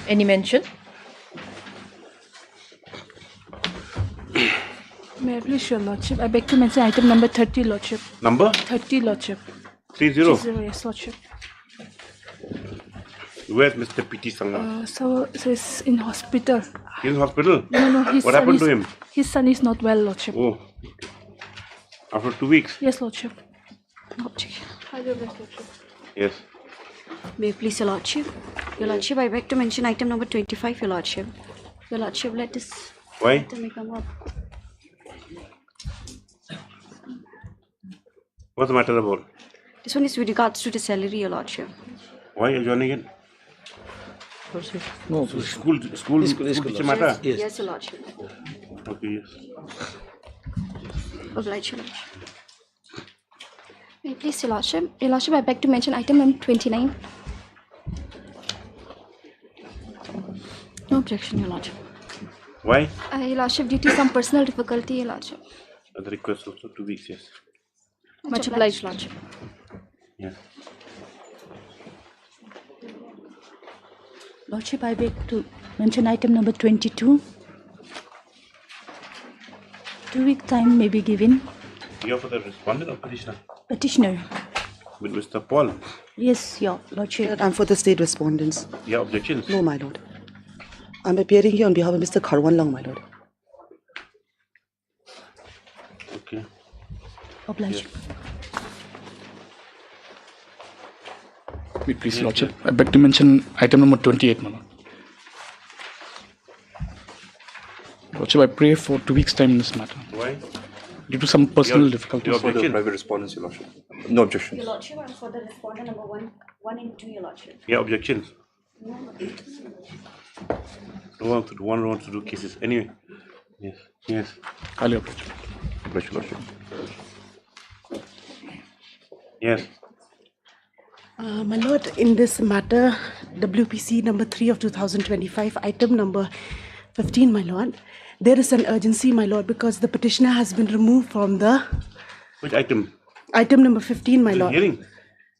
Any mention? May I please, Your Lordship? I beg to mention item number 30, Lordship. Number? 30, Lordship. 30. 30, yes, Lordship. Where's Mr. P.T. Sangha? So he's in hospital. He's in hospital? No, What happened to him? His son is not well, Lordship. Oh. After 2 weeks? Yes, Lordship. Objection. Yes. May I please, Your Lordship? Your Lordship, I beg to mention item number 25, Your Lordship. Your Lordship, let this Why? item may come up. What's the matter about? This one is with regards to the salary, Your Lordship. Why are you joining in? No, School teacher matter? yes. Yes, Your Lordship. Okay, yes. Oblige, Your Lordship. May I please, Your Lordship? Your Lordship, I beg to mention item number 29. No objection, Your Lordship. Why? Your Lordship, due to some personal difficulty, Your Lordship. The request also 2 weeks, yes. Much obliged, Lordship. Yes. Lordship, I beg to mention item number 22. 2 week time may be given. You're for the respondent or petitioner? Petitioner. With Mr. Paul? Yes, Your Lordship. I'm for the state respondents. Yeah, objections? No, my lord. I'm appearing here on behalf of Mr. Karwan Long, my lord. Okay. Oblige. Yes. Please, Lordship. I beg to mention item number 28, my lord. Lordship, I pray for 2 weeks' time in this matter. Why? Due to some personal difficulties. Your objection? Private respondents, Your Lordship. No objections. Your Lordship, I'm for the respondent number 1 and 2, Your Lordship. Yeah, objections? No one wants to do cases. Anyway. Yes. Yes. Highly oblige. Oblige, Your Lordship. Yes. My lord, in this matter, WPC number 3 of 2025, item number 15, my lord, there is an urgency, my lord, because the petitioner has been removed from the... Which item? Item number 15, my lord. Hearing?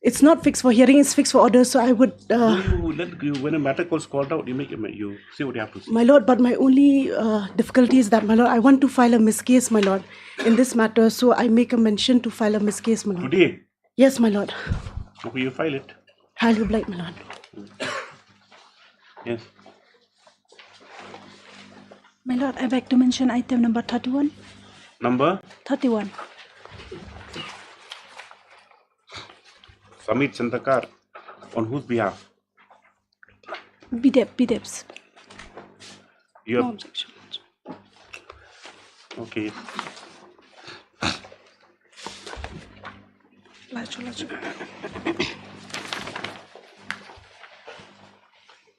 It's not fixed for hearing, it's fixed for order, so I would... When a matter calls called out, you say what you have to say. My lord, but my only difficulty is that, my lord, I want to file a miscase, my lord, in this matter, so I make a mention to file a miscase, my lord. Today? Yes, my lord. Okay, you file it. Highly obliged, my lord. Yes. My Lord, I beg to mention item number 31. Number? 31. Samit Chandakar. On whose behalf? BDEPS. You No have... objection. Okay. Lordship.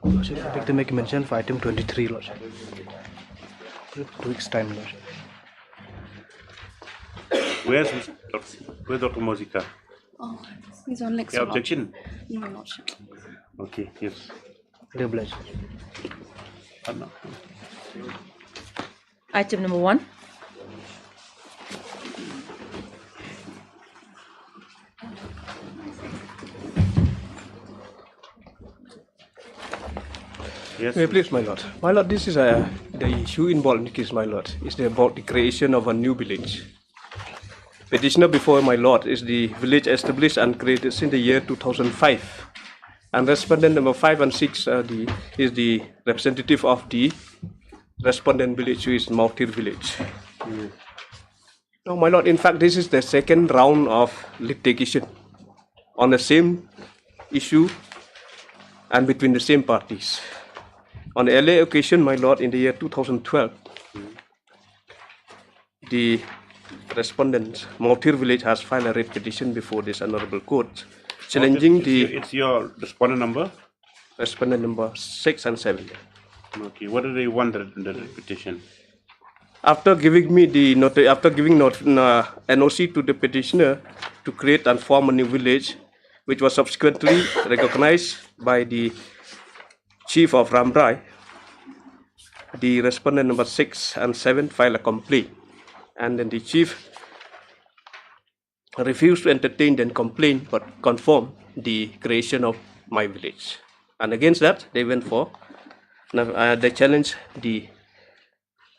Lordship, I'd like to make a mention for item 23, Lordship. 2 weeks' time, Lordship. Where's Dr. Mozika? Oh, he's on next. Yeah, objection? No, Your Lordship. Okay, yes. Highly obliged. No. Item number 1. Yes. May I please, my lord. My lord, this is the issue involved in the case, my lord. It's about the creation of a new village. Petitioner before my lord is the village established and created in the year 2005. And respondent number 5 and 6 is the representative of the respondent village, who is Mautir village. Now, my lord, in fact, this is the second round of litigation on the same issue and between the same parties. On the earlier occasion, my lord, in the year 2012, the respondent, Mautir village, has filed a writ petition before this honorable court, challenging It's your respondent number? Respondent number 6 and 7. Okay, what do they want in the petition? After giving me the NOC to the petitioner to create and form a new village, which was subsequently recognized by the chief of Ramrai, the respondent number 6 and 7 filed a complaint, and then the chief refused to entertain the complaint but confirmed the creation of my village. And against that, they went for Now, they challenge the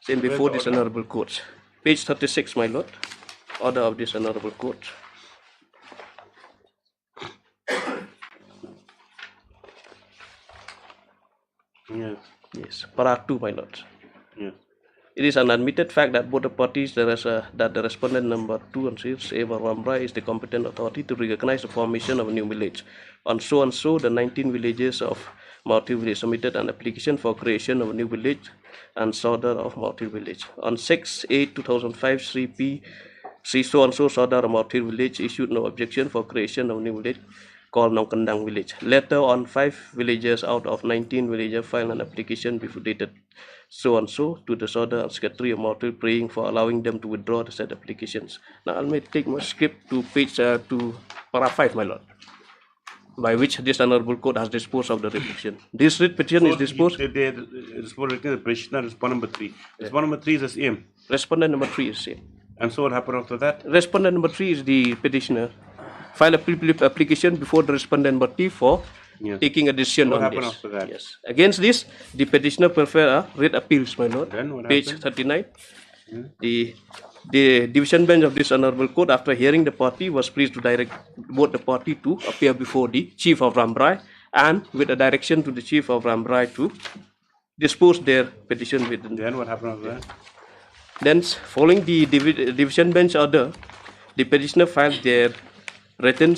same before this honorable court. Page 36, my lord. Order of this honorable court. Yes. Yes, para 2, my lord. Yes. It is an admitted fact that both the parties, that the respondent number 2 and 6, Eva Rambrai, is the competent authority to recognize the formation of a new village. On so and so, the 19 villages of Mautir village submitted an application for creation of a new village and Sodar of Mautir village. On 6/8/2005, Sri P. Sri so and so Sodar of Mautir village issued no objection for creation of a new village called Nongkandang village. Later on, 5 villagers out of 19 villagers filed an application before dated so and so to the Sodar and Secretary of Mautir, praying for allowing them to withdraw the said applications. Now, I may take my script to page to para 5, my lord, by which this honorable court has disposed of the petition. This writ petition is disposed. They the petitioner, respondent number 3. Respondent number 3 is the same. Respondent number 3 is same. And so what happened after that? Respondent number 3 is the petitioner. File a application before the respondent number 3 for taking a decision What on happened this. after that? Yes. Against this, the petitioner preferred a writ appeals, my lord. Then what Page happened? 39. The division bench of this honorable court, after hearing the party, was pleased to direct both the party to appear before the chief of Rambrai, and with a direction to the chief of Rambrai to dispose their petition within. Then what happened after that? Then, following the division bench order, the petitioner filed their written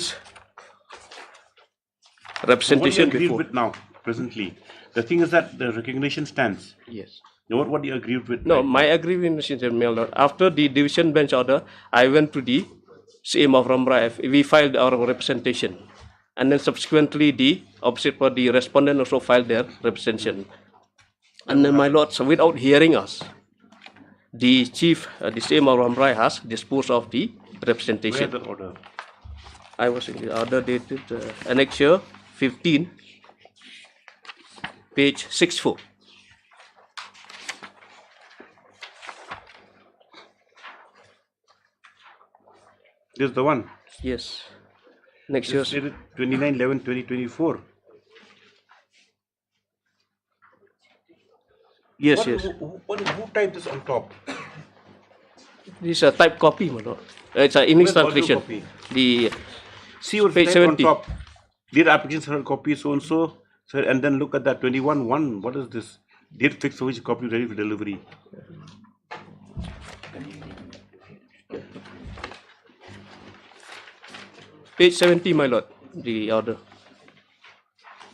representation What do you agreed before. with now, presently? The thing is that the recognition stands. Yes. What do you agreed with? No, right my agreement is my lord. After the division bench order, I went to the CM of Rambrai. We filed our representation, and then subsequently the opposite party, the respondent, also filed their representation. And then, my lord, so without hearing us, the chief, the CM of Rambrai, has disposed of the Where representation. the order? I was in the order dated annexure 15, page 64. This is the one. Yes. Annexure. 29/11/2024. Yes, yes. Who typed this on top? This is a type copy, my lord. It's an English Where's the audio translation. copy? The See what Page typed on 70. top. Dear applicants have copy so and so. And then look at that 21/1. What is this? Date fixed for which copy ready for delivery. page 70, my lord. The order.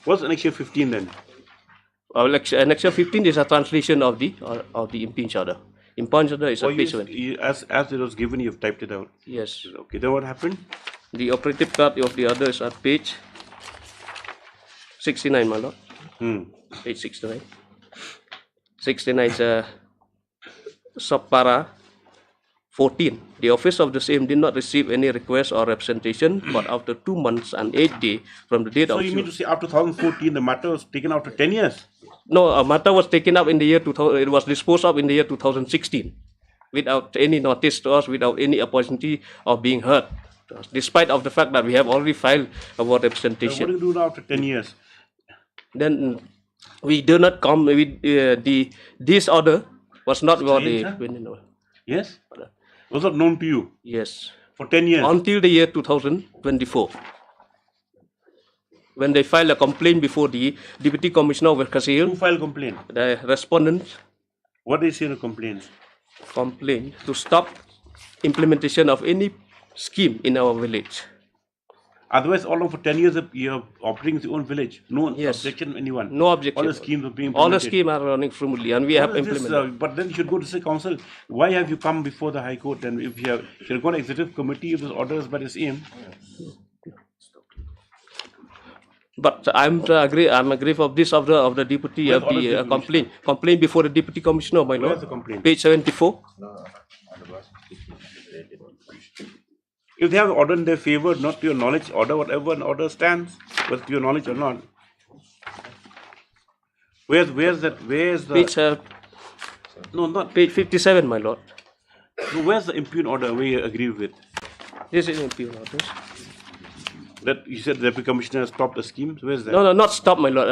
What's annexure 15 then? Annexure 15 is a translation of the impinged order. Impinged order is a page 70. As it was given, you've typed it out. Yes. Okay, then what happened? The operative card of the order is at page 69, my lord. Page 69. 69 is subpara 14. The office of the same did not receive any request or representation, but after 2 months and 8 days from the date So of you mean to say after 2014, the matter was taken after 10 years? No, a matter was taken up in the year 2000. It was disposed of in the year 2016, without any notice to us, without any opportunity of being heard, despite of the fact that we have already filed our So what do representation. you do now after 10 years? Then we do not come with this order was not what Strange, the huh? Yes? Was not known to you yes, for 10 years? until the year 2024, when they filed a complaint before the Deputy Commissioner of Who Kasil. filed complaint? The respondent What is in the complaint? complained to stop implementation of any scheme in our village. Otherwise, all of for 10 years, you're operating your own village. No Yes. objection from anyone. No objection. All the schemes are being All the implemented. schemes are running smoothly, and we have What is this, implemented. but then you should go to the council. Why have you come before the High Court? And if you're going to executive committee, if this orders by the same. But I'm aggrieved of this of the deputy Where's of all the of the complaint before the deputy commissioner, my Where's lord. the complaint? Page 74. If they have order in their favor, not to your knowledge, order whatever an order stands, whether to your knowledge or not. Where's the Page no, not page 57, my lord. no, where's the impugned order where you agree with? This is impugn orders. That you said the Deputy Commissioner stopped the scheme. Where is that? No, not stop, my lord.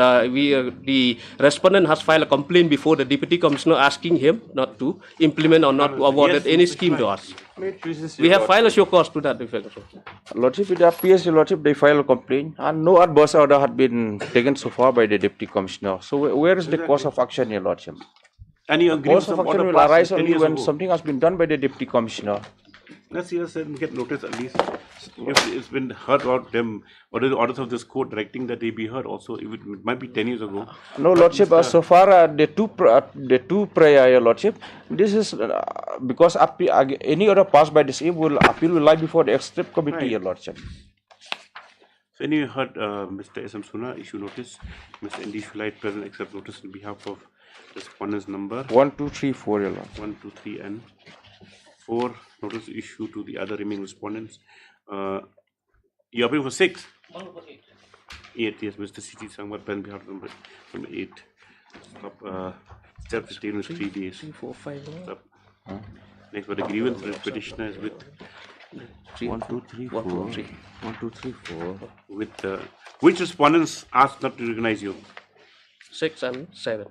The respondent has filed a complaint before the Deputy Commissioner asking him not to implement or not to award Yes, any Mr. scheme to Shmai. us. We have filed a show cause to that effect also. Lordship, it appears, Your Lordship, they filed a complaint and no adverse order had been taken so far by the Deputy Commissioner. So where is the cause of action, Your Lordship? Any agreement Cause of action will arise only when something has been done by the Deputy Commissioner. Let's see, let's get notice at least. If it's been heard about them, what are the orders of this court directing that they be heard also? If it might be 10 years ago. No, But Lordship, Mr. so far the two prior, Your Lordship, this is because any order passed by the same will appeal will lie before the except committee, Right. Your Lordship. So anyway, you heard Mr. S.M. Suna issue notice. Mr. Indy Shulite present accept notice on behalf of respondents number 1, 2, 3, 4, Your Lord. 1, 2, 3, and 4. Notice issue to the other remaining respondents. You're appealing for 6? 8, yes, Mr. C.T. Sangwar present on behalf of number 8. Stop. Self-esteem is 3 days. 3, 4, 5. Stop. Next, for the grievance, the petitioner is with 1, 2, 3, 4. 1, 2, 3, 4. with which respondents asked not to recognize you? 6 and 7.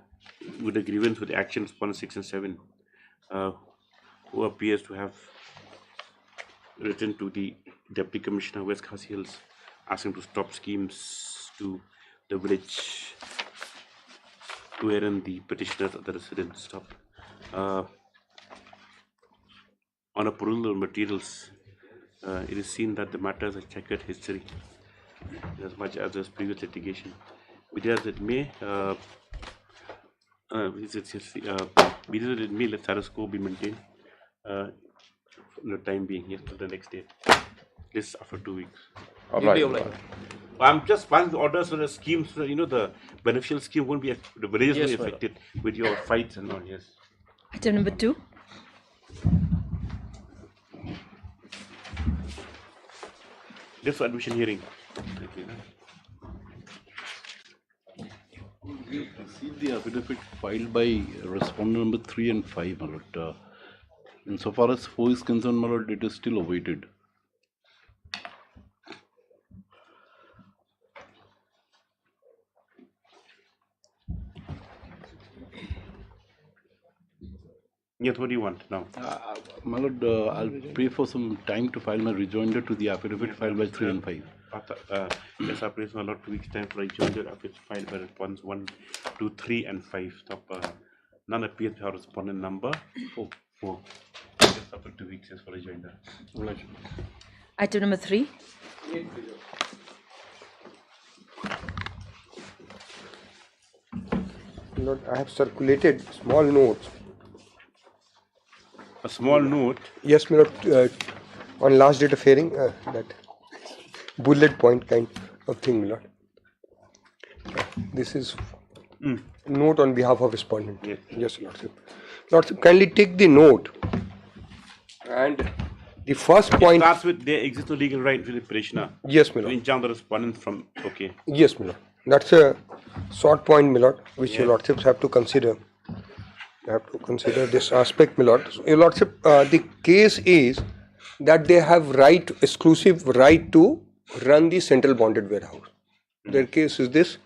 With the grievance with the action respondents 6 and 7, who appears to have written to the Deputy Commissioner West Khasi Hills asking to stop schemes to the village wherein the petitioners of the residents stop. On a perusal of materials, it is seen that the matter has a checkered history as much as this previous litigation. Be as it may, be that it may, let status quo be maintained for the time being, yes, to the next date. This after 2 weeks. I'm just passing the orders for the schemes, so the beneficial scheme won't be, the villages will be affected with your fights and all, yes. Item number 2. This for admission hearing. We received the affidavit filed by respondent number 3 and 5, my lord. Insofar as 4 is concerned, my lord, it is still awaited. Yes, what do you want now? My lord, I'll pay for some time to file my rejoinder to the affidavit filed by 3 and 5. Yes, I place my lord 2 weeks time for rejoinder after it's filed by response 1, 2, 3, and 5. Stop. None appears to have respondent number 4. Just after 2 weeks yes, for rejoinder. Item number 3. Lord, I have circulated small notes. A small note? Yes, my lord, on last date of hearing, that bullet point kind of thing, my lord. This is note on behalf of respondent. Yes, yes lordship. Lordship, kindly take the note. And the first point starts with there exists no legal right for the petitioner. Yes, my lord. To enjoin the respondent from Yes, my lord. That's a short point, my lord, which your lordships have to consider. You have to consider this aspect, my lord. Your lordship, the case is that they have exclusive right to run the central bonded warehouse. Their case is this,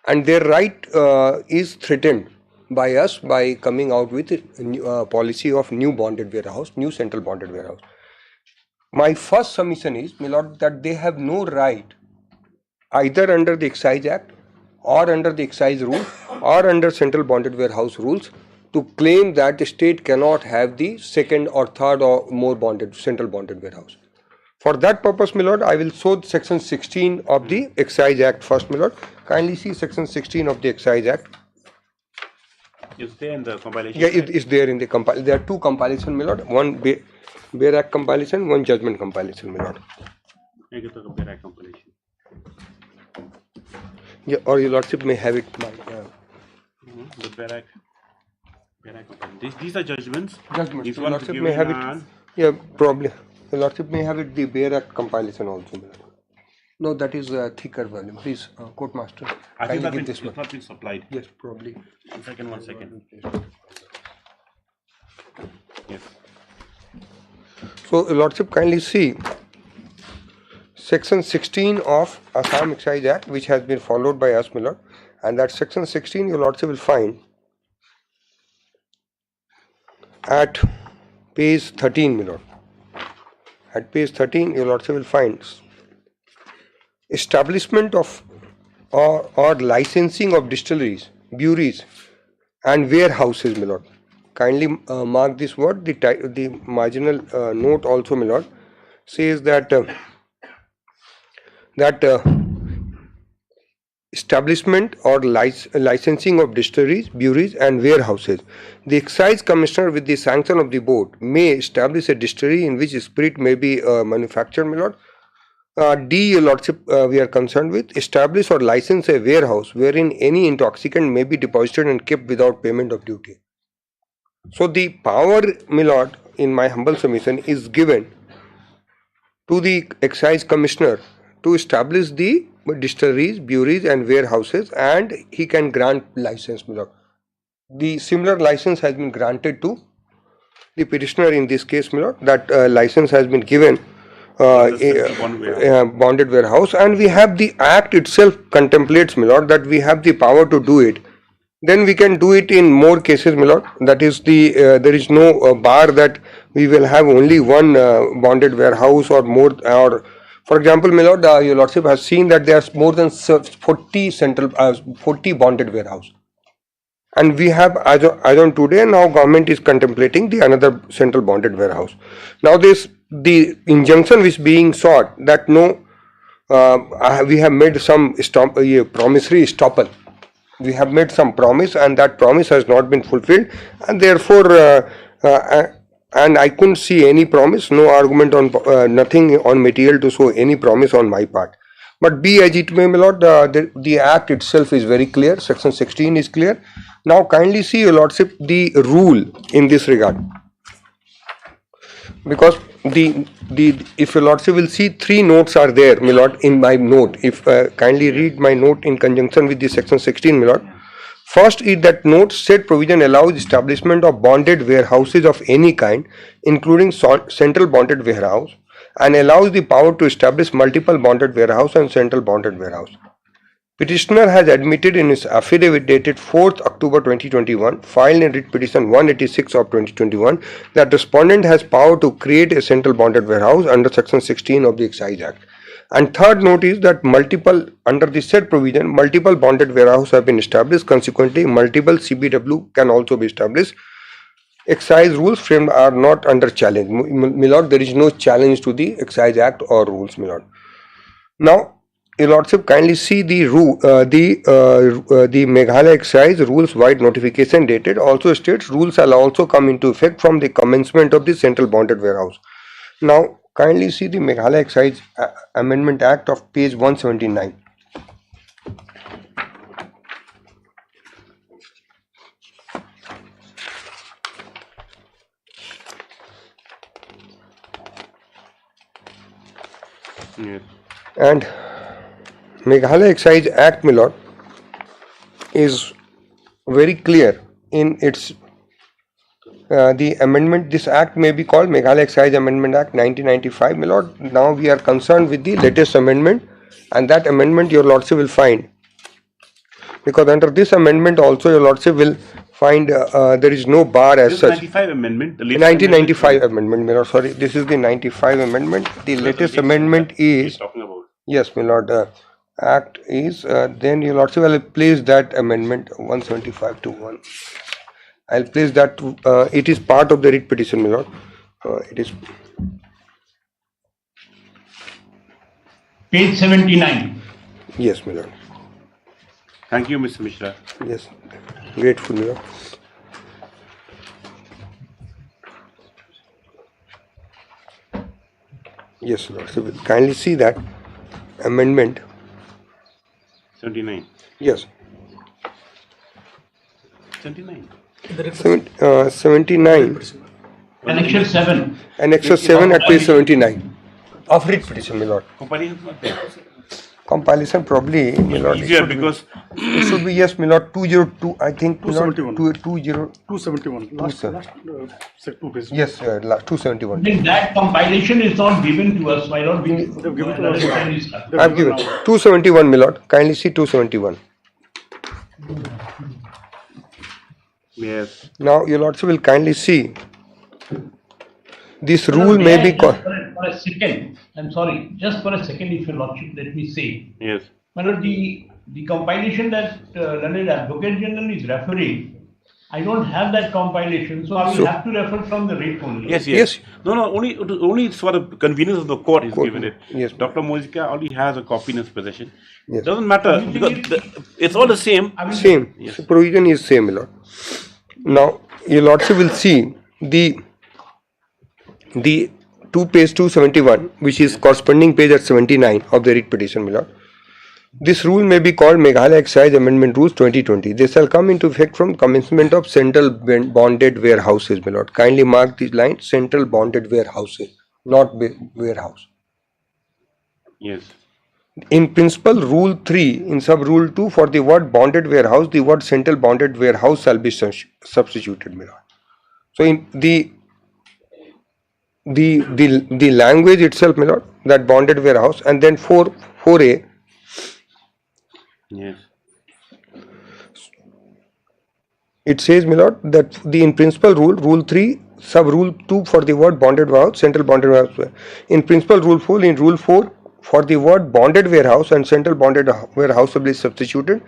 and their right is threatened by us by coming out with a policy of new bonded warehouse, new central bonded warehouse. My first submission is, my lord, that they have no right either under the Excise Act or under the excise rule or under central bonded warehouse rules to claim that the state cannot have the second or third or more central bonded warehouse. For that purpose, my lord, I will show section 16 of the Excise Act first, my lord. Kindly see section 16 of the Excise Act. Is there in the compilation? Yeah, it is there in the compilation. There are two compilations, my lord. One Bear Act compilation, one judgment compilation, my lord. I get the Bear Act compilation. Yeah, or your lordship may have it. The Bear Act compilation. These are judgments. Judgments. If Your one lordship give may in have hand, it. Yeah, probably. Your lordship may have it. The Bear Act compilation also, my lord. No, that is a thicker volume. Please, court master. I think kindly that give this it's not been supplied. Yes, probably. One second. Yes. So, your lordship, kindly see Section 16 of Assam Excise Act, which has been followed by us, my lord, and that Section 16 your lordship will find at page 13, my lord. At page 13, your lordship will find establishment of or licensing of distilleries, breweries, and warehouses, my lord. Kindly mark this word. The marginal note also, my lord, says that establishment or licensing of distilleries, breweries, and warehouses. The excise commissioner, with the sanction of the board, may establish a distillery in which spirit may be manufactured, my lord. D, your lordship, we are concerned with establish or license a warehouse wherein any intoxicant may be deposited and kept without payment of duty. So the power, my lord, in my humble submission, is given to the excise commissioner to establish the distilleries, breweries, and warehouses, and he can grant license, my lord. The similar license has been granted to the petitioner in this case, my lord. That license has been given. Bonded warehouse, and we have the act itself contemplates, my lord, that we have the power to do it. Then we can do it in more cases, my lord. That is the there is no bar that we will have only one bonded warehouse or more. Or for example, my lord, your lordship has seen that there are more than 40 bonded warehouse, and we have as on today now government is contemplating the another central bonded warehouse. Now the injunction which being sought that no, we have made some promissory estoppel. We have made some promise and that promise has not been fulfilled, and therefore and I couldn't see any promise, no argument on nothing on material to show any promise on my part. But be as it may, my lord, the act itself is very clear. Section 16 is clear. Now kindly see, your lordship, the rule in this regard, because if your lordship will see, 3 notes are there, my lord, in my note. If kindly read my note in conjunction with the section 16, my lord. First is that note said provision allows establishment of bonded warehouses of any kind, including central bonded warehouse, and allows the power to establish multiple bonded warehouse and central bonded warehouse. Petitioner has admitted in his affidavit dated 4th October 2021, filed in writ petition 186 of 2021, that respondent has power to create a central bonded warehouse under section 16 of the Excise Act. And third note is that under the said provision, multiple bonded warehouse have been established. Consequently, multiple CBW can also be established. Excise rules framed are not under challenge. My lord, there is no challenge to the Excise Act or rules, my lord. Now, your lordship, kindly see the Meghalaya Excise Rules Wide Notification dated also states rules shall also come into effect from the commencement of the Central Bonded Warehouse. Now, kindly see the Meghalaya Excise Amendment Act of page 179. Yeah. And Meghalaya Excise Act, my lord, is very clear in its the amendment. This act may be called Meghalaya Excise Amendment Act 1995, my lord. Now we are concerned with the latest amendment, and that amendment your lordship will find, because under this amendment also your lordship will find there is no bar as such. 95 amendment, the latest 1995 amendment, my lord. Sorry, this is the 95 amendment. The latest amendment is, talking about. yes, my lord. Act is then your lordship will place that amendment 175 to 1. I'll place that it is part of the writ petition, my lord. It is page 79. Yes, my lord. Thank you, Mr. Mishra. Yes, grateful, my lord. Yes, lord. So kindly see that amendment 79. Yes. 79. 79. Annexure 7. Annexure 7 at page 79 of writ petition, my lord. Compilation probably, my lord, easier because it should be, yes, my lord, 202, I think, 271. 271. 271. Last two pages. Yes, last 271. Then that compilation is not given to us, my lord. They've given to us. I've given 271, my lord. Kindly see 271. yes, Now, your lordship will kindly see this rule may be called. For a second, I'm sorry, just for a second, if your lordship, let me say. yes, My lord, the compilation that learned Advocate General is referring, I don't have that compilation, so I will have to refer from the rate only. yes. No, only for the convenience of the court is given it. Yes. Dr. Mojika already has a copy in his possession. Yes. Doesn't matter because it's all the same. Same. So provision is same, my lord. Now, your lordship will see the 2 page 271, which is corresponding page at 79 of the writ petition, my lord. This rule may be called Meghalaya Excise Amendment Rules 2020. They shall come into effect from commencement of central bonded warehouses, my lord. Kindly mark this line: central bonded warehouses, not warehouse. Yes. In principle, Rule 3, in sub Rule 2, for the word bonded warehouse, the word central bonded warehouse shall be substituted, my lord. So, in the language itself, my lord, that bonded warehouse, and then 4A. Yes. It says, my lord, that the in principle rule, Rule 3, sub Rule 2 for the word bonded warehouse, central bonded warehouse. In principle, Rule 4, in Rule 4 for the word bonded warehouse and central bonded warehouse will be substituted.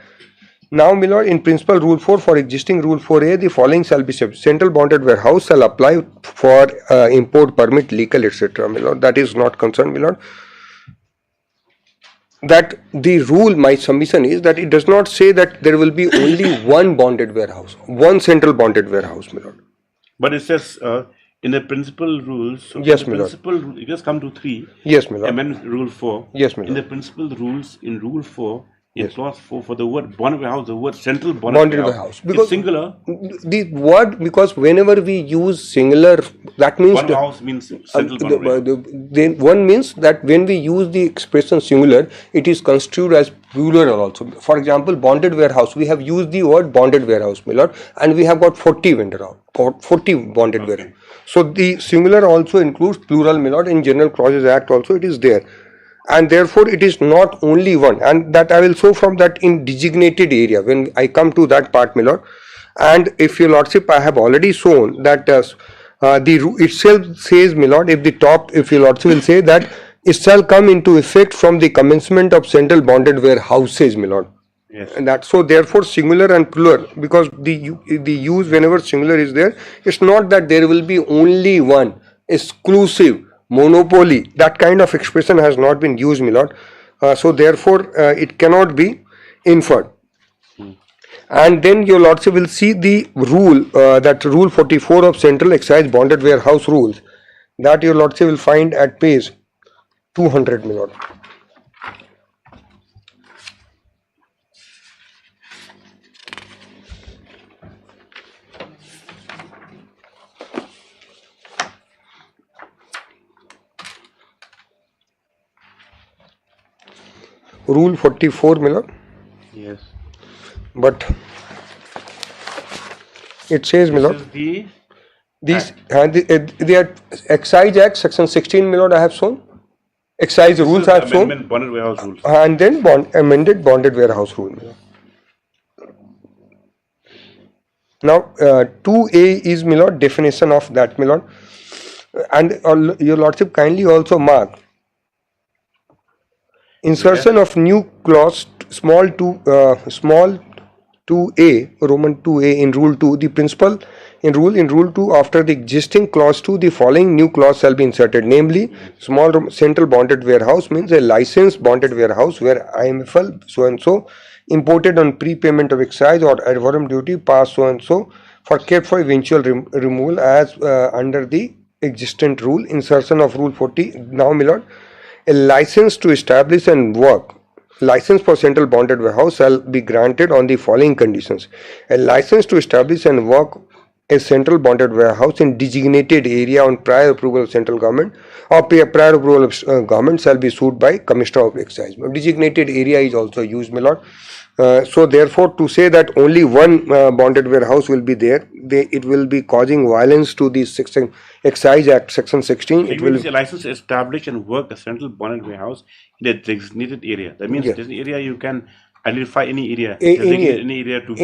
Now, my lord, in principle, Rule 4 for existing Rule 4A, the following shall be central bonded warehouse shall apply for import permit, legal, etc. My lord, that is not concerned, my lord. That the rule, my submission is that it does not say that there will be only one bonded warehouse, one central bonded warehouse, my lord. But it says in the principal rules. So yes, my lord. You just come to 3. Yes, my lord. Amend Rule 4. Yes, my lord. In the principal rules, in Rule 4, in clause 4, for the word bonded warehouse, the word central bonded warehouse. Because it's singular. The word, because whenever we use singular, that means bonded warehouse means central bonded warehouse. Then one means that when we use the expression singular, it is construed as plural also. For example, bonded warehouse, we have used the word bonded warehouse, my lord, and we have got 40 vendor out, 40 bonded warehouse. So the singular also includes plural, my lord. In General Clauses Act also it is there. And therefore it is not only one, and that I will show from that in designated area when I come to that part, my lord. And if your lordship, I have already shown that the rule itself says, my lord, if your lordship will say that it shall come into effect from the commencement of central bonded warehouses, my lord. Yes. And that, so therefore singular and plural, because the use whenever singular is there, it's not that there will be only one exclusive monopoly. That kind of expression has not been used, my lord. So therefore it cannot be inferred. And then your lordship will see the rule, that Rule 44 of Central Excise Bonded Warehouse Rules, that your lordship will find at page 200, my lord. Rule 44, my lord. Yes. But it says, my lord, these they are Excise Act section 16, my lord, I have shown. Excise rules I have shown. Bonded warehouse rules. And then amended bonded warehouse rule, my lord. Now 2A is, my lord, definition of that, my lord. And your lordship kindly also mark insertion of new clause small 2A, Roman 2A in Rule 2, the principle in Rule 2, after the existing clause 2, the following new clause shall be inserted, namely, small central bonded warehouse means a licensed bonded warehouse where IMFL so and so imported on prepayment of excise or ad valorem duty passed so and so for kept for eventual removal as under the existent rule. Insertion of Rule 40. Now, my lord, a license to establish and work, license for central bonded warehouse shall be granted on the following conditions. A license to establish and work a central bonded warehouse in designated area on prior approval of central government or prior approval of government shall be sued by Commissioner of Excise. Designated area is also used, my lord. So therefore, to say that only one bonded warehouse will be there, it will be causing violence to the Excise Act section 16. So it will a license to establish and work a central bonded warehouse in a designated area. That means there's an area you can identify any area, any area to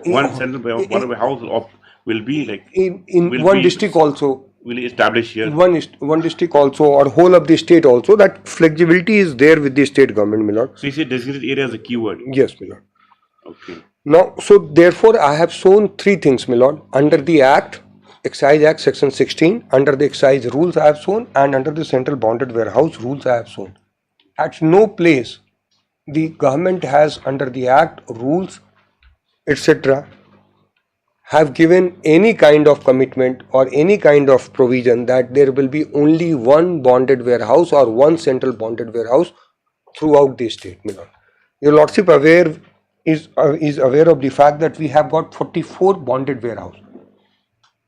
be one central bonded warehouse of will be like in one district also. Will establish here one district also, or whole of the state also. That flexibility is there with the state government, my lord. So you say designated area as a keyword? Yes, my lord. Okay. Now, so therefore, I have shown three things, my lord. Under the Act, Excise Act section 16, under the excise rules I have shown, and under the central bonded warehouse rules I have shown. At no place the government has, under the Act, rules, etc., have given any kind of commitment or any kind of provision that there will be only one bonded warehouse or one central bonded warehouse throughout the state. Your lordship is aware of the fact that we have got 44 bonded warehouse.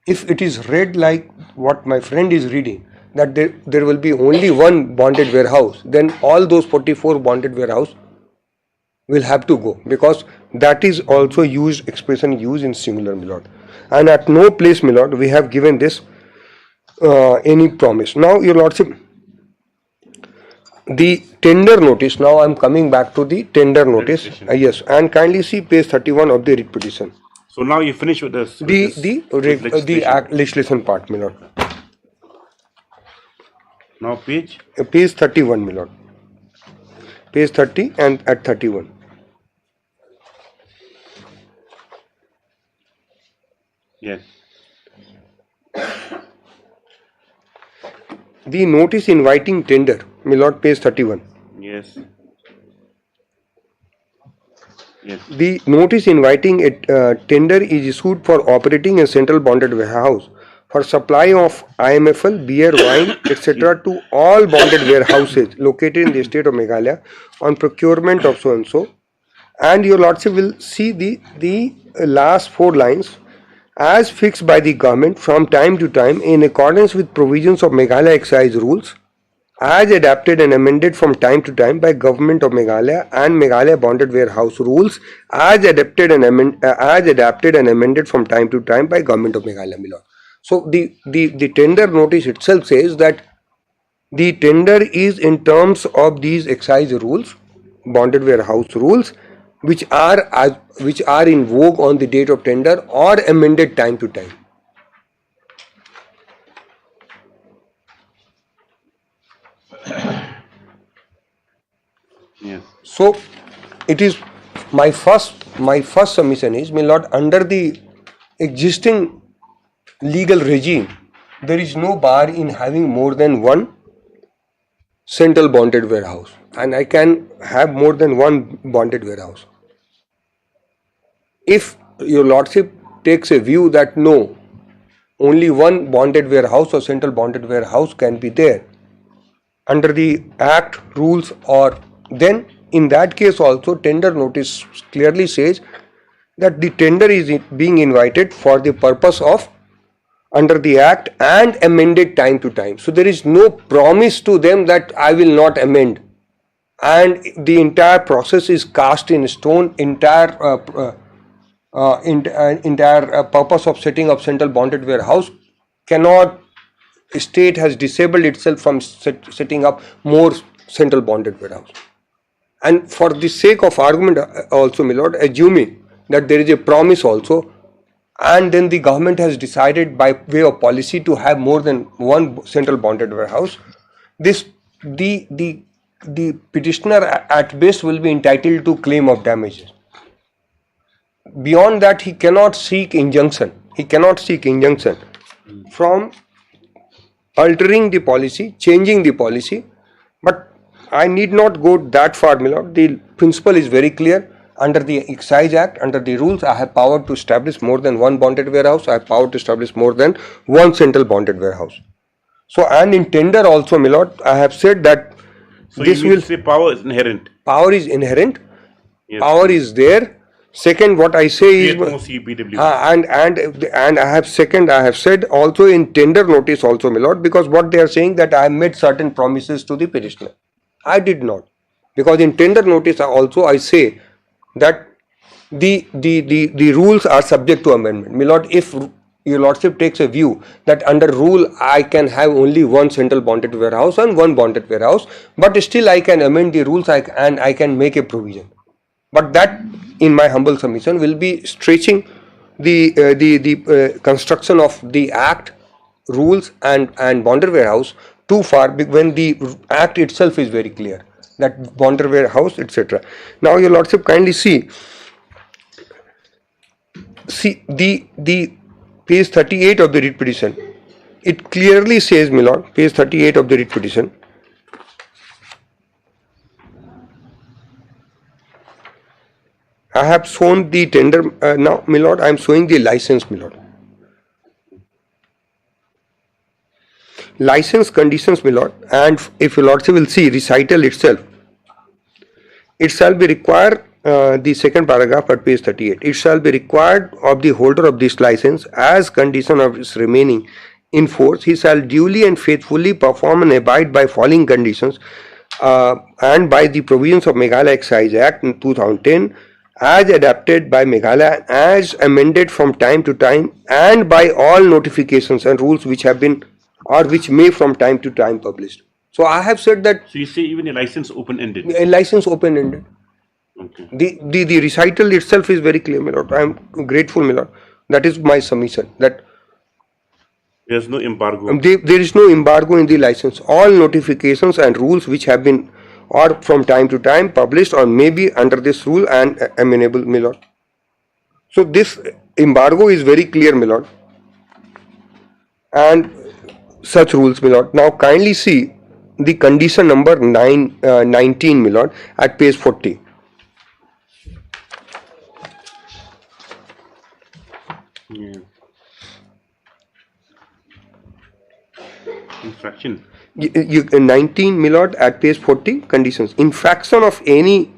If it is read like what my friend is reading, that there will be only one bonded warehouse, then all those 44 bonded warehouse will have to go, because that is also expression used in singular, my lord. And at no place, my lord, we have given this any promise. Now, your lordship, the tender notice, now I am coming back to the tender notice. Yes, and kindly see page 31 of the writ petition. So now you finish with this. The legislation part, my lord. Now page 31, my lord. Page 30 and at 31. Yes. The notice inviting tender, my lord, page 31. Yes. Yes. The notice inviting a tender is issued for operating a central bonded warehouse for supply of IMFL, beer, wine, etc. to all bonded warehouses located in the state of Meghalaya on procurement of so and so. And your lordship will see the last 4 lines. As fixed by the government from time to time in accordance with provisions of Meghalaya excise rules, as adapted and amended from time to time by Government of Meghalaya and Meghalaya bonded warehouse rules, as adapted and amended from time to time by Government of Meghalaya. So the tender notice itself says that the tender is in terms of these excise rules, bonded warehouse rules, which are in vogue on the date of tender or amended time to time. Yes. So it is my first submission is, my lord, under the existing legal regime, there is no bar in having more than one central bonded warehouse, and I can have more than one bonded warehouse. If your lordship takes a view that no, only one bonded warehouse or central bonded warehouse can be there under the Act rules, or then in that case also tender notice clearly says that the tender is being invited for the purpose of under the Act and amended time to time. So there is no promise to them that I will not amend, and the entire process is cast in stone. Entire purpose of setting up central bonded warehouse cannot, state has disabled itself from setting up more central bonded warehouse. And for the sake of argument also, my lord, assuming that there is a promise also, and then the government has decided by way of policy to have more than one central bonded warehouse, the petitioner at best will be entitled to claim of damages. Beyond that, he cannot seek injunction. From altering the policy, changing the policy. But I need not go that far, my lord. The principle is very clear. Under the Excise Act, under the rules, I have power to establish more than one bonded warehouse. I have power to establish more than one central bonded warehouse. So, and in tender also, my lord, I have said that so this will say power is inherent. Power is inherent. Yes. Power is there. Second, what I say is, Create more CPW. and I have said also in tender notice also, my lord, because what they are saying that I made certain promises to the petitioner. I did not, because in tender notice also I say that the rules are subject to amendment. My lord, if your lordship takes a view that under rule I can have only one central bonded warehouse and one bonded warehouse, but still I can amend the rules and I can make a provision. But that, in my humble submission, will be stretching the construction of the Act, rules and bonded warehouse too far when the Act itself is very clear that bonded warehouse, etc. Now, your lordship, kindly see the page 38 of the writ petition. It clearly says, my lord, page 38 of the writ petition. I have shown the tender, now, my lord, I am showing the license, my lord. License conditions, my lord, and if your lordship will see recital itself, it shall be required, the second paragraph at page 38, it shall be required of the holder of this license as condition of its remaining in force, he shall duly and faithfully perform and abide by following conditions and by the provisions of Meghalaya Excise Act in 2010 as adapted by Meghalaya, as amended from time to time, and by all notifications and rules which have been or which may from time to time published. So I have said that. So you say even a license open-ended? A license open-ended. Okay. The recital itself is very clear, my lord. I am grateful, my lord. That is my submission. That there is no embargo. There is no embargo in the license. All notifications and rules which have been or from time to time published or may be under this rule and amenable, my lord. So this embargo is very clear, my lord. And such rules, my lord. Now kindly see the condition number 19, my lord, at page 40. Yeah. Infraction. 19, my lord, at page 40, conditions. Infraction of any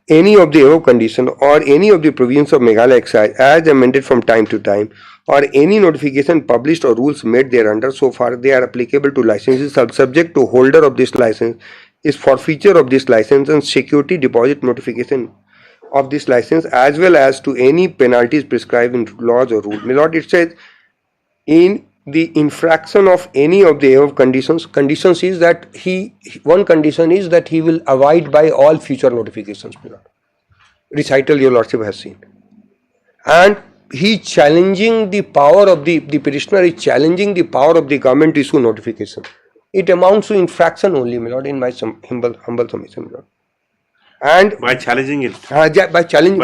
of the above condition or any of the provisions of Meghalaya Excise as amended from time to time, or any notification published or rules made thereunder so far they are applicable to licenses are subject to holder of this license is forfeiture of this license and security deposit notification of this license as well as to any penalties prescribed in laws or rules. My lord, it says in the infraction of any of the above conditions is that one condition is that he will abide by all future notifications, my lord. Recital your lordship has seen. And he challenging the power of the petitioner is challenging the power of the government to issue notification. It amounts to infraction only, my lord, in my humble submission, my lord. And by challenging it, by challenging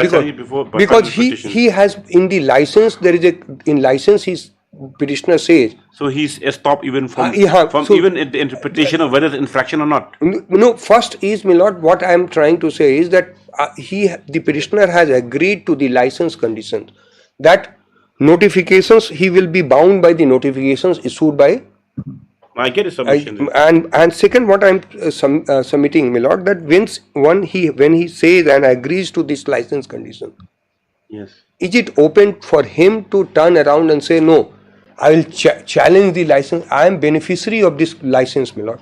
because he has in the license there is in license his petitioner says. So he's stopped even from so, even the interpretation of whether it's infraction or not. No, first is, my lord, what I am trying to say is that the petitioner has agreed to the license conditions that notifications he will be bound by the notifications issued by. I get a submission. And second, what I am submitting, my lord, that when he says and agrees to this license condition, yes, is it open for him to turn around and say no? I will challenge the license. I am beneficiary of this license, my lord,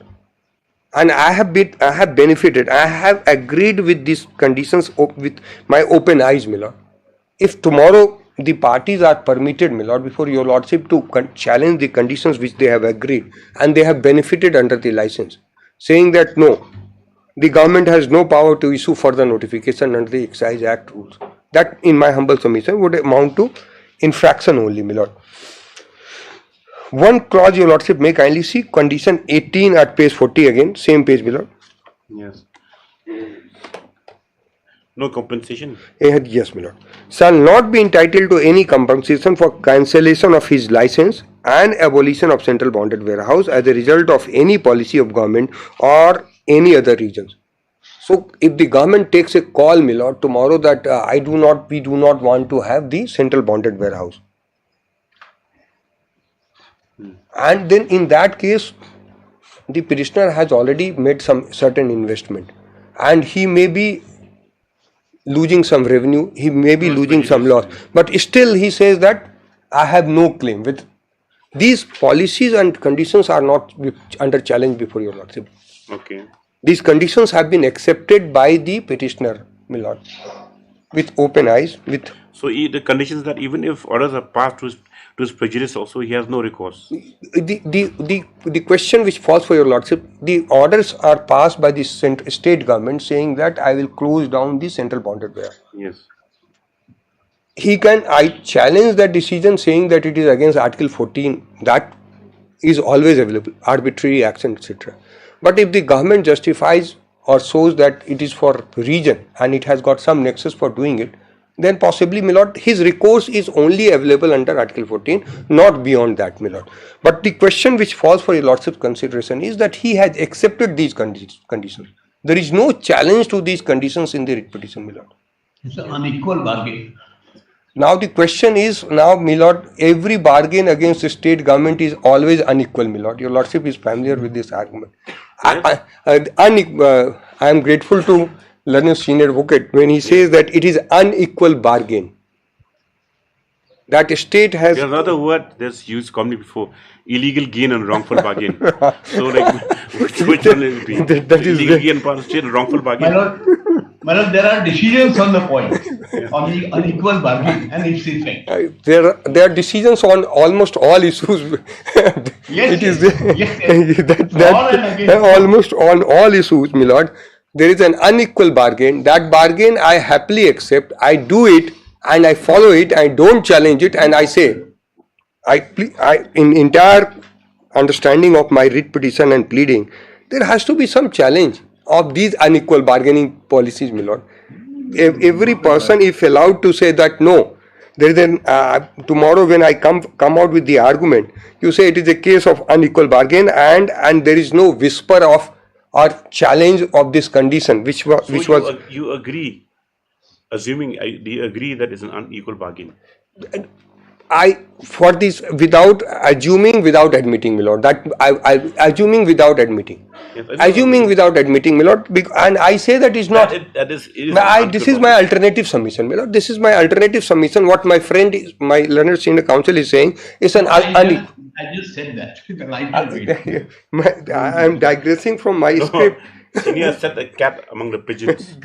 and I have benefited. I have agreed with these conditions with my open eyes, my lord. If tomorrow the parties are permitted, my lord, before your lordship to challenge the conditions which they have agreed and they have benefited under the license, saying that no, the government has no power to issue further notification under the Excise Act rules. That, in my humble submission, would amount to infraction only, my lord. One clause your lordship may kindly see, condition 18 at page 40 again, same page, my lord. Yes. No compensation? Yes, my lord. Shall not be entitled to any compensation for cancellation of his license and abolition of central bonded warehouse as a result of any policy of government or any other reasons. So, if the government takes a call, my lord, tomorrow that we do not want to have the central bonded warehouse, and then in that case, the petitioner has already made some certain investment, and he may be losing some revenue, he may be losing some loss, but still he says that I have no claim. With these policies and conditions are not under challenge before your lordship. Okay. These conditions have been accepted by the petitioner, my lord, with open eyes. With so the conditions that even if orders are passed to his prejudice, also he has no recourse. The question which falls for your lordship, the orders are passed by the state government saying that I will close down the central bonded ware. Yes. I challenge that decision saying that it is against Article 14. That is always available, arbitrary action, etc. But if the government justifies or shows that it is for region and it has got some nexus for doing it, then possibly, my lord, his recourse is only available under Article 14, not beyond that, my lord. But the question which falls for your lordship's consideration is that he has accepted these conditions. There is no challenge to these conditions in the writ petition, my lord. It's an unequal bargain. Now the question is, now, my lord, every bargain against the state government is always unequal, my lord. Your lordship is familiar with this argument. Yes. I am grateful to learned senior advocate when he says that it is unequal bargain. That state has... There's another word that's used commonly before, illegal gain and wrongful bargain. So like, which one is it? Illegal gain per state and wrongful bargain? My lord, there are decisions on the point, on the unequal bargain and its effect. There are decisions on almost all issues. Yes, almost on all issues, my lord. There is an unequal bargain. That bargain I happily accept. I do it and I follow it. I don't challenge it, and I say, in entire understanding of my writ petition and pleading, there has to be some challenge of these unequal bargaining policies, my lord. Every person, if allowed to say that no, there is an tomorrow when I come out with the argument, you say it is a case of unequal bargain, and there is no whisper of or challenge of this condition, which was you agree, assuming do you agree that it's an unequal bargain? For this, without assuming, without admitting, my lord, that I assuming without admitting. Yes, assuming without admitting, my lord, and I say that is not. This is my alternative submission, my lord. This is my alternative submission. What my friend, my learned senior counsel is saying is an unequal. I just said that. I am digressing from my script. Senior set a cat among the pigeons.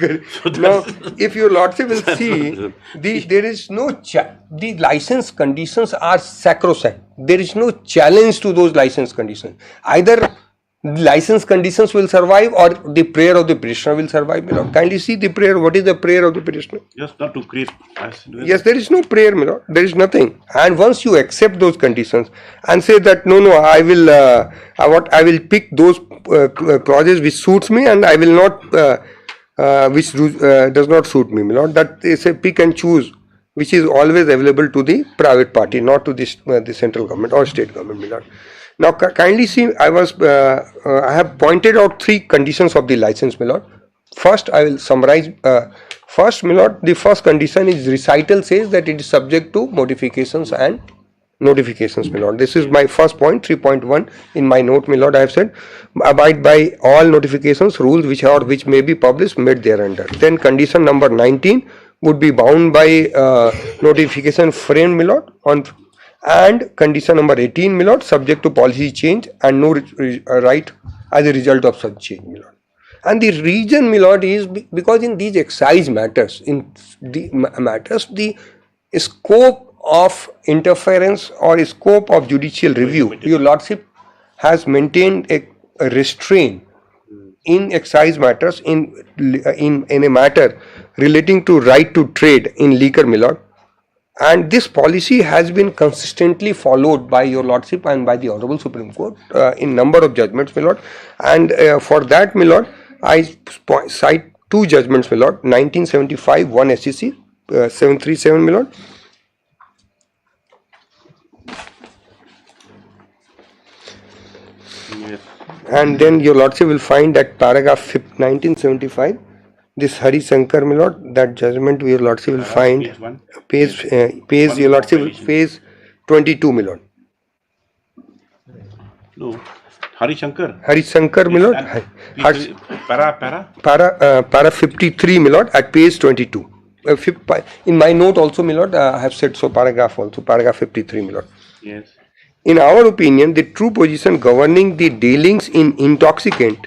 So now, if your lordship will see, there is no the license conditions are sacrosanct. There is no challenge to those license conditions. Either the license conditions will survive or the prayer of the petitioner will survive. My lord, kindly see the prayer. What is the prayer of the petitioner? Just not to create. Yes, there is no prayer, my lord. There is nothing. And once you accept those conditions and say that no, I will, I will pick those clauses which suits me, and I will not which does not suit me, my lord. That is a pick and choose, which is always available to the private party, not to the central government or state government, my lord. Now, kindly see, I have pointed out 3 conditions of the license, my lord. First, I will summarize. First, my lord, the first condition is recital says that it is subject to modifications and notifications, my lord. This is my first point, 3.1 in my note, my lord. I have said, abide by all notifications, rules which may be published, made thereunder. Then condition number 19 would be bound by notification framed, my lord, and condition number 18, my lord, subject to policy change and no right as a result of such change, my lord. And the reason, my lord, is because in these excise matters, the scope of interference or scope of judicial review, your lordship has maintained a restraint in excise matters in a matter relating to right to trade in liquor, my lord. And this policy has been consistently followed by your lordship and by the Honorable Supreme Court in number of judgments, my lord. And for that, my lord, I cite 2 judgments, my lord. 1975, 1 SEC, 737, my lord. Yes. And then your lordship will find that paragraph 1975. This Hari Shankar, my lord, that judgment your lordship will find page your lordship will page 22, my lord. No, Hari Shankar. Hari Shankar, my lord. Para 53, my lord, at page 22. in my note also, my lord, I have said so, paragraph 53, my lord. Yes. In our opinion, the true position governing the dealings in intoxicant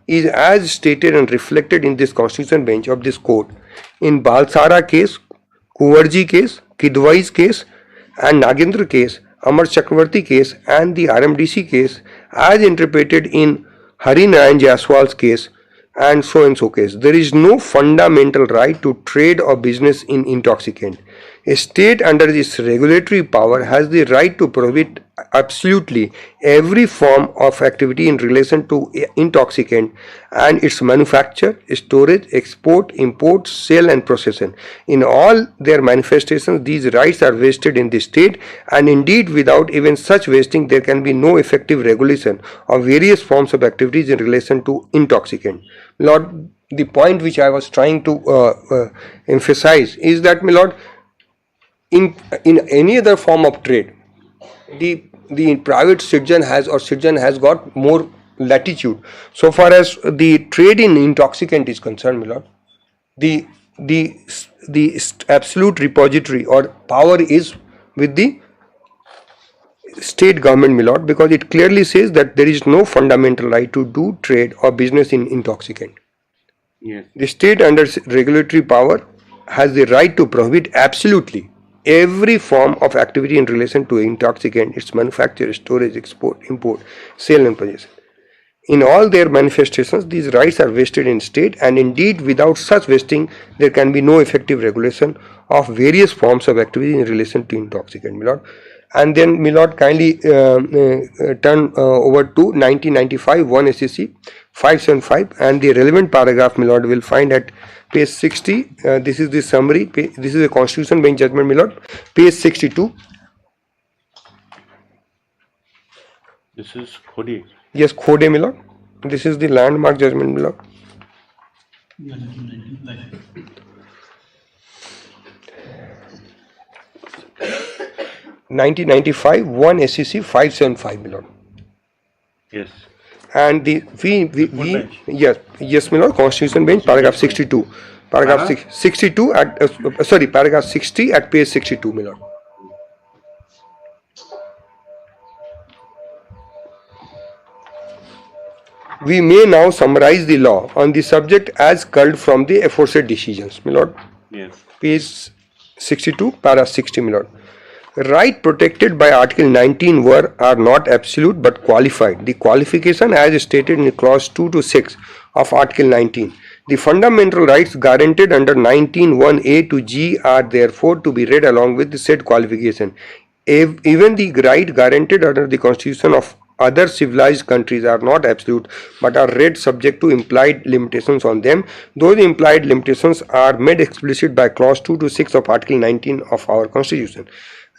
is as stated and reflected in this constitution bench of this court in Balsara case, Kuvarji case, Kidwai's case and Nagendra case, Amar Chakravarti case and the RMDC case, as interpreted in Hari Narayan Jaiswal's case and so case. There is no fundamental right to trade or business in intoxicant. A state under this regulatory power has the right to prohibit absolutely every form of activity in relation to intoxicant and its manufacture, storage, export, import, sale and processing. In all their manifestations, these rights are vested in the state, and indeed without even such vesting there can be no effective regulation of various forms of activities in relation to intoxicant. Lord, the point which I was trying to emphasize is that, my lord, in any other form of trade, the private citizen has got more latitude. So far as the trade in intoxicant is concerned, my lord, the absolute repository or power is with the state government, my lord, because it clearly says that there is no fundamental right to do trade or business in intoxicant. Yes. The state under regulatory power has the right to prohibit absolutely every form of activity in relation to intoxicant, its manufacture, storage, export, import, sale and possession. In all their manifestations, these rights are vested in state, and indeed without such vesting there can be no effective regulation of various forms of activity in relation to intoxicant, my lord. And then, my lord, kindly turn over to 1995 1 SCC 575 and the relevant paragraph, my lord, will find at page 60. This is the summary. This is a constitution bench judgment, my lord. Page 62. This is Khode. Yes, Khode, my lord. This is the landmark judgment, my lord. 1995 1 SCC 575, my lord. Yes. And the yes, my lord, constitution bench, paragraph 62, paragraph 62 at paragraph 60 at page 62, my lord. We may now summarize the law on the subject as culled from the aforesaid decisions, my lord. Yes. Page 62, paragraph 60, my lord. Right protected by Article 19 are not absolute but qualified. The qualification as stated in clause 2 to 6 of Article 19. The fundamental rights guaranteed under 19(1)(a) to G are therefore to be read along with the said qualification. Even the right guaranteed under the Constitution of other civilized countries are not absolute but are read subject to implied limitations on them. Those implied limitations are made explicit by clause 2 to 6 of Article 19 of our Constitution.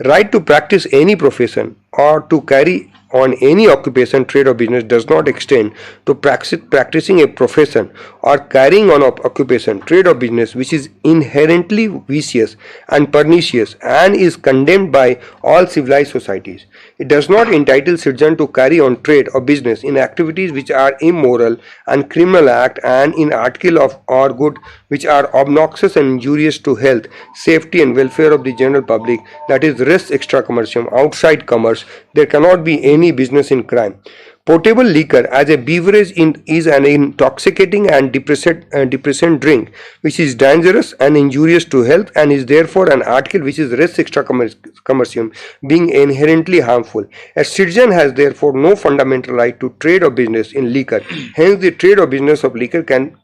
Right to practice any profession or to carry on any occupation, trade or business does not extend to practicing a profession or carrying on occupation, trade or business which is inherently vicious and pernicious and is condemned by all civilized societies. It does not entitle citizens to carry on trade or business in activities which are immoral and criminal act and in article of or good which are obnoxious and injurious to health, safety and welfare of the general public, that is res extra commercium, outside commerce. There cannot be any business in crime. Potable liquor as a beverage is an intoxicating and depressant drink which is dangerous and injurious to health and is therefore an article which is res extra commercium, being inherently harmful. A citizen has therefore no fundamental right to trade or business in liquor. Hence, the trade or business of liquor can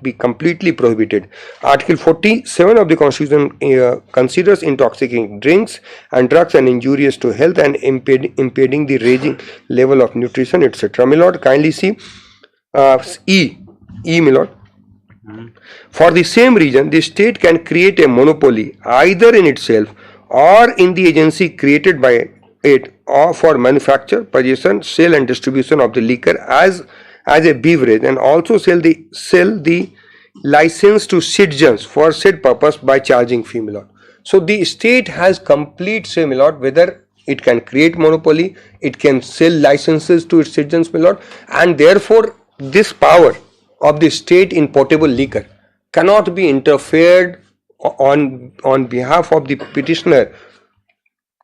be completely prohibited. Article 47 of the Constitution considers intoxicating drinks and drugs and injurious to health and impeding the raging level of nutrition, etc. My lord, kindly see E, my lord. For the same reason, the state can create a monopoly either in itself or in the agency created by it or for manufacture, possession, sale and distribution of the liquor as a beverage and also sell the license to citizens for said purpose by charging fee, my lord. So the state has complete say, my lord, whether it can create monopoly, it can sell licenses to its citizens, my lord, and therefore this power of the state in potable liquor cannot be interfered on behalf of the petitioner,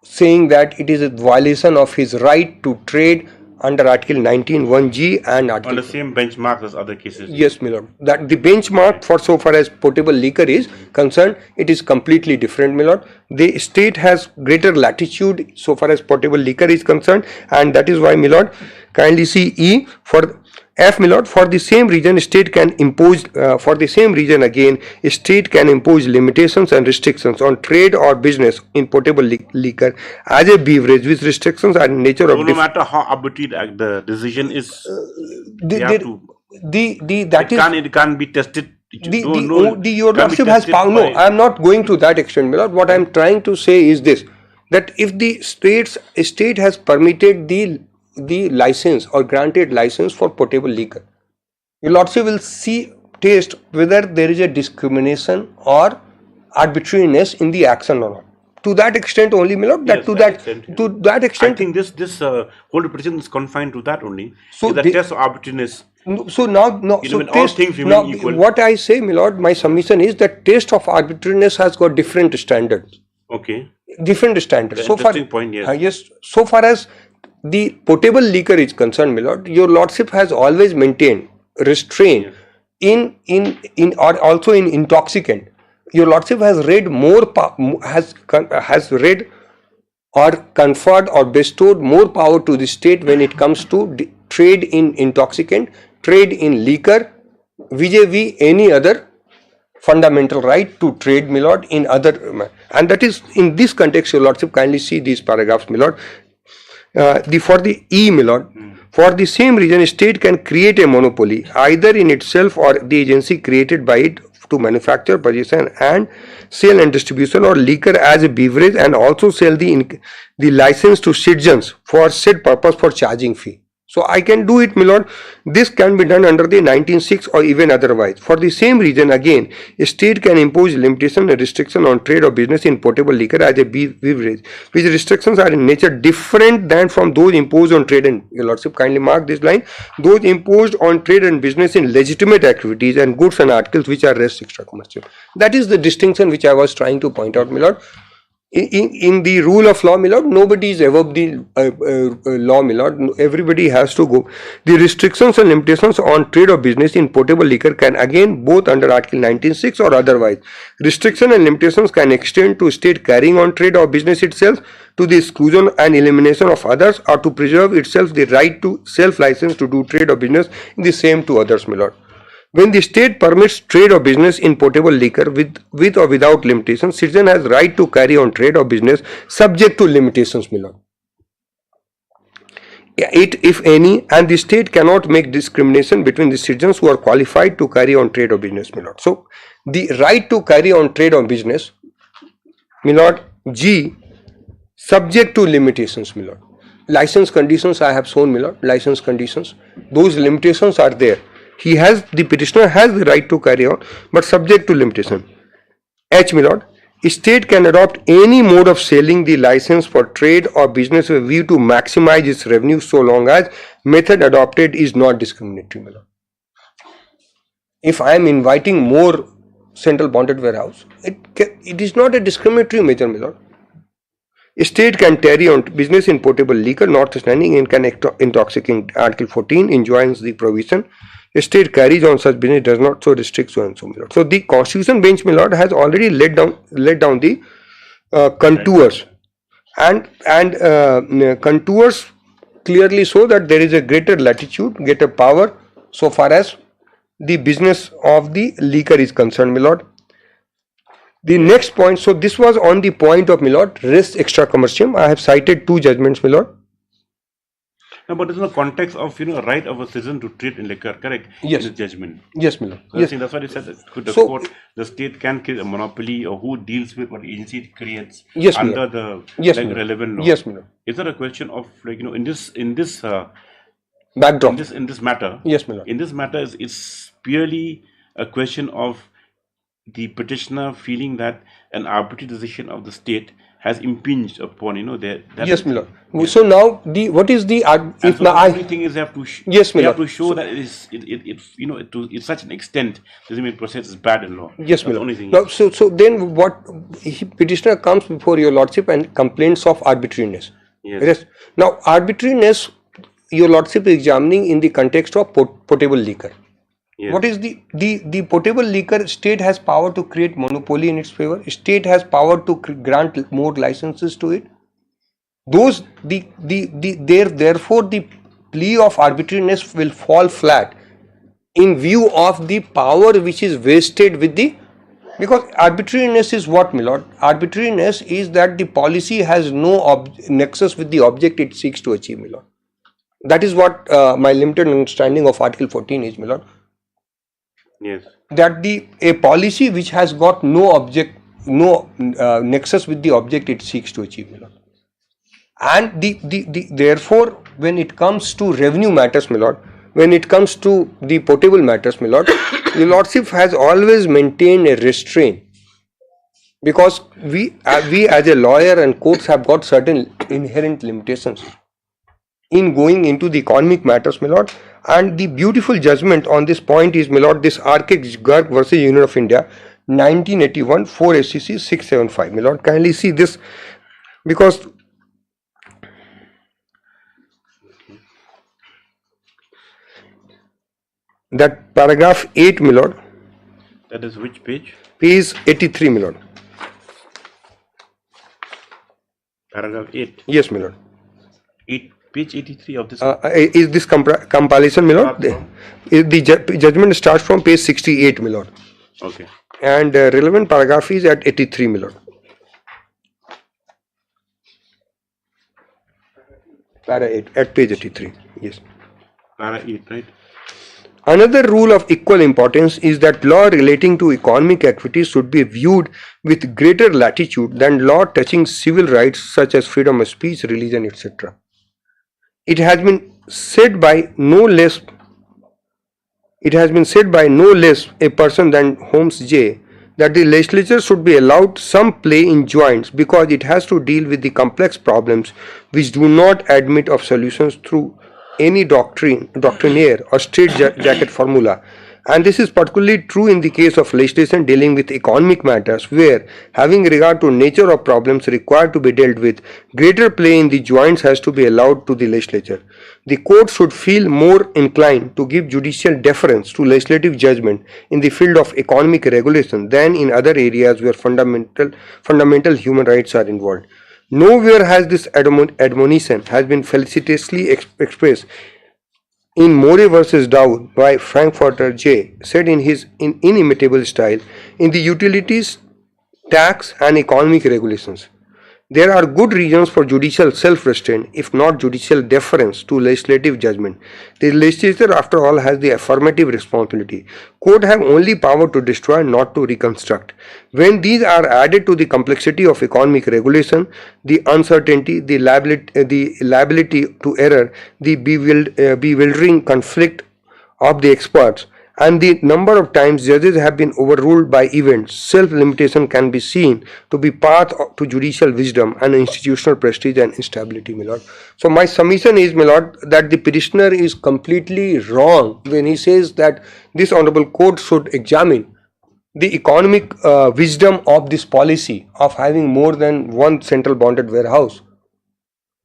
saying that it is a violation of his right to trade under Article 19(1)(g) and Article... On the same benchmark as other cases? Yes, my lord. That the benchmark for so far as potable liquor is concerned, it is completely different, my lord. The state has greater latitude so far as potable liquor is concerned, and that is why, my lord, kindly see E for F, my lord. For the same reason, state can impose, for the same reason again, state can impose limitations and restrictions on trade or business in potable liquor as a beverage, which restrictions are in nature of... No matter how arbitrary the decision is, it can't be tested. Your lordship has found... No, I am not going to that extent, my lord. What I am trying to say is this, that if the state has permitted the license or granted license for potable liquor, your lordship will test whether there is a discrimination or arbitrariness in the action or not. To that extent only, my lord. That yes, to that extent. I think this whole petition is confined to that only. So the test of arbitrariness. So now, so test, now what I say, my lord, my submission is that test of arbitrariness has got different standards. Okay. Different standards. So far, point, yes. Yes. So far as the potable liquor is concerned, my lord, your lordship has always maintained restraint in also in intoxicant. Your lordship has read has read or conferred or bestowed more power to the state when it comes to trade in intoxicant, trade in liquor, vis-a-vis any other fundamental right to trade, my lord, in other, and that is in this context, your lordship, kindly see these paragraphs, my lord. For the E, my lord, for the same reason, state can create a monopoly either in itself or the agency created by it to manufacture, possession, and sale and distribution or liquor as a beverage, and also sell the license to citizens for said purpose for charging fee. So I can do it, my lord. This can be done under the 19(6) or even otherwise. For the same reason, again, a state can impose limitation and restriction on trade or business in potable liquor as a beverage, which restrictions are in nature different than from those imposed on trade and, your lordship, kindly mark this line, those imposed on trade and business in legitimate activities and goods and articles which are res extra commercial. That is the distinction which I was trying to point out, my lord. In the rule of law, my lord, nobody is above the law, my lord. Everybody has to go. The restrictions and limitations on trade or business in potable liquor can again both under Article 19(6) or otherwise. Restriction and limitations can extend to state carrying on trade or business itself, to the exclusion and elimination of others, or to preserve itself the right to self-license to do trade or business in the same to others, my lord. When the state permits trade or business in potable liquor with or without limitations, citizen has right to carry on trade or business subject to limitations, my lord. It, if any, and the state cannot make discrimination between the citizens who are qualified to carry on trade or business, my lord. So, the right to carry on trade or business, my lord, G, subject to limitations, my lord. License conditions I have shown, my lord, license conditions. Those limitations are there. The petitioner has the right to carry on, but subject to limitation. H, my lord, state can adopt any mode of selling the license for trade or business with a view to maximize its revenue so long as method adopted is not discriminatory, my lord. If I am inviting more central bonded warehouse, it is not a discriminatory measure, my lord. State can carry on business in potable liquor, notwithstanding and can intoxicate. Article 14 enjoins the provision. A state carries on such business does not so restrict so and so, my lord. So the Constitution bench, my lord, has already laid down the contours, and contours clearly show that there is a greater latitude, greater power so far as the business of the liquor is concerned, my lord. The next point, so this was on the point of, my lord, res extra commercium. I have cited two judgments, my lord. No, but it's in the context of, right of a citizen to trade in liquor, correct? Yes. In the judgment. Yes, my lord. So Yes. that's what it said. That the state can create a monopoly, or who deals with what agency it creates, yes, under the relevant law. Yes, my lord. Is there a question of, in this backdrop, in this matter? Yes, my lord. In this matter, it's purely a question of the petitioner feeling that an arbitrary decision of the state has impinged upon, their. Yes, my lord. So now what is the if the only thing is they have to yes, my lord. Have to show that it's such an extent doesn't mean process is bad in law. Yes, my That's the lord. only thing. Now, so then what petitioner comes before your lordship and complains of arbitrariness. Yes. Now arbitrariness, your lordship is examining in the context of potable liquor. Yes. What is the potable liquor? State has power to create monopoly in its favor. State has power to grant more licenses to it. Therefore the plea of arbitrariness will fall flat in view of the power which is vested with the, because arbitrariness is what, my lord? Arbitrariness is that the policy has no nexus with the object it seeks to achieve, my lord. That is what my limited understanding of Article 14 is, my lord. Yes. That a policy which has got no nexus with the object it seeks to achieve, my lord. And therefore, when it comes to revenue matters, my lord, when it comes to the potable matters, my lord, your lordship has always maintained a restraint, because we as a lawyer and courts have got certain inherent limitations in going into the economic matters, my lord. And the beautiful judgment on this point is, my lord, this Archic Garg versus Union of India, 1981, 4 SCC 675. My lord, kindly see this, because that paragraph 8, my lord. That is which page? Page 83, my lord. Paragraph 8. Yes, my lord. Page 83 of this. Is this compilation, my lord? The judgment starts from page 68, my lord. Okay. And relevant paragraph is at 83, my lord. Para 8 at page 83. Yes. Para 8, right? Another rule of equal importance is that law relating to economic activities should be viewed with greater latitude than law touching civil rights such as freedom of speech, religion, etc. It has been said by no less a person than Holmes J. that the legislature should be allowed some play in joints because it has to deal with the complex problems which do not admit of solutions through any doctrinaire or straitjacket formula. And this is particularly true in the case of legislation dealing with economic matters, where, having regard to nature of problems required to be dealt with, greater play in the joints has to be allowed to the legislature. The court should feel more inclined to give judicial deference to legislative judgment in the field of economic regulation than in other areas where fundamental human rights are involved. Nowhere has this admonition has been felicitously expressed in More versus Dowd by Frankfurter J. said in his inimitable style, in the utilities, tax and economic regulations. There are good reasons for judicial self-restraint, if not judicial deference to legislative judgment. The legislature, after all, has the affirmative responsibility. Courts have only power to destroy, not to reconstruct. When these are added to the complexity of economic regulation, the uncertainty, the liability to error, the bewildering conflict of the experts, and the number of times judges have been overruled by events, self-limitation can be seen to be path to judicial wisdom and institutional prestige and instability, my lord. So my submission is, my lord, that the petitioner is completely wrong when he says that this honorable court should examine the economic wisdom of this policy of having more than one central bonded warehouse.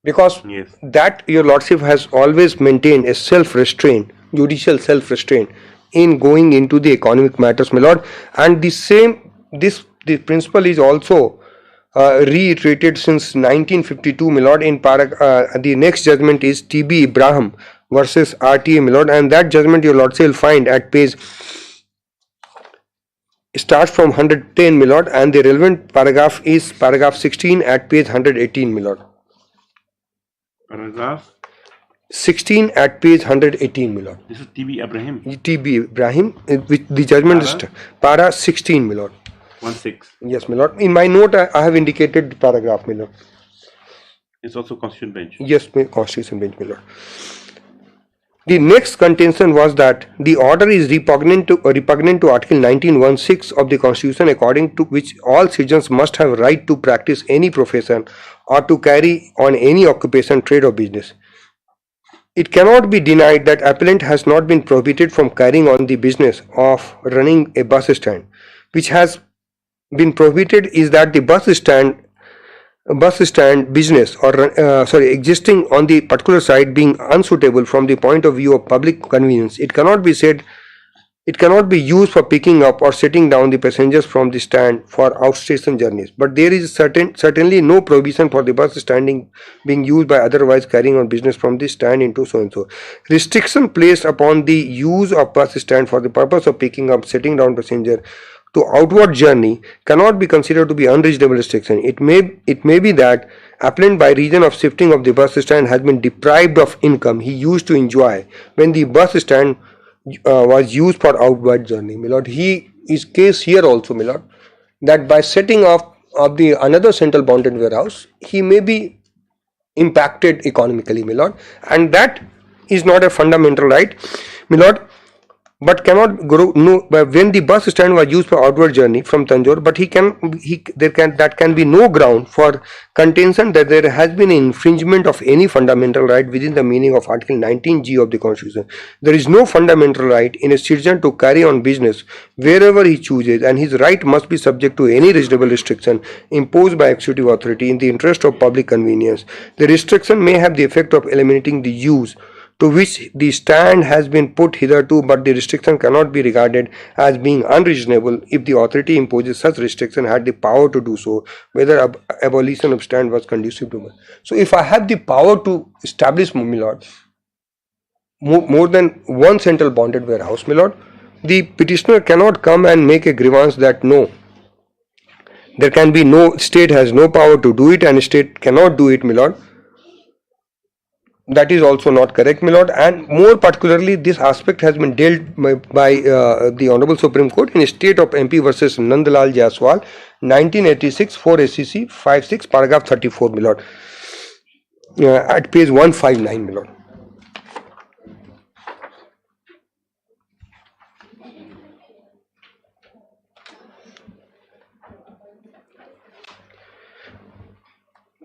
Because that your lordship has always maintained a self-restraint, judicial self-restraint in going into the economic matters, my lord. And the principle is also reiterated since 1952, my lord. In the next judgment is T.B. Ibrahim versus RTA, my lord, and that judgment your lordship will find at page starts from 110, my lord, and the relevant paragraph is paragraph 16 at page 118, my lord. Paragraph 16 at page 118, my lord. This is T.B. Ibrahim. T.B. Ibrahim, with the judgment is para 16, my lord. 16. Yes, my lord. In my note, I have indicated the paragraph, my lord. It's also Constitution Bench. Yes, my Constitution Bench, my lord. The next contention was that the order is repugnant to Article 19(1)(6) of the Constitution, according to which all citizens must have right to practice any profession or to carry on any occupation, trade or business. It cannot be denied that appellant has not been prohibited from carrying on the business of running a bus stand. Which has been prohibited is that the bus stand business or existing on the particular site being unsuitable from the point of view of public convenience. It cannot be used for picking up or setting down the passengers from the stand for outstation journeys. But there is certainly no prohibition for the bus standing being used by otherwise carrying on business from the stand into so and so. Restriction placed upon the use of bus stand for the purpose of picking up, setting down passenger to outward journey cannot be considered to be unreasonable restriction. It may be that appellant, by reason of shifting of the bus stand, has been deprived of income he used to enjoy when the bus stand was used for outward journey. My lord, his case here also, my lord, that by setting off of the another central bonded warehouse, he may be impacted economically, my lord, and that is not a fundamental right, my lord. But cannot grow when the bus stand was used for outward journey from Tanjore, but that can be no ground for contention that there has been an infringement of any fundamental right within the meaning of Article 19(g) of the Constitution. There is no fundamental right in a citizen to carry on business wherever he chooses, and his right must be subject to any reasonable restriction imposed by executive authority in the interest of public convenience. The restriction may have the effect of eliminating the use to which the stand has been put hitherto, but the restriction cannot be regarded as being unreasonable if the authority imposes such restriction had the power to do so, whether abolition of stand was conducive to it. So if I have the power to establish, my lord, more than one central bonded warehouse, my lord, the petitioner cannot come and make a grievance that no, there can be no, state has no power to do it and state cannot do it, my lord. That is also not correct, my lord, and more particularly this aspect has been dealt by the Honorable Supreme Court in State of MP versus Nandlal Jaiswal, 1986, 4 SCC 56, paragraph 34, my lord, at page 159, my lord.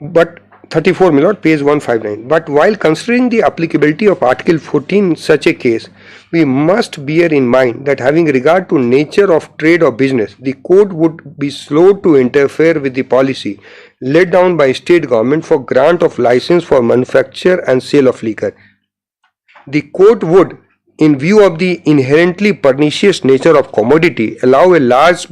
But 34, my lord, page 159. But while considering the applicability of Article 14 in such a case, we must bear in mind that having regard to nature of trade or business, the court would be slow to interfere with the policy laid down by state government for grant of license for manufacture and sale of liquor. The court would, in view of the inherently pernicious nature of commodity, allow a large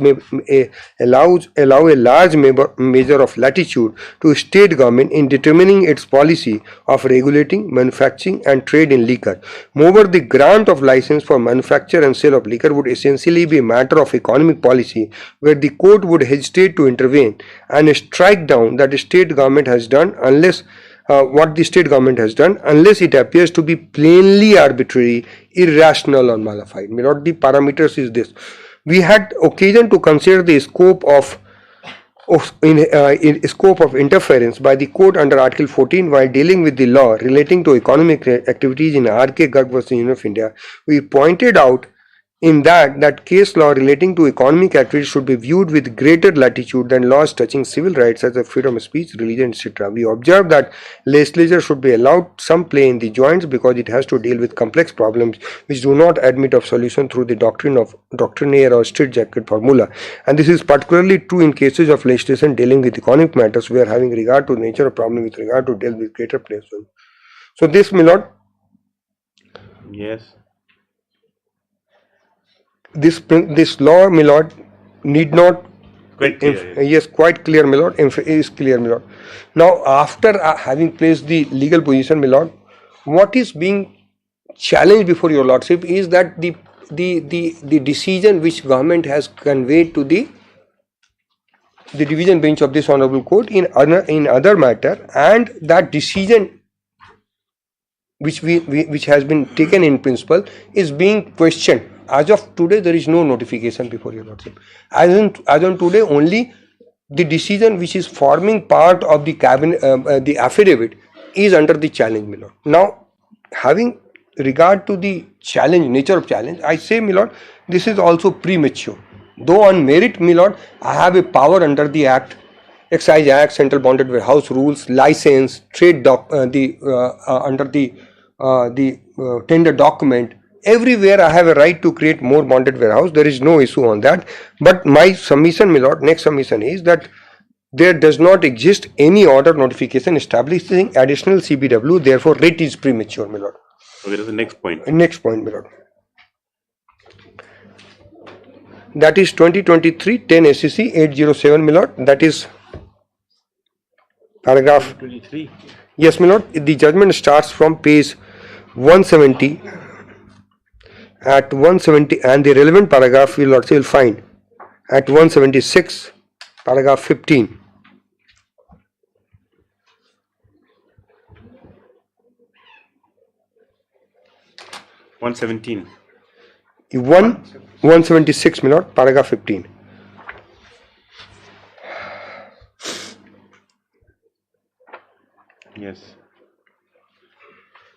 measure of latitude to state government in determining its policy of regulating, manufacturing and trade in liquor. Moreover, the grant of license for manufacture and sale of liquor would essentially be a matter of economic policy, where the court would hesitate to intervene and strike down that the state government has done unless unless it appears to be plainly arbitrary, irrational or malified. My lord, the parameters is this. We had occasion to consider the scope of interference by the court under Article 14 while dealing with the law relating to economic activities in R.K. Garg versus Union of India. We pointed out in that case law relating to economic activities should be viewed with greater latitude than laws touching civil rights such as freedom of speech, religion, etc. We observe that legislature should be allowed some play in the joints because it has to deal with complex problems which do not admit of solution through the doctrinaire or straitjacket formula. And this is particularly true in cases of legislation dealing with economic matters where having regard to nature of problem with regard to deal with greater place. So this, my lord. Yes. This law, my lord, need not. Quite clear. Yes, quite clear, my lord. Is clear, my lord. Now, after having placed the legal position, my lord, what is being challenged before your lordship is that the decision which government has conveyed to the division bench of this honorable court in other matter, and that decision which has been taken in principle is being questioned. As of today, there is no notification before your lordship. As on today, only the decision which is forming part of the cabinet, the affidavit, is under the challenge, my lord. Now, having regard to the challenge, nature of challenge, I say, my lord, this is also premature. Though on merit, my lord, I have a power under the Act, Excise Act, Central Bonded Warehouse Rules, license, trade under the tender document. Everywhere I have a right to create more bonded warehouse. There is no issue on that. But my submission, my lord, next submission is that there does not exist any order notification establishing additional CBW. Therefore, writ is premature, my lord. Okay, that's the next point. Next point, my lord. That is 2023-10 SEC 807, my lord. That is paragraph 23. Yes, my lord. The judgment starts from page 170. At 170, and the relevant paragraph will also find at 176, paragraph 15. $117. 176, my lord, paragraph 15. Yes.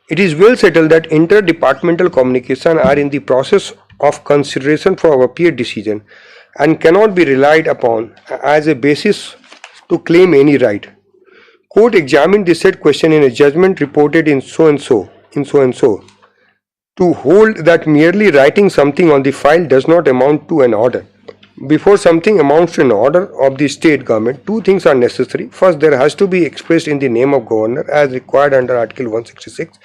It is well settled that interdepartmental communication are in the process of consideration for our peer decision and cannot be relied upon as a basis to claim any right. Court examined the said question in a judgment reported in so and so, to hold that merely writing something on the file does not amount to an order. Before something amounts to an order of the state government, two things are necessary. First, there has to be expressed in the name of governor as required under Article 166.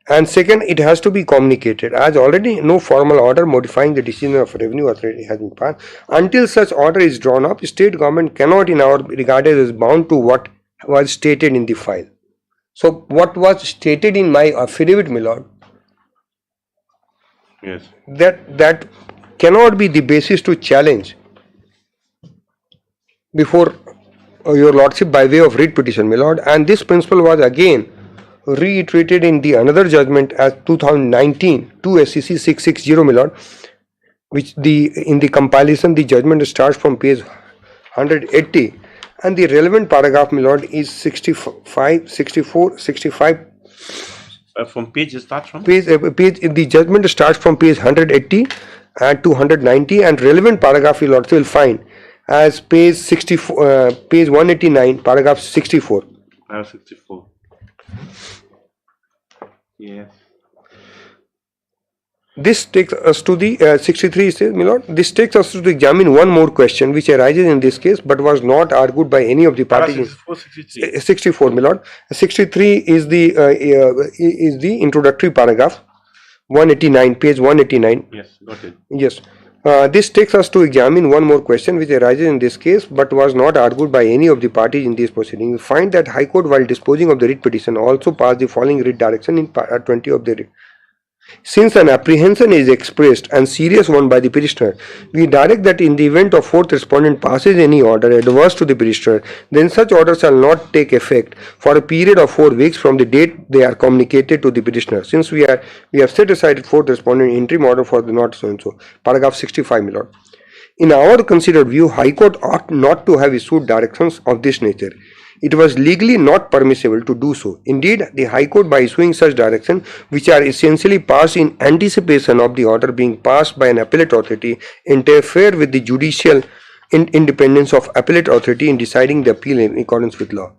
And second, it has to be communicated, as already no formal order modifying the decision of revenue authority has been passed. Until such order is drawn up, state government cannot in our regarded as bound to what was stated in the file. So what was stated in my affidavit, my lord, yes, that cannot be the basis to challenge before your lordship by way of writ petition, my lord. And this principle was again reiterated in the another judgment as 2019 2 SEC 660, my lord, which in the compilation the judgment starts from page 180 and the relevant paragraph, my lord, is 65, 64, 65. From page it starts from? Page the judgment starts from page 180 and 290, and relevant paragraph you also will find as page 64, page 189, paragraph 64. Paragraph 64. Yes. This takes us to the 63 says, my lord, this takes us to examine one more question which arises in this case but was not argued by any of the parties. 64, my lord. 63 is the introductory paragraph. 189, page 189. Yes, got it. Yes. This takes us to examine one more question which arises in this case but was not argued by any of the parties in these proceedings. We find that High Court, while disposing of the writ petition, also passed the following writ direction in part 20 of the writ. Since an apprehension is expressed and serious one by the petitioner, we direct that in the event of fourth respondent passes any order adverse to the petitioner, then such order shall not take effect for a period of 4 weeks from the date they are communicated to the petitioner. Since we have set aside fourth respondent interim order for the not so and so. Paragraph 65, my lord. In our considered view, High Court ought not to have issued directions of this nature. It was legally not permissible to do so. Indeed, the High Court, by issuing such directions, which are essentially passed in anticipation of the order being passed by an appellate authority, interfere with the judicial independence of appellate authority in deciding the appeal in accordance with law.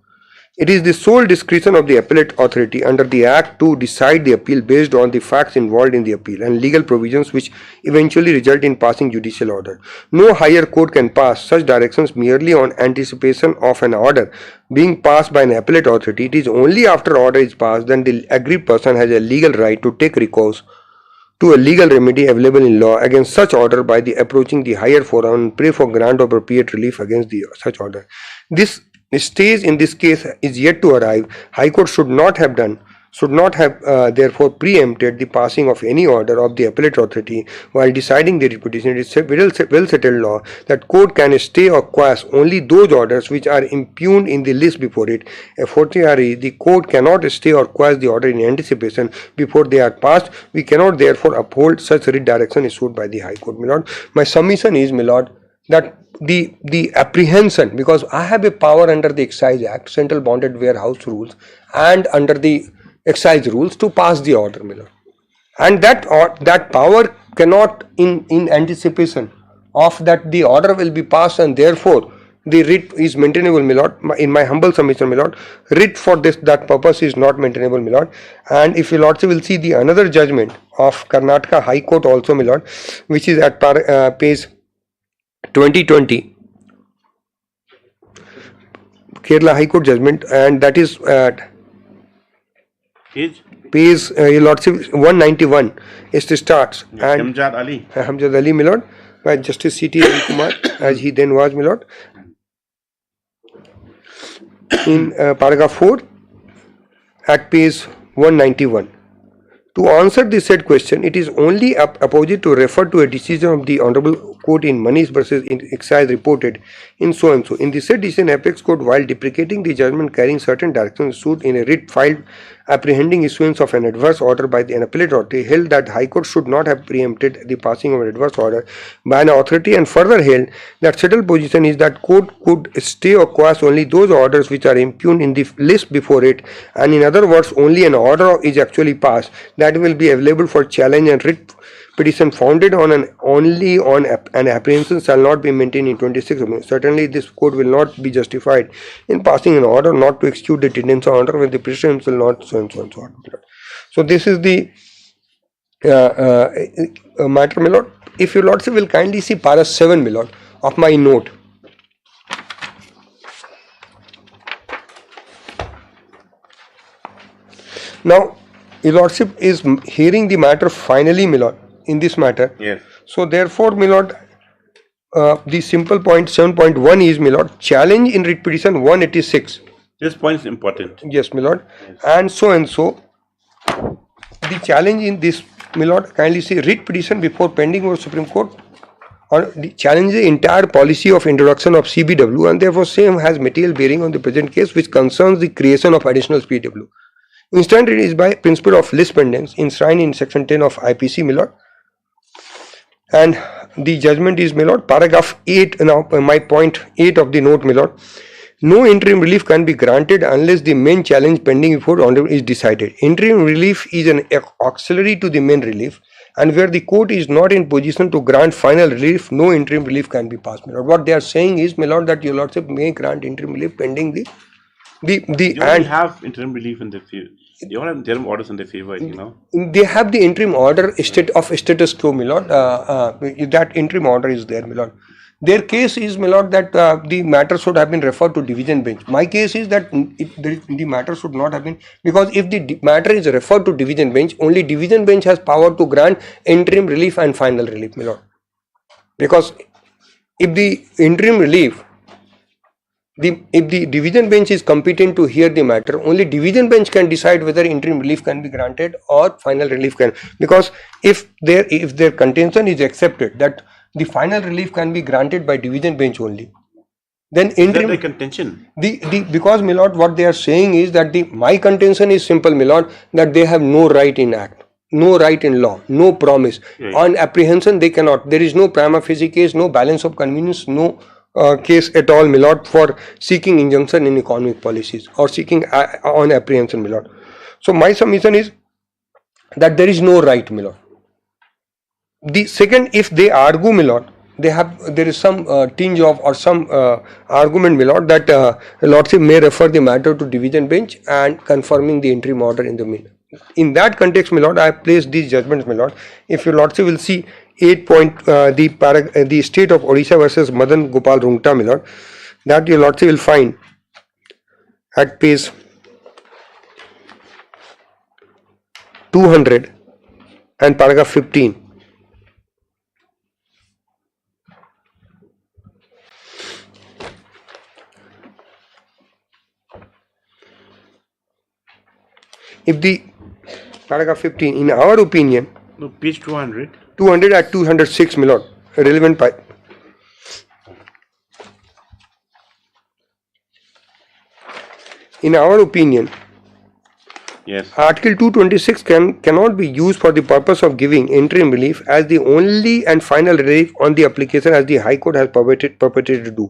It is the sole discretion of the appellate authority under the Act to decide the appeal based on the facts involved in the appeal and legal provisions which eventually result in passing judicial order. No higher court can pass such directions merely on anticipation of an order being passed by an appellate authority. It is only after order is passed that the aggrieved person has a legal right to take recourse to a legal remedy available in law against such order by the approaching the higher forum and pray for grant of appropriate relief against the such order. This stage in this case is yet to arrive. High Court should not have therefore preempted the passing of any order of the appellate authority while deciding the petition. It is well settled law that court can stay or quash only those orders which are impugned in the list before it. A fortiori, the court cannot stay or quash the order in anticipation before they are passed. We cannot therefore uphold such writ direction issued by the High Court, my lord. My submission is, my lord, that the apprehension, because I have a power under the Excise Act, Central Bonded Warehouse Rules, and under the excise rules to pass the order, my lord. and that power cannot, in anticipation of that the order will be passed, and therefore the writ is maintainable, my lord. In my humble submission, my lord, writ for that purpose is not maintainable, my lord. And if you lordship will see the another judgment of Karnataka High Court also, my lord, which is at page 2020, Kerala High Court judgment, and that is at page your lordship 191. It starts, and Hamzad Ali, my lord, by Justice C.T. Ravi Kumar, as he then was, my lord, in paragraph 4 at page 191. To answer the said question, it is only apposite to refer to a decision of the Honorable Court in Manish versus Excise reported in so and so. In the said decision, Apex Court, while deprecating the judgment carrying certain directions suit in a writ filed apprehending issuance of an adverse order by an appellate authority, held that High Court should not have preempted the passing of an adverse order by an authority, and further held that settled position is that court could stay or quash only those orders which are impugned in the list before it, and in other words, only an order is actually passed that will be available for challenge, and writ petition founded on only on an apprehension shall not be maintained in 26. Certainly, this court will not be justified in passing an order not to execute the detention order when the petitioner will not so and so and so on. So this is the matter, my lord. If your lordship will kindly see para 7, my lord, of my note. Now, your lordship is hearing the matter finally, my lord, in this matter. Yes. So therefore, my lord, the simple point 7.1 is, my lord, challenge in writ petition 186. This point is important. Yes, my lord. Yes. And so. The challenge in this, my lord, kindly see writ petition before pending over Supreme Court or challenge the entire policy of introduction of CBW, and therefore same has material bearing on the present case which concerns the creation of additional CBW. Instead, it is by principle of lis pendens enshrined in section 10 of IPC, my lord. And the judgment is, my lord, paragraph 8, now my point 8 of the note, my lord. No interim relief can be granted unless the main challenge pending before honorable is decided. Interim relief is an auxiliary to the main relief, and where the court is not in position to grant final relief, no interim relief can be passed, my lord. What they are saying is, my lord, that your lordship may grant interim relief pending the They already have interim relief in their favor. They all have interim orders in their favor, you know. They have the interim order of status quo, my lord. That interim order is there, my lord. Their case is, my lord, that the matter should have been referred to division bench. My case is that the matter should not have been, because if the matter is referred to division bench, only division bench has power to grant interim relief and final relief, my lord. Because if the interim relief, if the division bench is competent to hear the matter, only division bench can decide whether interim relief can be granted or final relief can. Because if their contention is accepted that the final relief can be granted by division bench only, then interim. Is that the contention? Because, my lord, what they are saying is that my contention is simple, my lord, that they have no right in act, no right in law, no promise. Right. On apprehension, they cannot. There is no prima facie case, no balance of convenience, no case at all, my lord, for seeking injunction in economic policies or seeking on apprehension, my lord. So my submission is that there is no right, my lord. The second, if they argue, my lord, there is some tinge of or some argument, my lord, that lordship may refer the matter to division bench and confirming the interim order in the mean. In that context, my lord, I have placed these judgments, my lord. If your lordship will see 8 point, the state of Odisha versus Madan Gopal Rungta, my lord, that your lordship will find at page 200 and paragraph 15. If the paragraph 15, in our opinion, no, page 200 at 206, my lord, relevant part. In our opinion, yes, Article 226 cannot be used for the purpose of giving interim relief as the only and final relief on the application, as the High Court has purported to do.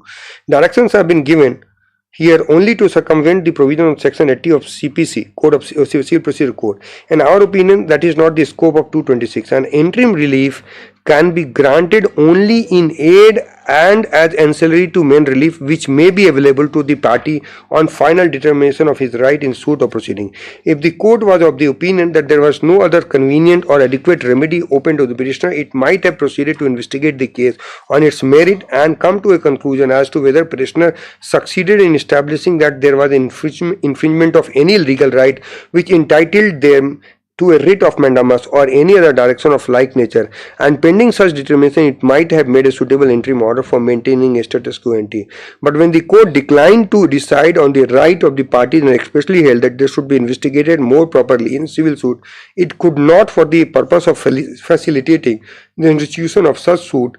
Directions have been given here only to circumvent the provision of Section 80 of CPC, Code of Civil Procedure Code. In our opinion, that is not the scope of 226. An interim relief can be granted only in aid and as ancillary to main relief, which may be available to the party on final determination of his right in suit or proceeding. If the court was of the opinion that there was no other convenient or adequate remedy open to the petitioner, it might have proceeded to investigate the case on its merit and come to a conclusion as to whether petitioner succeeded in establishing that there was infringement of any legal right which entitled them to a writ of mandamus or any other direction of like nature, and pending such determination it might have made a suitable interim order for maintaining a status quo ante. But when the court declined to decide on the right of the parties and expressly held that they should be investigated more properly in civil suit, it could not, for the purpose of facilitating the institution of such suit,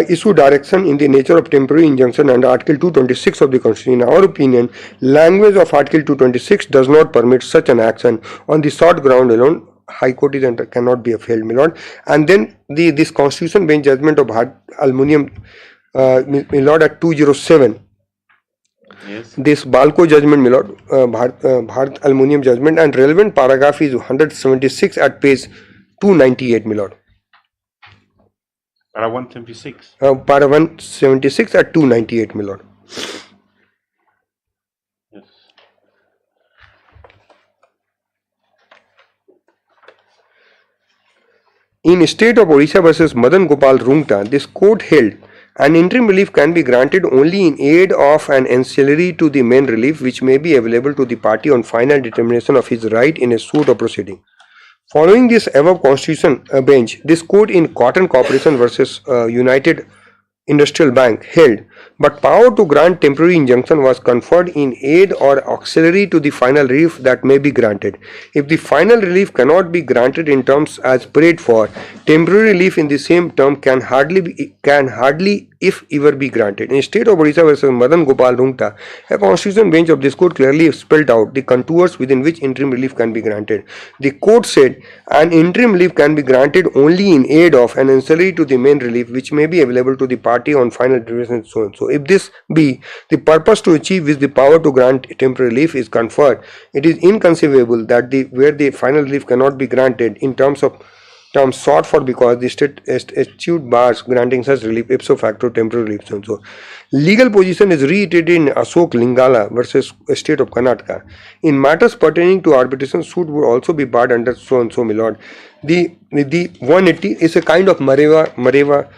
issue direction in the nature of temporary injunction under Article 226 of the Constitution. In our opinion, language of Article 226 does not permit such an action on the sought ground alone. High Court is and cannot be upheld, my lord. And then this Constitution bench judgment of Bharat Aluminium, my lord, at 207. Yes. This Balco judgment, my lord, Bharat Aluminium judgment, and relevant paragraph is 176 at page 298, my lord. Para 176. Para 176 at 298, my lord. Yes. In state of Odisha versus Madan Gopal Rungta, this court held an interim relief can be granted only in aid of an ancillary to the main relief which may be available to the party on final determination of his right in a suit or proceeding. Following this above Constitution bench, this court in Cotton Corporation versus United Industrial Bank held, but power to grant temporary injunction was conferred in aid or auxiliary to the final relief that may be granted. If the final relief cannot be granted in terms as prayed for, temporary relief in the same term can hardly if ever be granted. In state of Odisha versus Madan Gopal Rungta, a constitution bench of this court clearly spelled out the contours within which interim relief can be granted. The court said an interim relief can be granted only in aid of and ancillary to the main relief which may be available to the party on final determination so and so. If this be the purpose to achieve which the power to grant temporary relief is conferred, it is inconceivable that where the final relief cannot be granted in terms sought for because the statute bars granting such relief ipso facto temporary relief so and so. Legal position is reiterated in Ashok Lingala versus State of Karnataka. In matters pertaining to arbitration, suit would also be barred under so and so, my lord. The 180 is a kind of Mareva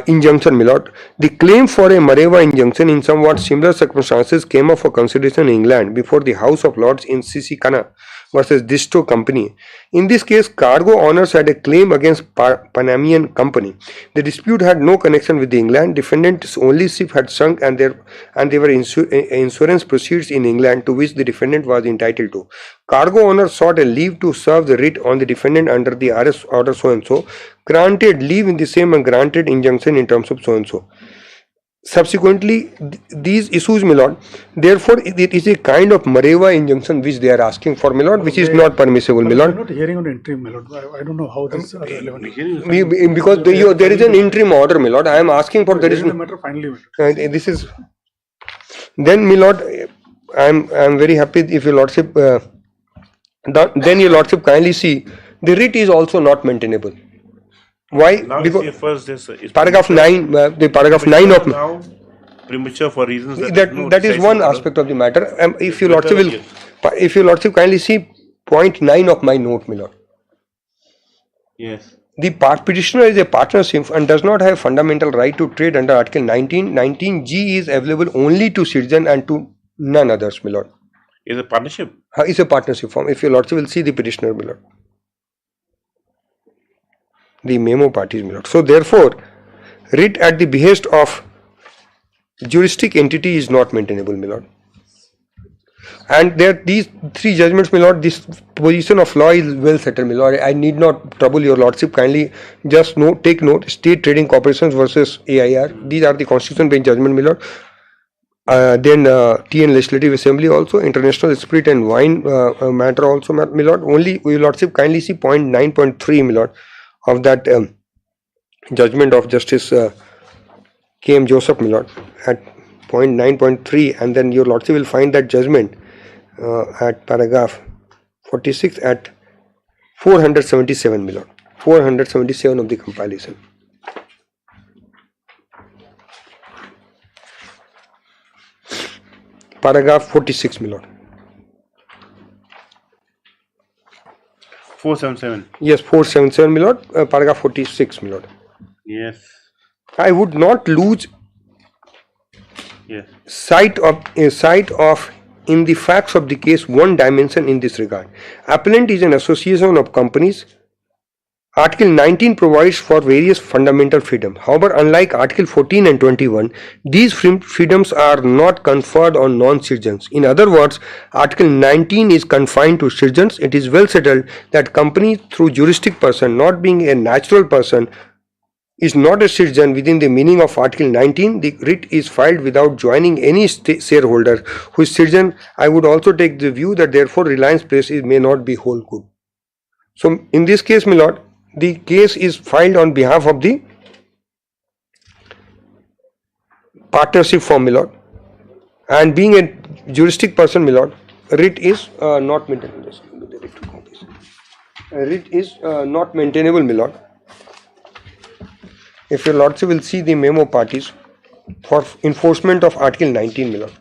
injunction, my lord. The claim for a Mareva injunction in somewhat similar circumstances came up for consideration in England before the House of Lords in C.C. Khanna versus Disto Company. In this case, cargo owners had a claim against Panamanian company. The dispute had no connection with England. Defendant's only ship had sunk and there were insurance proceeds in England to which the defendant was entitled to. Cargo owner sought a leave to serve the writ on the defendant under the arrest order so and so, granted leave in the same and granted injunction in terms of so and so. Subsequently, these issues, my lord, therefore it is a kind of Mareva injunction which they are asking for, my lord, which is not permissible, my lord. Not hearing on interim, my lord. I don't know how this is relevant. Because there is an interim order, my lord. I am asking for there is the matter finally. This is then, my lord. I am very happy if your lordship. Then your lordship kindly see the writ is also not maintainable. Why? Now Because first this is paragraph 9, the paragraph 9 of now premature for reasons that is one aspect of the matter. If your lordship kindly see point 9 of my note, my lord. Yes. The petitioner is a partnership and does not have fundamental right to trade under Article 19. 19G is available only to citizen and to none others, my lord. Is a partnership? It's a partnership form. If your lordship will see the petitioner, my lord. The memo parties, my lord. So therefore, writ at the behest of juristic entity is not maintainable, my lord. And there these three judgments, my lord, this position of law is well settled, my lord. I need not trouble your lordship. Kindly just take note. State Trading Corporations versus AIR. These are the Constitution bench judgment, my lord. Then TN Legislative Assembly also, International Spirit and Wine matter also, my lord. Only your lordship kindly see point 9.3, my lord, of that judgment of Justice K.M. Joseph, my lord, at point 9.3, and then your lordship will find that judgment at paragraph 46 at 477, my lord. 477 of the compilation. Paragraph 46, my lord. 477. Yes, 477, my lord. Paragraph 46, my lord. Yes. I would not lose Yes. sight of in the facts of the case one dimension in this regard. Appellant is an association of companies. Article 19 provides for various fundamental freedoms. However, unlike Article 14 and 21, these freedoms are not conferred on non-citizens. In other words, Article 19 is confined to citizens. It is well settled that company through juristic person, not being a natural person, is not a citizen within the meaning of Article 19. The writ is filed without joining any shareholder who is citizen. I would also take the view that therefore Reliance Press may not be whole good. So in this case, my lord, the case is filed on behalf of the partnership firm, my lord, and being a juristic person, my lord, writ is not maintainable. Writ is not maintainable, my lord. If your lordship will see the memo parties for enforcement of Article 19, my lord.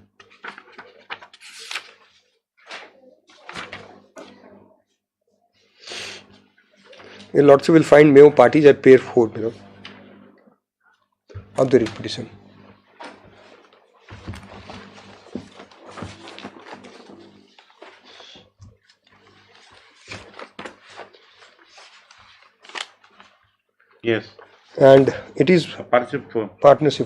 Your lordship will find memo parties at pair 4, my lord, of the writ petition. Yes. And it is partnership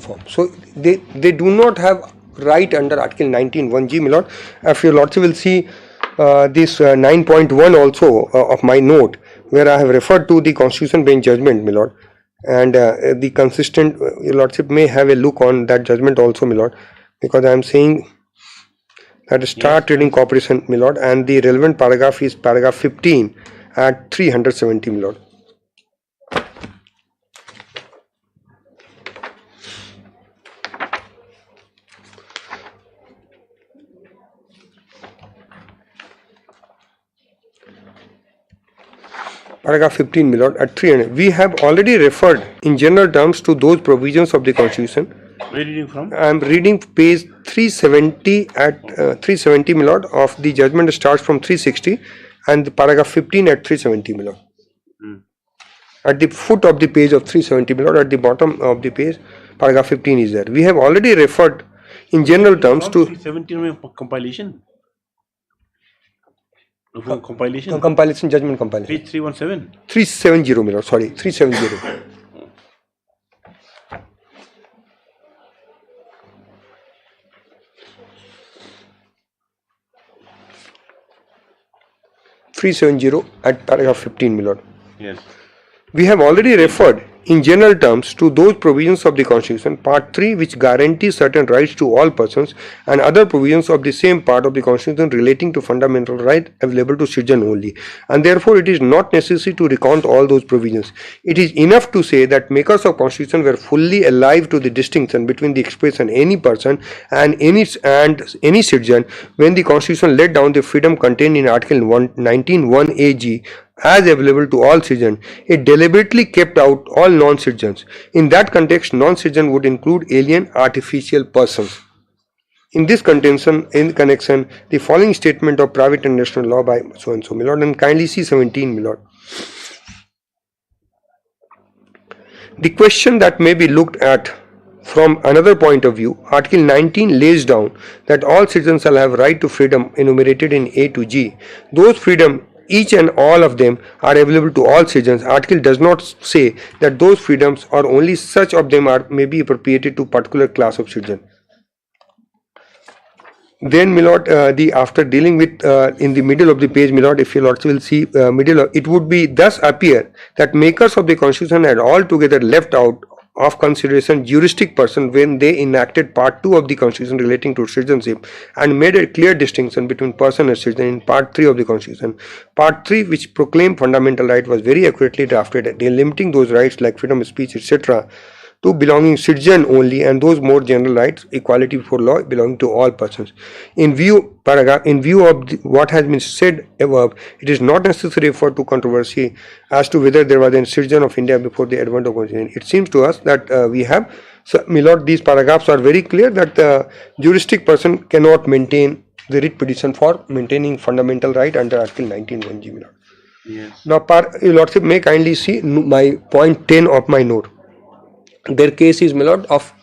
form. So they do not have right under Article 19 1G, my lord. If your lordship will see this 9.1 also of my note, where I have referred to the Constitution bench judgment, my lord, and the consistent, your lordship may have a look on that judgment also, my lord, because I am saying that Star Trading Corporation, my lord, and the relevant paragraph is paragraph 15 at 370, my lord. Paragraph 15, my lord, at 300. We have already referred in general terms to those provisions of the Constitution. Where are you reading from? I am reading page 370 at 370, my lord, of the judgment starts from 360 and the paragraph 15 at 370, my lord. At the foot of the page of 370, my lord, at the bottom of the page, paragraph 15 is there. We have already referred in general terms to 317 compilation. Compilation. Compilation, judgment compilation. Page 317. 370, my lord, sorry, 370. at paragraph 15, my lord. Yes. We have already referred in general terms to those provisions of the Constitution, Part 3, which guarantees certain rights to all persons, and other provisions of the same part of the Constitution relating to fundamental rights available to citizens only. And therefore, it is not necessary to recount all those provisions. It is enough to say that makers of Constitution were fully alive to the distinction between the expression any person and any citizen when the Constitution laid down the freedom contained in Article 19(1) AG as available to all citizens. It deliberately kept out all non-citizens. In that context, non-citizen would include alien artificial persons. In this connection, the following statement of private and national law by so and so, my lord, and kindly see 17, my lord. The question that may be looked at from another point of view, Article 19 lays down that all citizens shall have right to freedom enumerated in A to G. Those freedom, each and all of them, are available to all citizens. Article does not say that those freedoms or only such of them may be appropriated to particular class of citizens. Then, my lord, after dealing with in the middle of the page, my lord, if you lords will see it would be thus appear that makers of the Constitution had altogether left out of consideration juristic person when they enacted Part 2 of the Constitution relating to citizenship and made a clear distinction between person and citizen in Part 3 of the Constitution. Part 3, which proclaimed fundamental right, was very accurately drafted, limiting those rights like freedom of speech, etc., to belonging citizen only, and those more general rights, equality before law, belonging to all persons. In view of what has been said above, it is not necessary for to controversy as to whether there was a citizen of India before the advent of Constitution. It seems to us that we have, so, my lord, these paragraphs are very clear that the juristic person cannot maintain the writ petition for maintaining fundamental right under Article 19(1)(g), my lord. Yes. Now, your lordship may kindly see my point 10 of my note. Their case is, my lord, of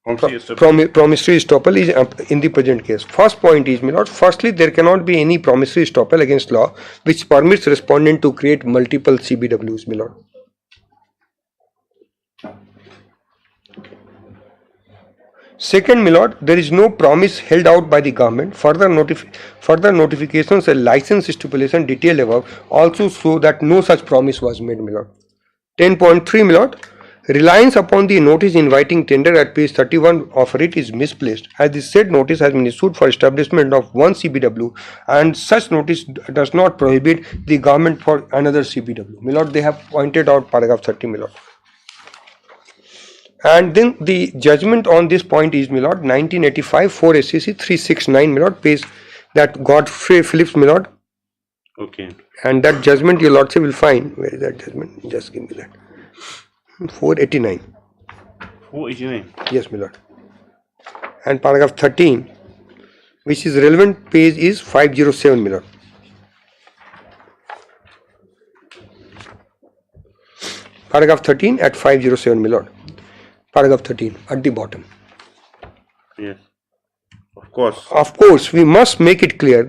promissory estoppel is in the present case. First point is, my lord, firstly, there cannot be any promissory estoppel against law which permits respondent to create multiple CBWs, my lord. Second, my lord, there is no promise held out by the government. Further notifications and license stipulation detailed above also show that no such promise was made, my lord. 10.3, my lord, reliance upon the notice inviting tender at page 31 of it is misplaced, as the said notice has been issued for establishment of one CBW, and such notice does not prohibit the government for another CBW. My lord, they have pointed out paragraph 30, my lord. And then the judgment on this point is, my lord, 1985 4 SCC 369, my lord, page that Godfrey Phillips, my lord. Okay. And that judgment, your lordship will find, where is that judgment? Just give me that. 489. 489. Yes, my lord. And paragraph 13, which is relevant page, is 507, my lord. Paragraph 13 at 507, my lord. Paragraph 13 at the bottom. Yes. Of course. Of course, we must make it clear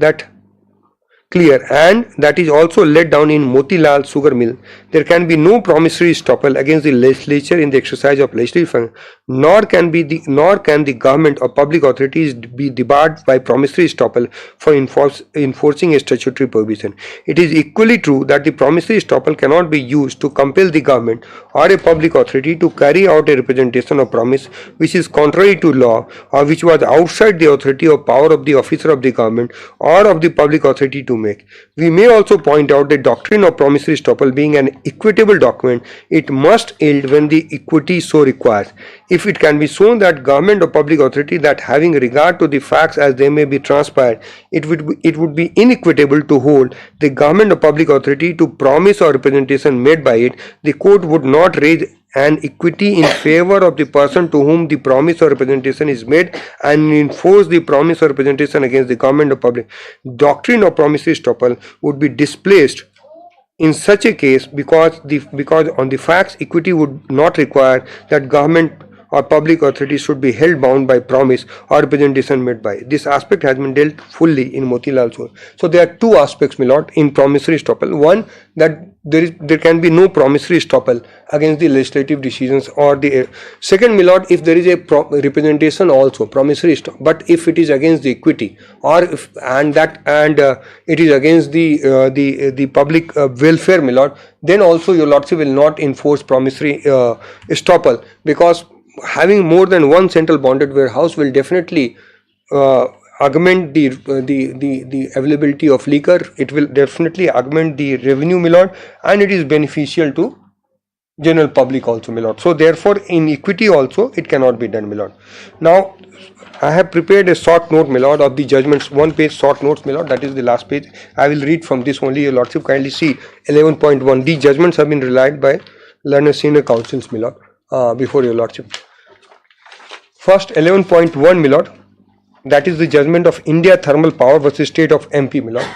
and that is also laid down in Motilal Sugar Mill. There can be no promissory estoppel against the legislature in the exercise of legislative function, nor can the government or public authorities be debarred by promissory estoppel for enforcing a statutory prohibition. It is equally true that the promissory estoppel cannot be used to compel the government or a public authority to carry out a representation or promise which is contrary to law or which was outside the authority or power of the officer of the government or of the public authority to make. We may also point out the doctrine of promissory estoppel being an equitable document, it must yield when the equity so requires. If it can be shown that government or public authority that having regard to the facts as they may be transpired, it would be inequitable to hold the government or public authority to promise or representation made by it, the court would not raise an equity in favor of the person to whom the promise or representation is made and enforce the promise or representation against the government or public. Doctrine of promissory estoppel would be displaced in such a case because on the facts equity would not require that government or public authority should be held bound by promise or representation made by. This aspect has been dealt fully in Motilal Sugar. So there are two aspects, my lord, in promissory estoppel. One, that there can be no promissory estoppel against the legislative decisions, or the second, my lord, if there is a representation also promissory estoppel, but if it is against the equity or if it is against the public welfare, my lord, then also your lordship will not enforce promissory estoppel, because having more than one central bonded warehouse will definitely augment the availability of liquor. It will definitely augment the revenue, my lord, and it is beneficial to general public also, my lord. So therefore, in equity also it cannot be done, my lord. Now I have prepared a short note, my lord, of the judgments, one page short notes, my lord, that is the last page. I will read from this only, your lordship kindly see 11.1. These judgments have been relied by learned senior counsels, my lord, before your lordship. First, 11.1, my lord, that is the judgment of India Thermal Power versus State of MP, my lord.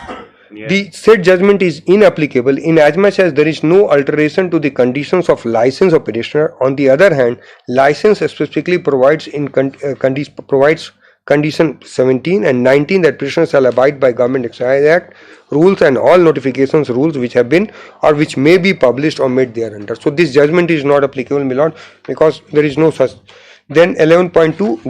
Yes. The said judgment is inapplicable inasmuch as there is no alteration to the conditions of license of petitioner. On the other hand, license specifically provides condition 17 and 19 that petitioner shall abide by Government Excise Act rules and all notifications rules which have been or which may be published or made thereunder. So this judgment is not applicable, my lord, because there is no such. Then 11.2,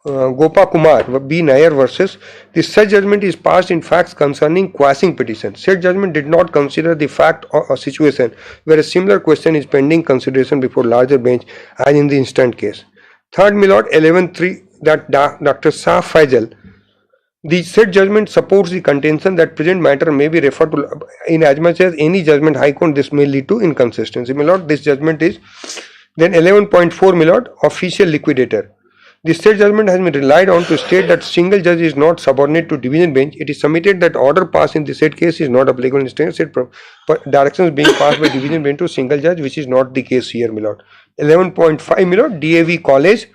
Gopa Kumar B. Nair versus the such judgment is passed in facts concerning quashing petition. Said judgment did not consider the fact or situation where a similar question is pending consideration before larger bench as in the instant case. Third, my lord, 11.3, that Dr. Shah Faisal, the said judgment supports the contention that present matter may be referred to in as much as any judgment High Court this may lead to inconsistency. My lord, this judgment is Then 11.4, my lord, official liquidator. The state judgment has been relied on to state that single judge is not subordinate to division bench. It is submitted that order passed in the said case is not applicable in state directions being passed by division bench to single judge, which is not the case here, my lord. 11.5, my lord, DAV college.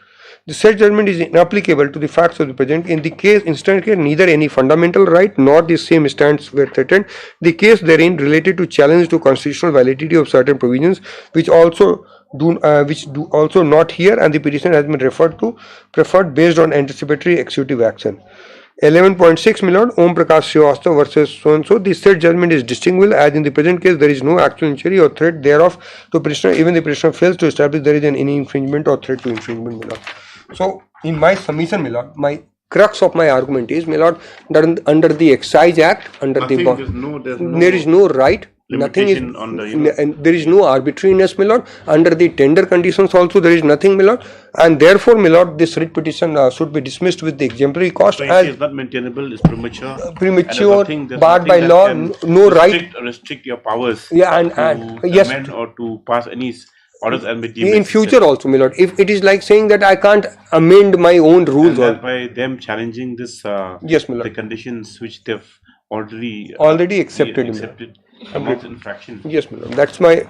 The said judgment is inapplicable to the facts of the present. In the instant case, neither any fundamental right nor the same stands were threatened. The case therein related to challenge to constitutional validity of certain provisions, which also do also not here, and the petition has been preferred based on anticipatory executive action. 11.6, my lord, Om Prakash Srivastava versus so and so. The said judgment is distinguishable as in the present case there is no actual injury or threat thereof to petitioner. Even the petitioner fails to establish there is any infringement or threat to infringement, my lord. So, in my submission, my lord, my crux of my argument is, my lord, that under the Excise Act, under there is no right, nothing is, and there is no arbitrariness, my lord. Under the tender conditions also there is nothing, my lord, and therefore, my lord, this writ petition should be dismissed with the exemplary cost. So it is not maintainable, is premature. Barred by law, no right. Restrict your powers. Yeah, and yes, amend or to pass any orders and in future also, my lord. If it is like saying that I can't amend my own rules, and by them challenging this, yes, my lord, the conditions which they've already accepted, not infraction. Yes, my lord. That's my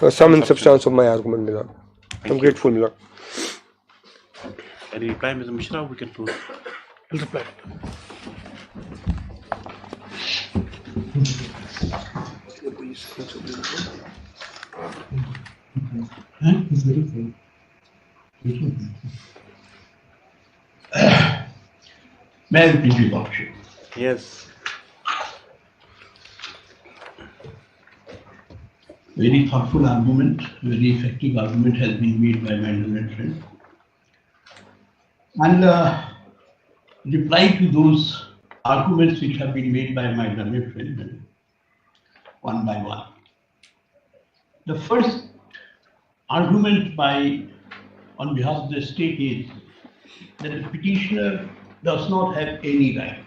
sum and substance of my argument, my lord. I'm grateful, my lord. Any reply, Mr. Mishra? We can close. I'll reply. May I repeat your lordship? Yes. Very thoughtful argument, very effective argument has been made by my learned friend. And reply to those arguments which have been made by my learned friend, one by one. The first argument on behalf of the state is that the petitioner does not have any right.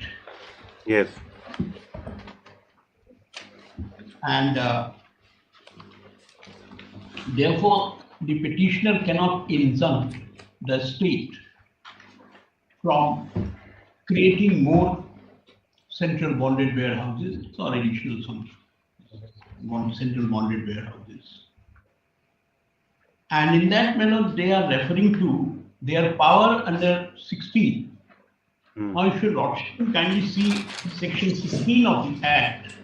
Yes. And therefore, the petitioner cannot injunct the state from creating more central bonded warehouses or additional central bonded warehouses. And in that manner, they are referring to their power under 16. Now, if your lordship kindly see section 16 of the Act.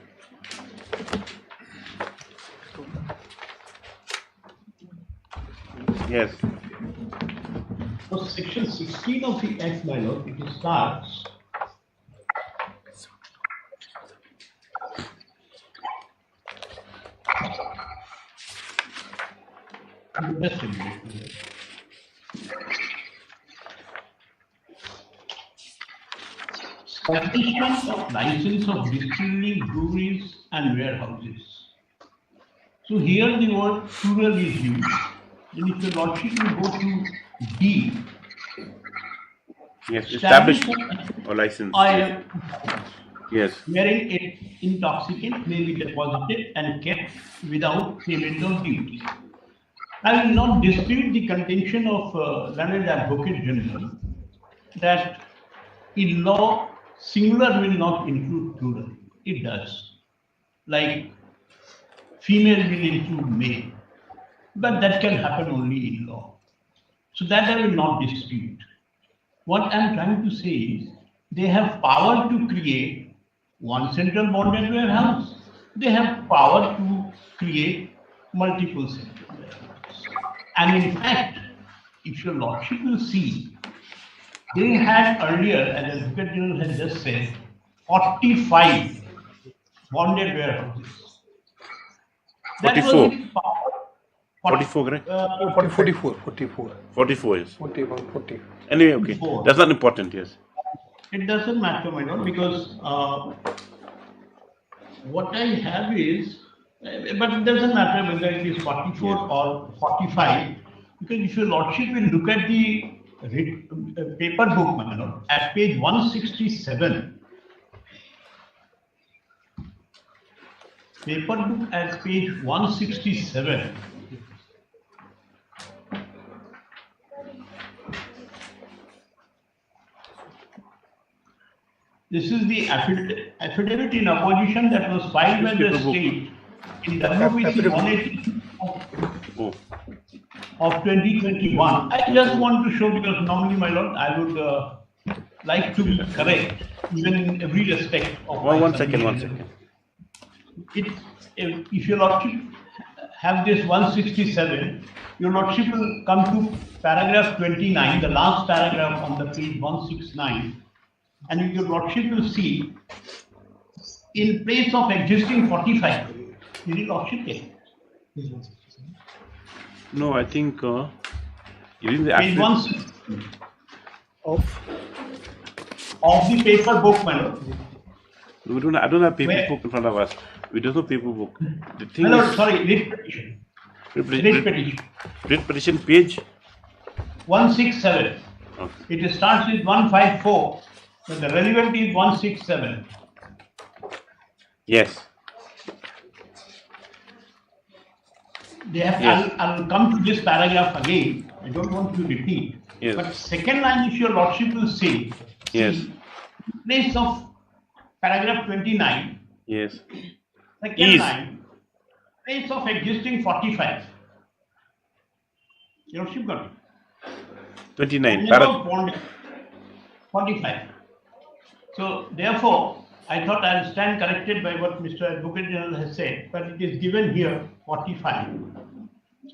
Yes. So, section 16 of the Act, my lord, it starts. Just a minute. Establishment of license of distillery, breweries, and warehouses. So here the word plural is used. Then if your lordship will go to D. Yes, establishment or license. Yes. Wherein an intoxicant may be deposited and kept without payment of duty. I will not dispute the contention of learned Advocate General that in law singular will not include plural. It does. Like female will include male. But that can happen only in law. So that I will not dispute. What I am trying to say is they have power to create one central bonded warehouse. They have power to create multiple central warehouses. And in fact, if your lordship will see, they had earlier, as the Advocate General has just said, 45 bonded warehouses. 44. 44, correct? 44. 44 is. 41, 40. Anyway, okay. 44. That's not important, yes. It doesn't matter, my lord, because what I have is, but it doesn't matter whether it is 44 or 45, because if your lordship will look at the paper book, my lord, at page 167, paper book at page 167, This is the affidavit in opposition that was filed by the state in WPC 180 of 2021. I just want to show, because normally, my lord, I would like to be correct, even in every respect. Of one second. If your lordship have this 167, your lordship will come to paragraph 29, the last paragraph on the page 169, and your lordship will see in place of existing 45. Did your lordship take? No, I think you didn't. Page 160 of the paper book, my lord. I don't have paper book in front of us. We don't have paper book. The thing my lord, is, sorry, writ petition. Writ petition page 167. Okay. It starts with 154, but the relevant is 167. Yes. They have, I'll come to this paragraph again. I don't want to repeat. Yes. But second line, if your lordship will say, Yes. in place of paragraph 29, Yes. second line, place of existing 45. Your lordship got it. 29. Never bond 45. So therefore, I thought I'll stand corrected by what Mr. Advocate General has said, but it is given here 45.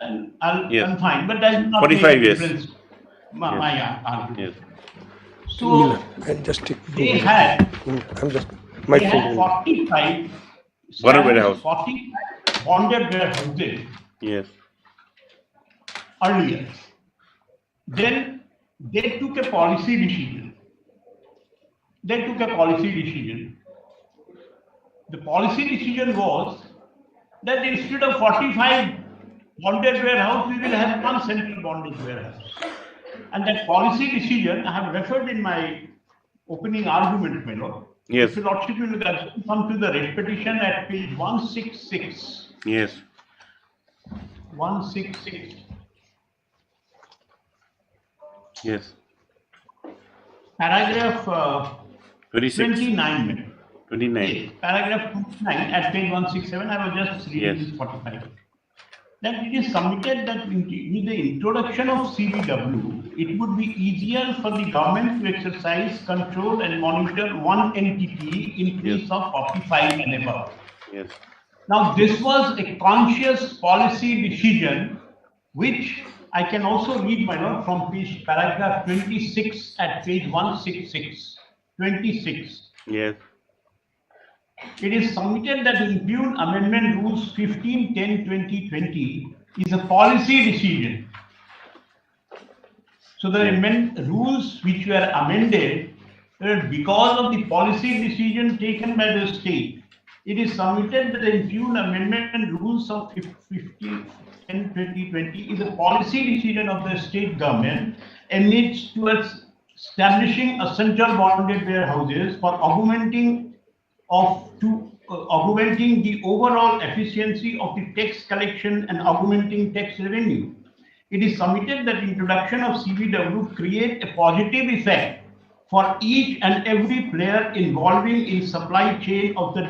And I'll confine, but that is not 45, make a yes. difference. My argument. Yes. So I'll just take. they had, I'm just. they had 45. Bonded warehouse. 45 bonded warehouses Yes. earlier. Then they took a policy decision. The policy decision was that instead of 45 bonded warehouse, we will have one central bonded warehouse. And that policy decision I have referred in my opening argument, my lord. Yes. If your lordship will come to the writ petition at page 166. Yes. 166. Yes. Paragraph 26. 29. 29. Yes, paragraph 29 at page 167. I was just reading this 45. That it is submitted that with the introduction of CBW, it would be easier for the government to exercise, control, and monitor one entity in place of 45 and above. Yes. Now, this was a conscious policy decision, which I can also read, my lord, from paragraph 26 at page 166. 26. Yes. It is submitted that the impugned amendment rules 15-10-2020 is a policy decision. So the rules which were amended were because of the policy decision taken by the state. It is submitted that the impugned amendment rules of 15-10-2020 is a policy decision of the state government and needs towards establishing a central bonded warehouses for augmenting the overall efficiency of the tax collection and augmenting tax revenue. It is submitted that introduction of CBW create a positive effect for each and every player involving in supply chain of the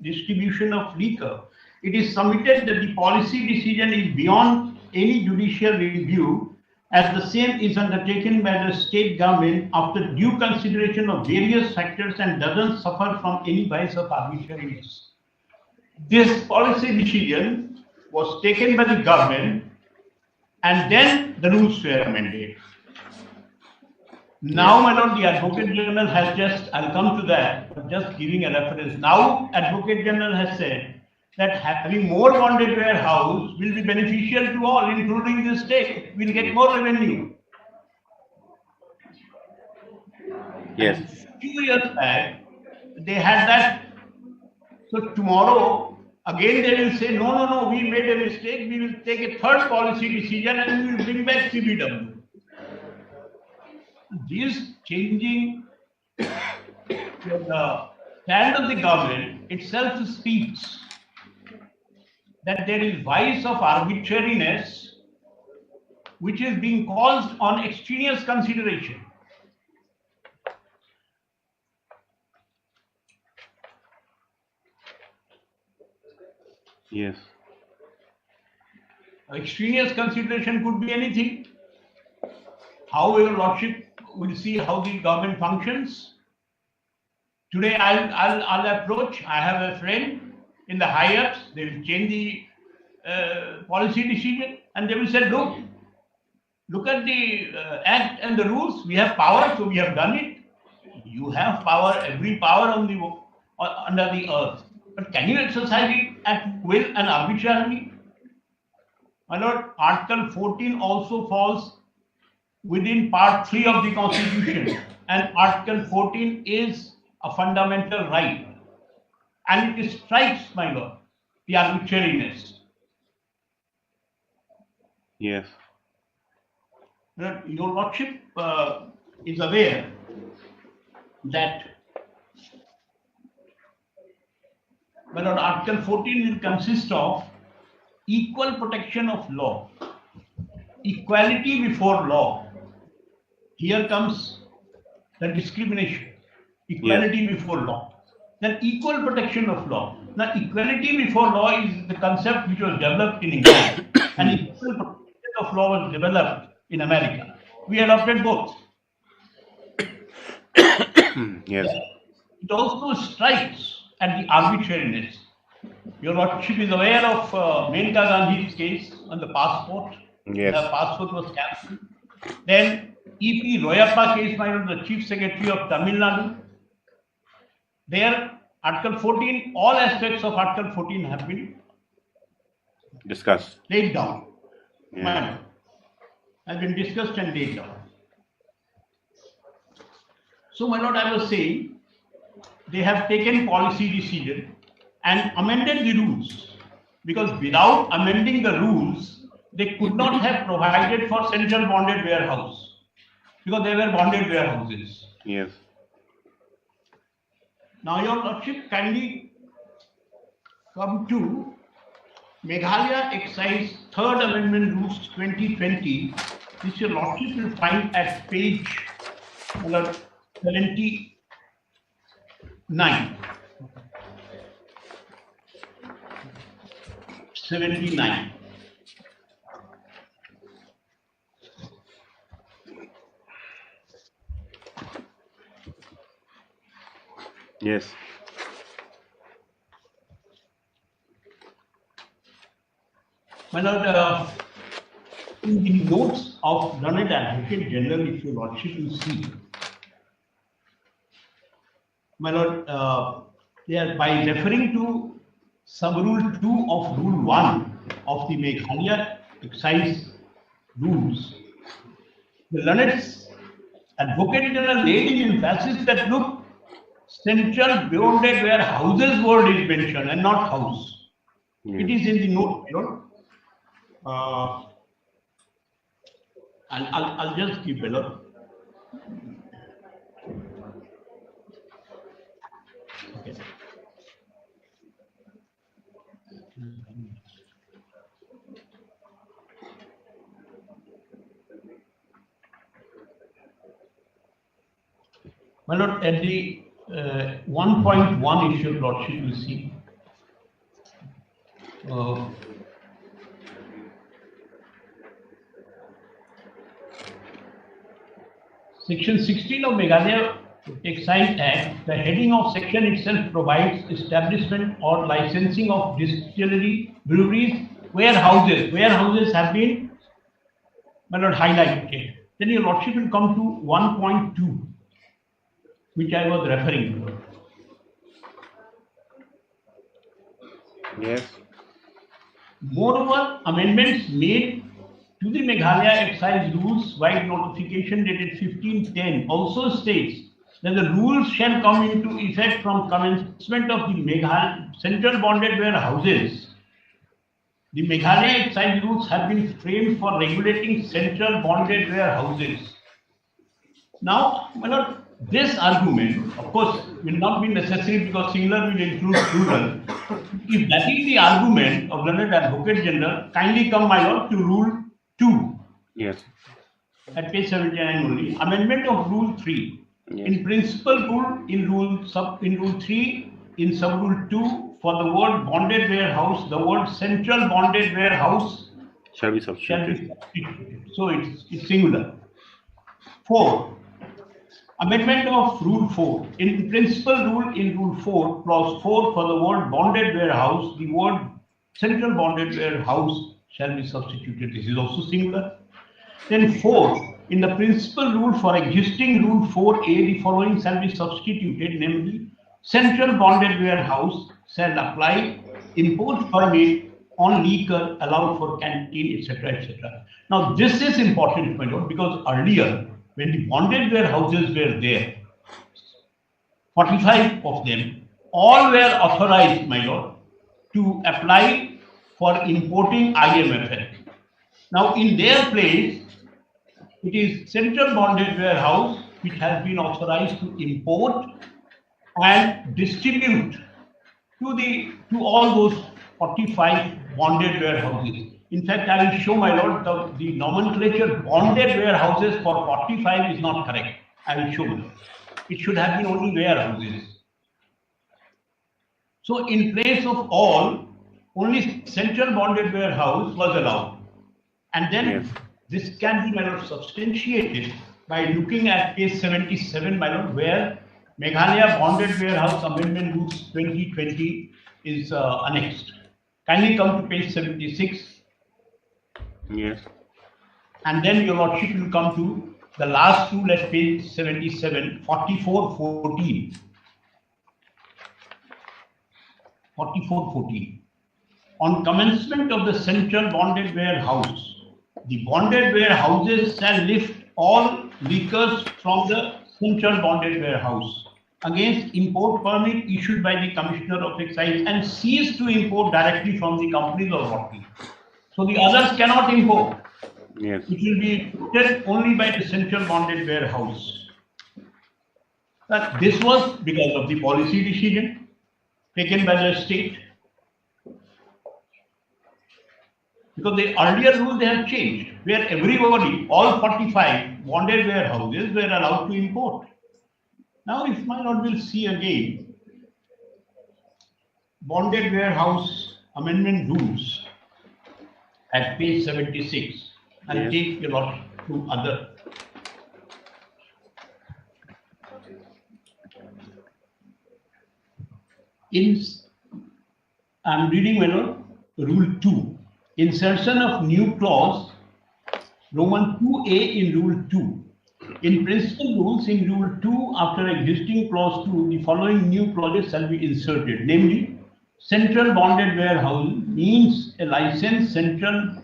distribution of liquor. It is submitted that the policy decision is beyond any judicial review, as the same is undertaken by the state government after due consideration of various factors and doesn't suffer from any bias of arbitrariness. This policy decision was taken by the government, and then the rules were amended. Now, my lord, the Advocate General has just, I'll come to that, but just giving a reference. Now, Advocate General has said that having more bonded warehouse will be beneficial to all, including the state. We'll get more revenue. Yes. And 2 years back, they had that. So tomorrow, again they will say, no, we made a mistake. We will take a third policy decision and we will bring back CBW. This changing the stand of the government itself speaks that there is vice of arbitrariness which is being caused on extraneous consideration. Yes. Extraneous consideration could be anything. How your lordship will see how the government functions. Today I'll approach. I have a friend in the higher ups. They will change the policy decision, and they will say, look at the act and the rules. We have power, so we have done it. You have power, every power on the under the earth, but can you exercise it at will and arbitrarily? My lord, Article 14 also falls within Part 3 of the Constitution, and Article 14 is a fundamental right, and it strikes, my lord, the arbitrariness. Yes. Your lordship is aware that, my lord, Article 14 will consist of equal protection of law, equality before law. Here comes the discrimination, equality before law. Then equal protection of law. Now, equality before law is the concept which was developed in England, and equal protection of law was developed in America. We adopted both. Yes. It also strikes at the arbitrariness. Your lordship is aware of Menka Gandhi's case on the passport. Yes. The passport was cancelled. Then E.P. Royappa case, my lord, the Chief Secretary of Tamil Nadu. There, Article 14, all aspects of Article 14 have been discussed, laid down. Yeah. My lord, has been discussed and laid down. So, my lord, I was saying, they have taken policy decision and amended the rules, because without amending the rules, they could not have provided for central bonded warehouse, because they were bonded warehouses. Yes. Now, your lordship, kindly come to Meghalaya Excise 3rd Amendment Rules 2020, which your lordship will find at page 79. 79. Yes. My lord, in the notes of Learned Advocate General, if your lordship will see, my lord, they are by referring to sub-rule 2 of rule 1 of the Meghalaya excise rules, the Learned Advocate General laid in emphasis that, look, central bonded warehouses word is mentioned and not house. It is in the note, you know. I'll just keep below. Okay. My lord, at the 1.1 issue, lordship, you see, Section 16 of Meghalaya Excise Act, the heading of section itself provides establishment or licensing of distillery, breweries, warehouses. Warehouses have been, my lord, highlighted. Then your lordship will come to 1.2, which I was referring to. Yes. Moreover, amendments made to the Meghalaya excise rules by notification dated 1510 also states that the rules shall come into effect from commencement of the Meghalaya central bonded warehouses. The Meghalaya excise rules have been framed for regulating central bonded warehouses. Now, my lord, this argument, of course, will not be necessary because singular will include plural. If that is the argument of Learned Advocate General, kindly come, my lord, to Rule 2. Yes. At page 79 only. Amendment of Rule 3. Yes. In principal rule, in Rule 3, in sub Rule 2, for the word bonded warehouse, the word central bonded warehouse shall be shall substituted. be substituted. So it's singular. 4. Amendment of Rule 4. In principal rule in Rule 4, Clause 4, for the word bonded warehouse, the word central bonded warehouse shall be substituted. This is also singular. Then 4. In the principal rule for existing Rule 4A, the following shall be substituted, namely, central bonded warehouse shall apply import permit on liquor allowed for canteen, etc., etc. Now, this is important, my lord, because earlier, when the bonded warehouses were there, 45 of them, all were authorized, my lord, to apply for importing IMFL. Now, in their place, it is central bonded warehouse which has been authorized to import and distribute to all those 45 bonded warehouses. In fact, I will show, my lord, the nomenclature bonded warehouses for 45 is not correct. I will show you. It should have been only warehouses. So in place of all, only central bonded warehouse was allowed. And then this can be, my lord, substantiated by looking at page 77, my lord, where Meghalaya Bonded Warehouse Amendment Rules 2020 is annexed. Kindly come to page 76. Yes. And then your lordship will come to the last rule at page 77, 4414. 4414. On commencement of the central bonded warehouse, the bonded warehouses shall lift all liquors from the central bonded warehouse against import permit issued by the Commissioner of Excise and cease to import directly from the companies or bottling. So the others cannot import. Yes. It will be imported only by the central bonded warehouse. But this was because of the policy decision taken by the state. Because the earlier rule they have changed, where everybody, all 45 bonded warehouses were allowed to import. Now, if my lord will see again, bonded warehouse amendment rules at page 76, and take a lot to other. I'm reading, my lord, Rule 2. Insertion of new clause, Roman 2A in Rule 2. In principal rules in Rule 2, after existing clause 2, the following new clauses shall be inserted, namely, central bonded warehouse means a licensed central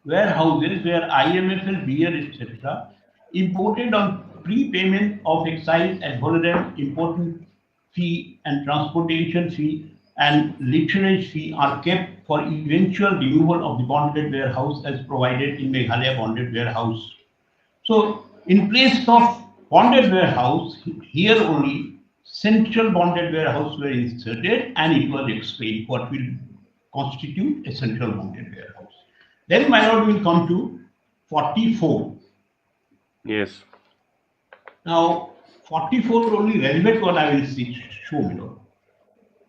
warehouses where IMFL, beer, etc., imported on prepayment of excise, adjournment, important fee and transportation fee and literage fee are kept for eventual removal of the bonded warehouse as provided in Meghalaya bonded warehouse. So, in place of bonded warehouse, here only central bonded warehouse were inserted and it was explained what will constitute a central bonded warehouse. Then my lord will come to 44. Yes. Now, 44 only relevant one I will show, my lord.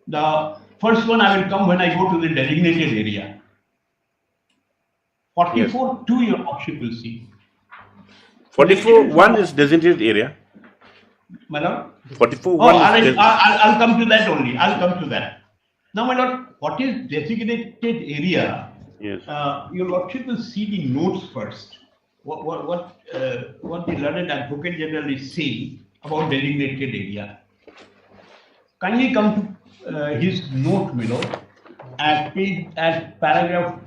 The first one I will come when I go to the designated area. 44 2 your lordship will see. 44.1 is designated area. My lord? 44.1 I'll come to that only. I'll come to that. Now, my lord, what is designated area? Yes. Your lordship will see the notes first. What the learned advocate general is saying about designated area. Kindly come to his note, my lord, at paragraph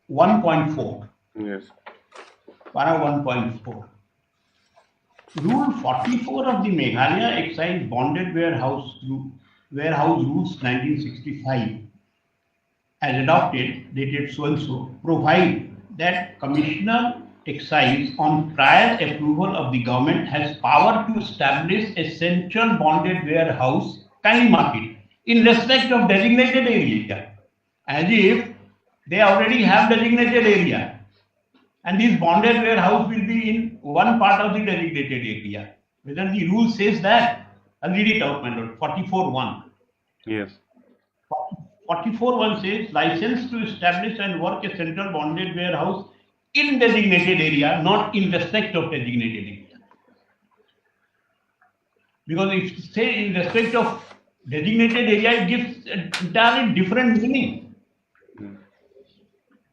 1.4. Yes. Para 1.4. Rule 44 of the Meghalaya Excise Bonded Warehouse Rules 1965, as adopted, dated so and so, provide that Commissioner Excise, on prior approval of the government, has power to establish a central bonded warehouse, kindly mark it, in respect of designated area, as if they already have designated area. And this bonded warehouse will be in one part of the designated area. Whether the rule says that, I'll read it out, my lord. 44.1. Yes. 44(1) says license to establish and work a central bonded warehouse in designated area, not in respect of designated area. Because if you say in respect of designated area, it gives an entirely different meaning.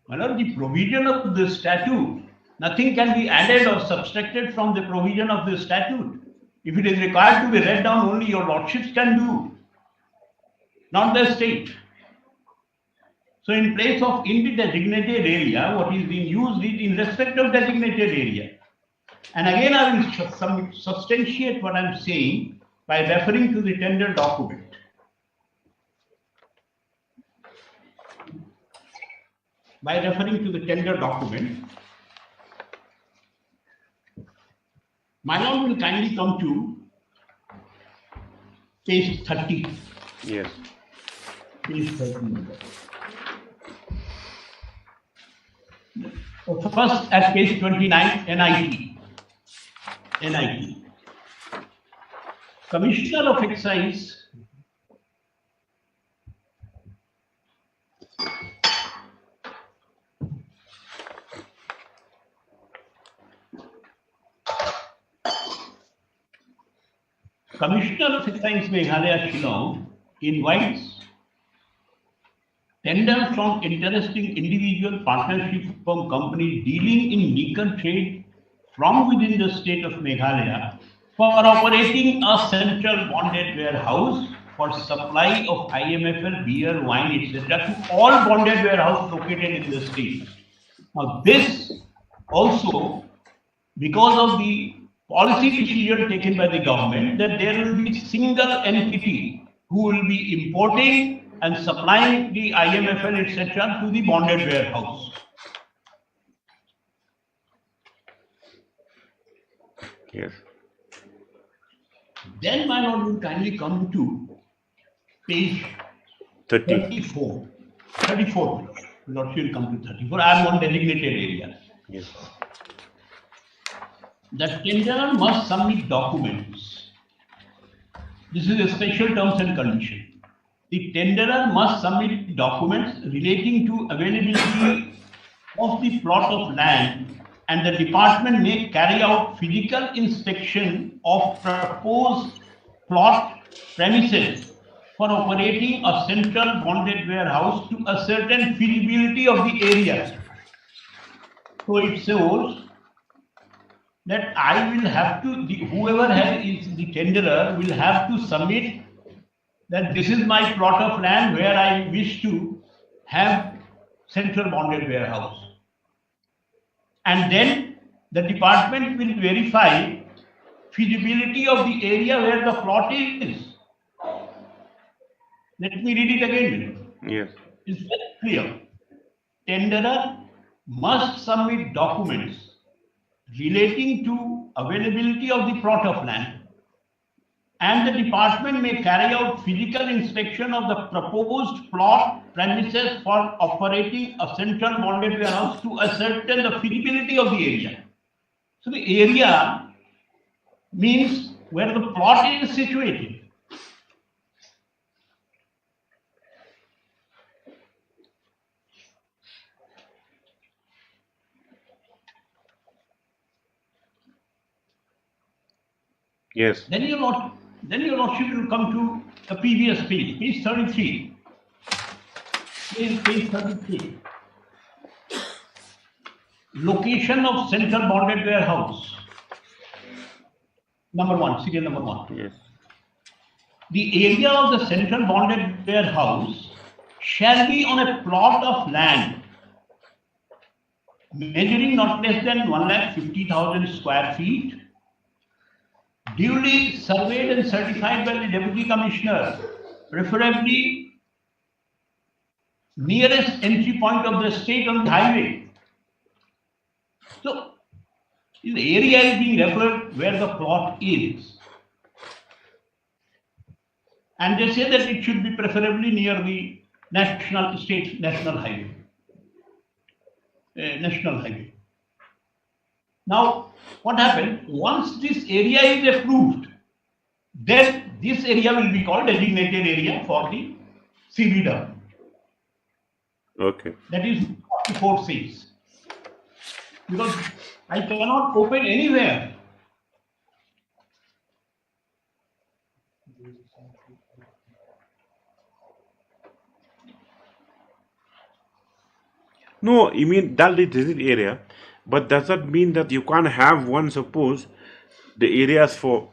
Well, the provision of the statute, nothing can be added or subtracted from the provision of the statute. If it is required to be read down, only your lordships can do, not the state. So in place of in the designated area, what is being used is in respect of designated area. And again, I will substantiate what I am saying by referring to the tender document. By referring to the tender document, my lord will kindly come to page 30. Yes. Page 30. First, at page 29, NIT. Commissioner of Excise Meghalaya Shillong invites tender from interesting individual partnership firm companies dealing in liquor trade from within the state of Meghalaya for operating a central bonded warehouse for supply of IMFL, beer, wine, etc. to all bonded warehouses located in the state. Now this also, because of the policy decision taken by the government that there will be single entity who will be importing and supplying the IMFL, etc. to the bonded warehouse. Yes. Then my lord will kindly come to page 34. 34. Lord will come to 34. I am on designated area. Yes. The tenderer must submit documents. This is a special terms and condition. The tenderer must submit documents relating to availability of the plot of land, and the department may carry out physical inspection of proposed plot premises for operating a central bonded warehouse to ascertain feasibility of the area. So it shows that I will have to, whoever is the tenderer will have to submit that this is my plot of land where I wish to have central bonded warehouse. And then the department will verify feasibility of the area where the plot is. Let me read it again. Yes. It's very clear. Tenderer must submit documents relating to availability of the plot of land, and the department may carry out physical inspection of the proposed plot premises for operating a central bonded warehouse to ascertain the feasibility of the area. So the area means where the plot is situated. Yes. Then your lordship will come to the previous page, page 33. Page 33. Location of central bonded warehouse. Number 1, serial number 1. Yes. The area of the central bonded warehouse shall be on a plot of land measuring not less than 150,000 square feet, duly surveyed and certified by the Deputy Commissioner, preferably nearest entry point of the state on the highway. So, the area is being referred where the plot is. And they say that it should be preferably near the national highway. National highway. Now, what happened? Once this area is approved, then this area will be called designated area for the CBW. Okay. That is 44 says. Because I cannot open anywhere. No, you mean that is the area, but does that mean that you can't have one, suppose, the areas for,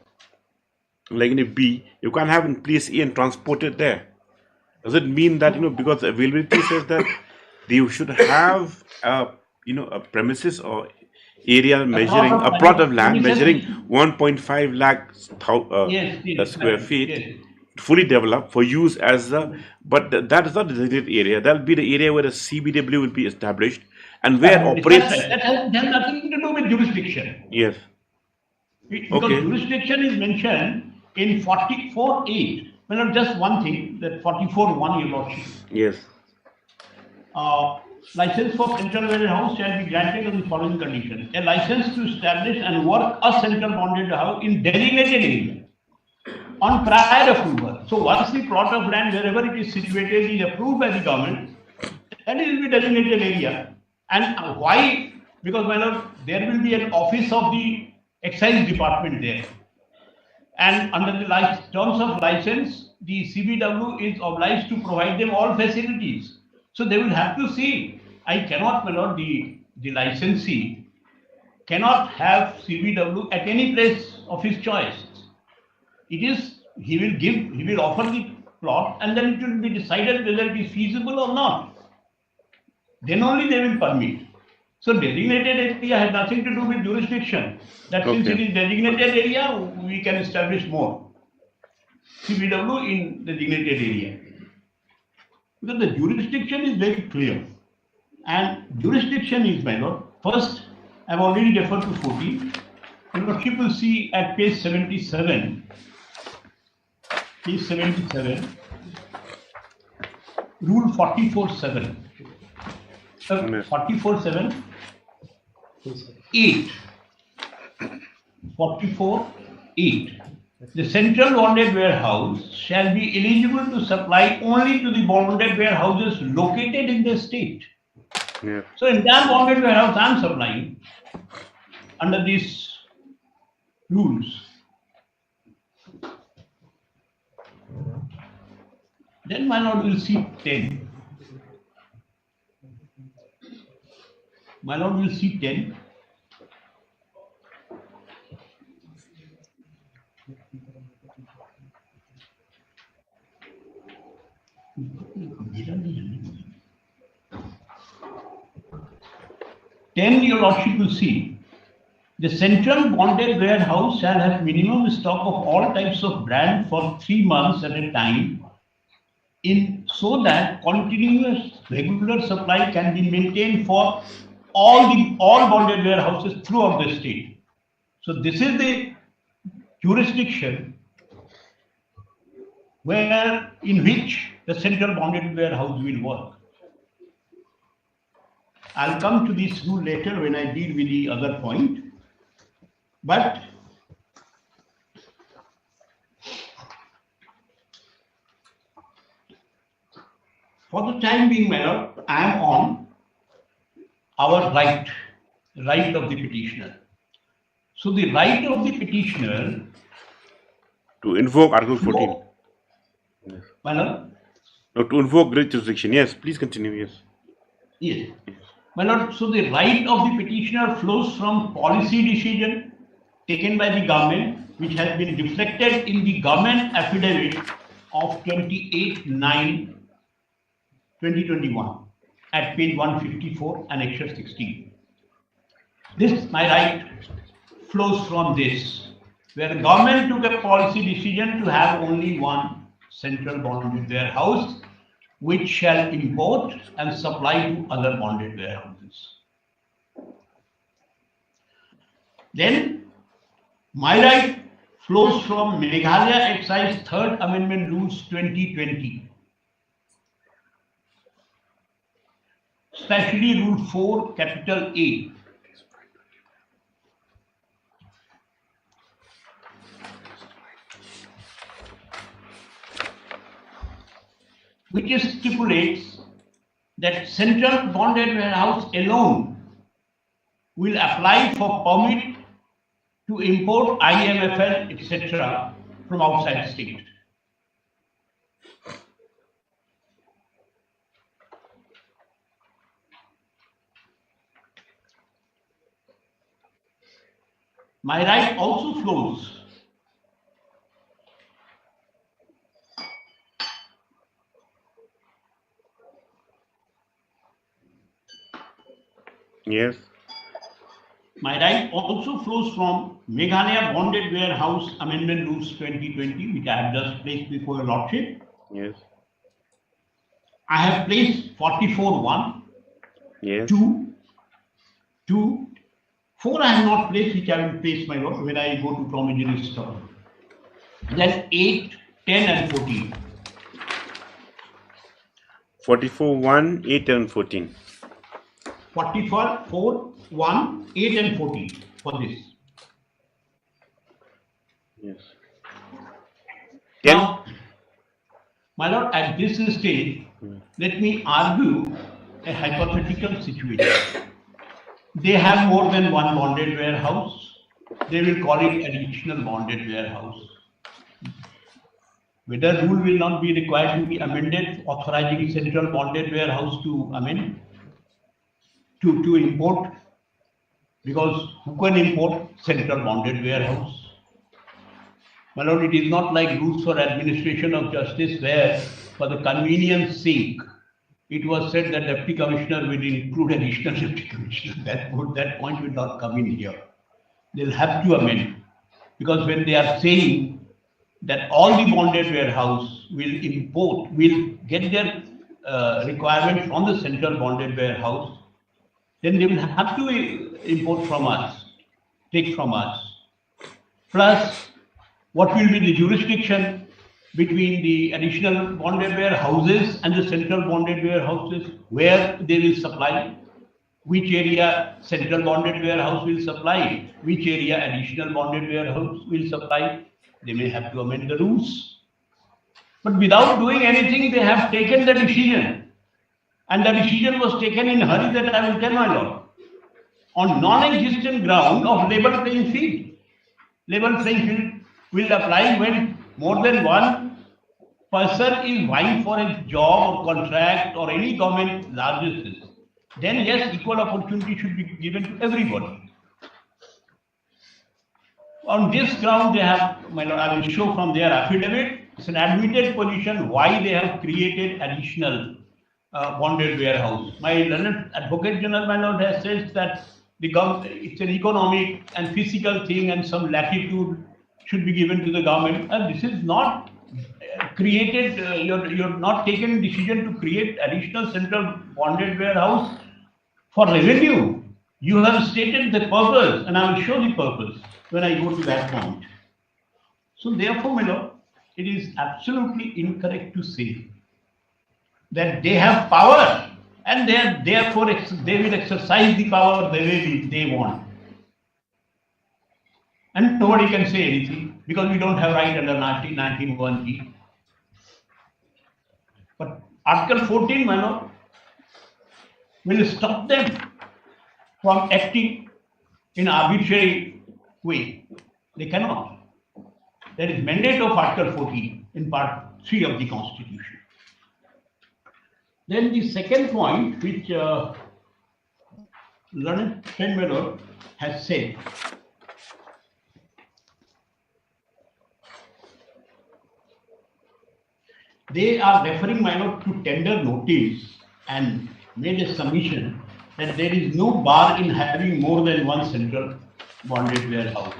like in a B, you can't have in place A and transport it there? Does it mean that, because availability says that you should have a premises or area measuring a plot of land measuring 1.5 lakh square feet, yes. fully developed for use as but that is not the designated area. That will be the area where the CBW will be established and where operates. That's right. That has nothing to do with jurisdiction. Yes. Because jurisdiction is mentioned in 44.8. Well, not just one thing, that 44.1, Your Lordship. Yes. License for central warehouse shall be granted on the following conditions. A license to establish and work a central bonded house in designated area on prior approval. So once the plot of land, wherever it is situated, is approved by the government, that will be designated area. And why? Because, my lord, there will be an office of the excise department there. And under the terms of license, the CBW is obliged to provide them all facilities. So they will have to see. I cannot, my lord, the licensee cannot have CBW at any place of his choice. It is, he will offer the plot and then it will be decided whether it is feasible or not. Then only they will permit. So designated area has nothing to do with jurisdiction. That since it is designated area, we can establish more CBW in designated area. Because the jurisdiction is very clear. And jurisdiction is, my lord, first, I have already referred to 14. Your lordship will see at page 77, rule 44.7. 44.7, 8. 44.8. The central bonded warehouse shall be eligible to supply only to the bonded warehouses located in the state. Yeah. So entire bonded warehouse I am supplying under these rules. Then my lord will see 10. My lord will see 10. Your lordship will see the central bonded warehouse shall have minimum stock of all types of brand for 3 months at a time, so that continuous regular supply can be maintained for all bonded warehouses throughout the state. So this is the jurisdiction in which the central bonded warehouse will work. I'll come to this rule later when I deal with the other point. But for the time being, my lord, I am on our right of the petitioner. So the right of the petitioner to invoke Article 14. Yes. My lord? No, to invoke great jurisdiction. Yes, please continue. Yes. Yes. My lord, so the right of the petitioner flows from policy decision taken by the government, which has been reflected in the government affidavit of 28/9/2021 at page 154, annexure 16. This, my right, flows from this, where the government took a policy decision to have only one central bonded warehouse, which shall import and supply to other bonded warehouses. Then, my right flows from Meghalaya Excise 3rd Amendment Rules 2020, especially Rule 4, capital A. Which stipulates that central bonded warehouse alone will apply for permit to import IMFL, etc. from outside state. My right also flows Yes. My right also flows from Meghalaya Bonded Warehouse Amendment Rules 2020, which I have just placed before your Lordship. Yes. I have placed 44.1, Yes. 2, 4 I have not placed, which I will place, my Lord, when I go to promissory stop. Then 8, 10 and 14. 44.1, 8 and 14. 44, 4, 1, 8 and 14 for this. Yes. Now, my Lord, at this stage, let me argue a hypothetical situation. They have more than one bonded warehouse. They will call it additional bonded warehouse. Whether rule will not be required to be amended, authorizing central bonded warehouse to amend, to import, because who can import central bonded warehouse? My Lord, it is not like rules for administration of justice where, for the convenience sake, it was said that Deputy Commissioner will include additional Deputy Commissioner. That point will not come in here. They'll have to amend, because when they are saying that all the bonded warehouse will get their requirement from the central bonded warehouse, then they will have to import from us, take from us. Plus, what will be the jurisdiction between the additional bonded warehouses and the central bonded warehouses, where they will supply, which area central bonded warehouse will supply, which area additional bonded warehouse will supply. They may have to amend the rules. But without doing anything, they have taken the decision. And the decision was taken in hurry, that I will tell, my Lord, on non-existent ground of level playing field. Level playing field will apply when more than one person is vying for a job or contract or any government largesses. Then yes, equal opportunity should be given to everybody. On this ground, they have, my Lord, I will show from their affidavit, it's an admitted position why they have created additional bonded warehouse. My learned Advocate General, my Lord, has said that the government, it's an economic and physical thing, and some latitude should be given to the government. And this is not created, you're not taken decision to create additional central bonded warehouse for revenue. You have stated the purpose, and I will show the purpose when I go to that point. So therefore, my Lord, it is absolutely incorrect to say that they have power and therefore they will exercise the power the way they want. And nobody can say anything because we don't have right under 19.1G. But Article 14, my Lord, will stop them from acting in arbitrary way. They cannot. That is mandate of Article 14 in Part 3 of the Constitution. Then the second point, which Learned Penmelor has said, they are referring, my Lord, to tender notice and made a submission that there is no bar in having more than one central bonded warehouse.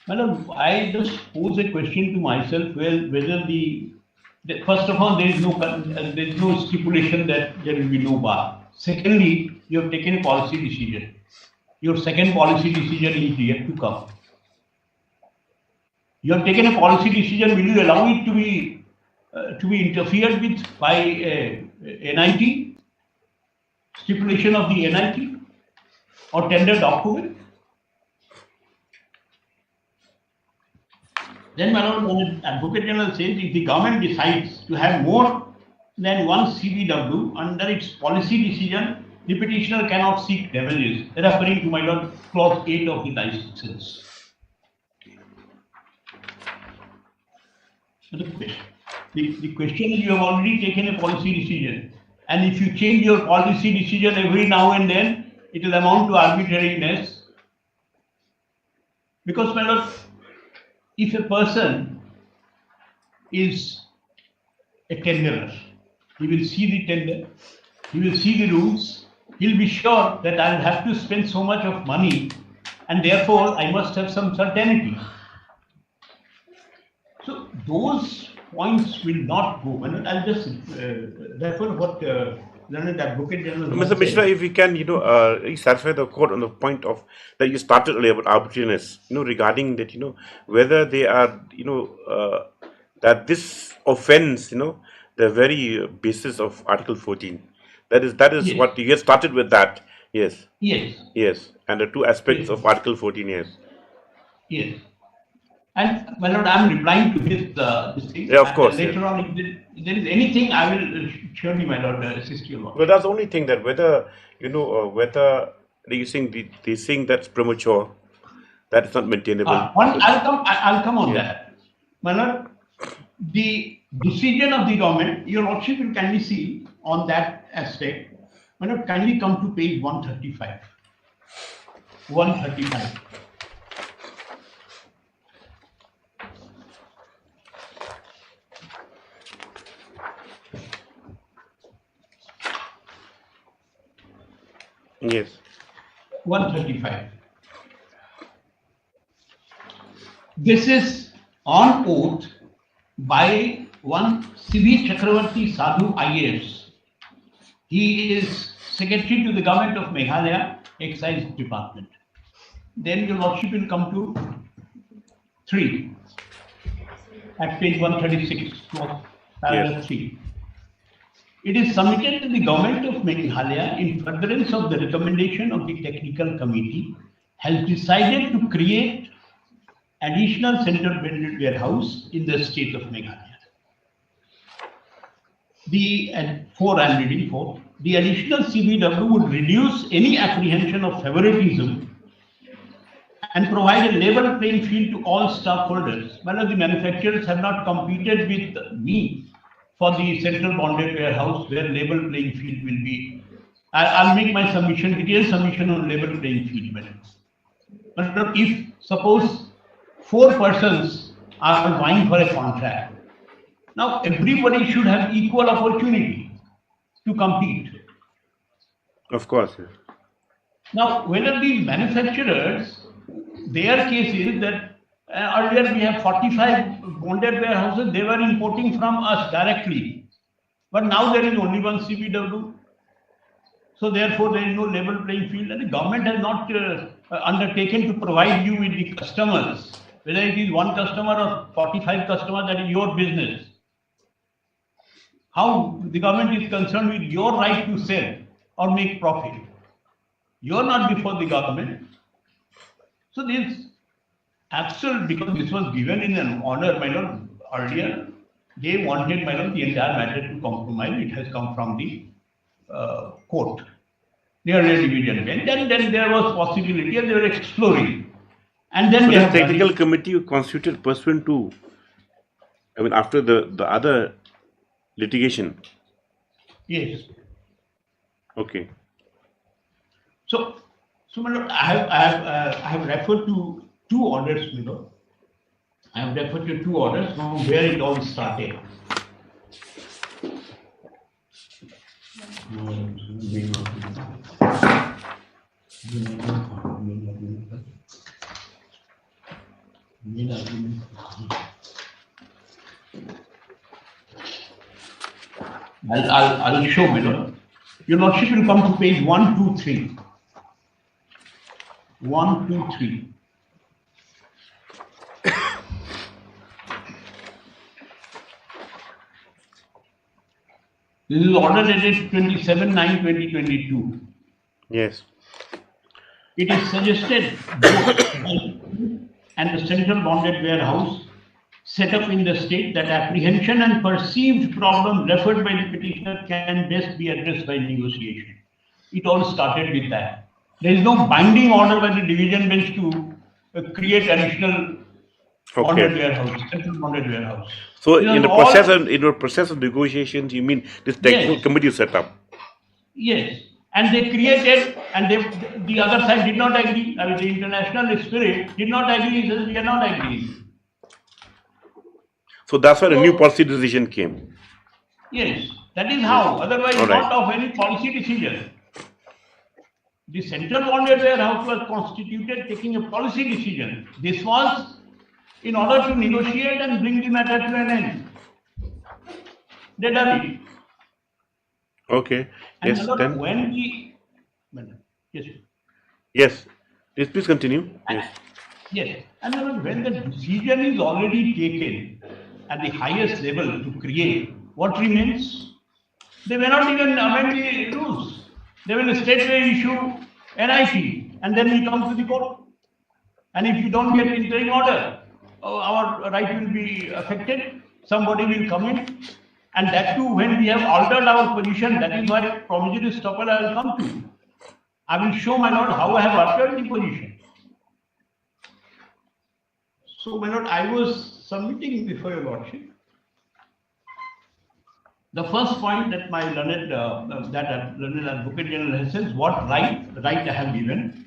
Madam, I just pose a question to myself, whether first of all, there is no stipulation that there will be no bar. Secondly, you have taken a policy decision. Your second policy decision is yet to come. You have taken a policy decision. Will you allow it to be interfered with by NIT, stipulation of the NIT or tender document? Then, my Lord, when the Advocate General says if the government decides to have more then one CBW, under its policy decision, the petitioner cannot seek damages, referring to my lord clause 8 of the license. The question is, you have already taken a policy decision, and if you change your policy decision every now and then, it will amount to arbitrariness. Because, my lord, if a person is a tenderer, he will see the tender, he will see the rules, he will be sure that I will have to spend so much of money, and therefore I must have some certainty. So those points will not go. I'll just refer what Learned Advocate General. Mr. Mishra, if we can, satisfy the court on the point of that you started earlier about arbitrariness, regarding that, whether they are, that this offence, the very basis of Article 14. That is yes. What you get started with that. Yes. Yes. Yes. And the two aspects of Article 14. Yes. Yes. And my lord, I am replying to his this thing. Yeah, of course. Later on, if there is anything, I will surely, my lord, assist you. Well, that's the only thing, that whether whether they saying that's premature, that is not maintainable. I'll come on that. My lord, the decision of the government, your lordship will kindly see on that aspect. My lord, kindly come to page 135. 135. Yes. 135. This is on oath by one C.V. Chakravarti Sadhu IAS. He is Secretary to the Government of Meghalaya, Excise Department. Then your lordship will come to 3 at page 136, paragraph 3. It is submitted to the Government of Meghalaya in furtherance of the recommendation of the Technical Committee has decided to create additional central bonded warehouse in the state of Meghalaya. I'm reading 4. The additional CBW would reduce any apprehension of favoritism and provide a level playing field to all stakeholders. One of the manufacturers have not competed with me for the central bonded warehouse where level playing field will be. I'll make my submission, detailed submission on level playing field. But if suppose 4 persons are vying for a contract, now everybody should have equal opportunity to compete. Of course. Yes. Now, whether the manufacturers, their case is that earlier we have 45 bonded warehouses, they were importing from us directly. But now there is only one CBW. So therefore there is no level playing field, and the government has not undertaken to provide you with the customers. Whether it is one customer or 45 customers, that is your business. How the government is concerned with your right to sell or make profit. You are not before the government. So this absolute, because this was given in an order, my lord, earlier, they wanted, my lord, the entire matter to compromise. It has come from the court, the earlier division bench. And then there was possibility, and they were exploring. And then so the technical committee constituted pursuant to, after the other litigation. Yes. Okay. So my lord, I have referred to 2 orders, my lord. I have referred to 2 orders from where it all started. I'll show, my lord. Your lordship will come to page 123. 123. This is order dated 27/9/2022. Yes. It is suggested both and the central bonded warehouse set up in the state that apprehension and perceived problem referred by the petitioner can best be addressed by negotiation. It all started with that. There is no binding order by the division bench to create additional bonded warehouse, central bonded warehouse. So in the process of negotiations, you mean this technical committee set up? Yes, and they created, and the other side did not agree. I mean, the international spirit did not agree. He says we are not agreeing. So that's why the new policy decision came. Yes, that is how. Otherwise, not of any policy decision. The central bonded warehouse was constituted taking a policy decision. This was in order to negotiate and bring the matter to an end. They done it. Okay. And Yes. then when Yes. Please continue. Yes. Yes. And when the decision is already taken at the highest level to create, what remains? They may not even amend the rules. They will straightway issue NIT, and then we come to the court. And if you don't get interim order, our right will be affected. Somebody will come in, and that too when we have altered our position. That is why promissory estoppel I will come to. I will show, my lord, how I have altered the position. So, my lord, I was submitting before your lordship the first point that my learned advocate general has said, what right I have given.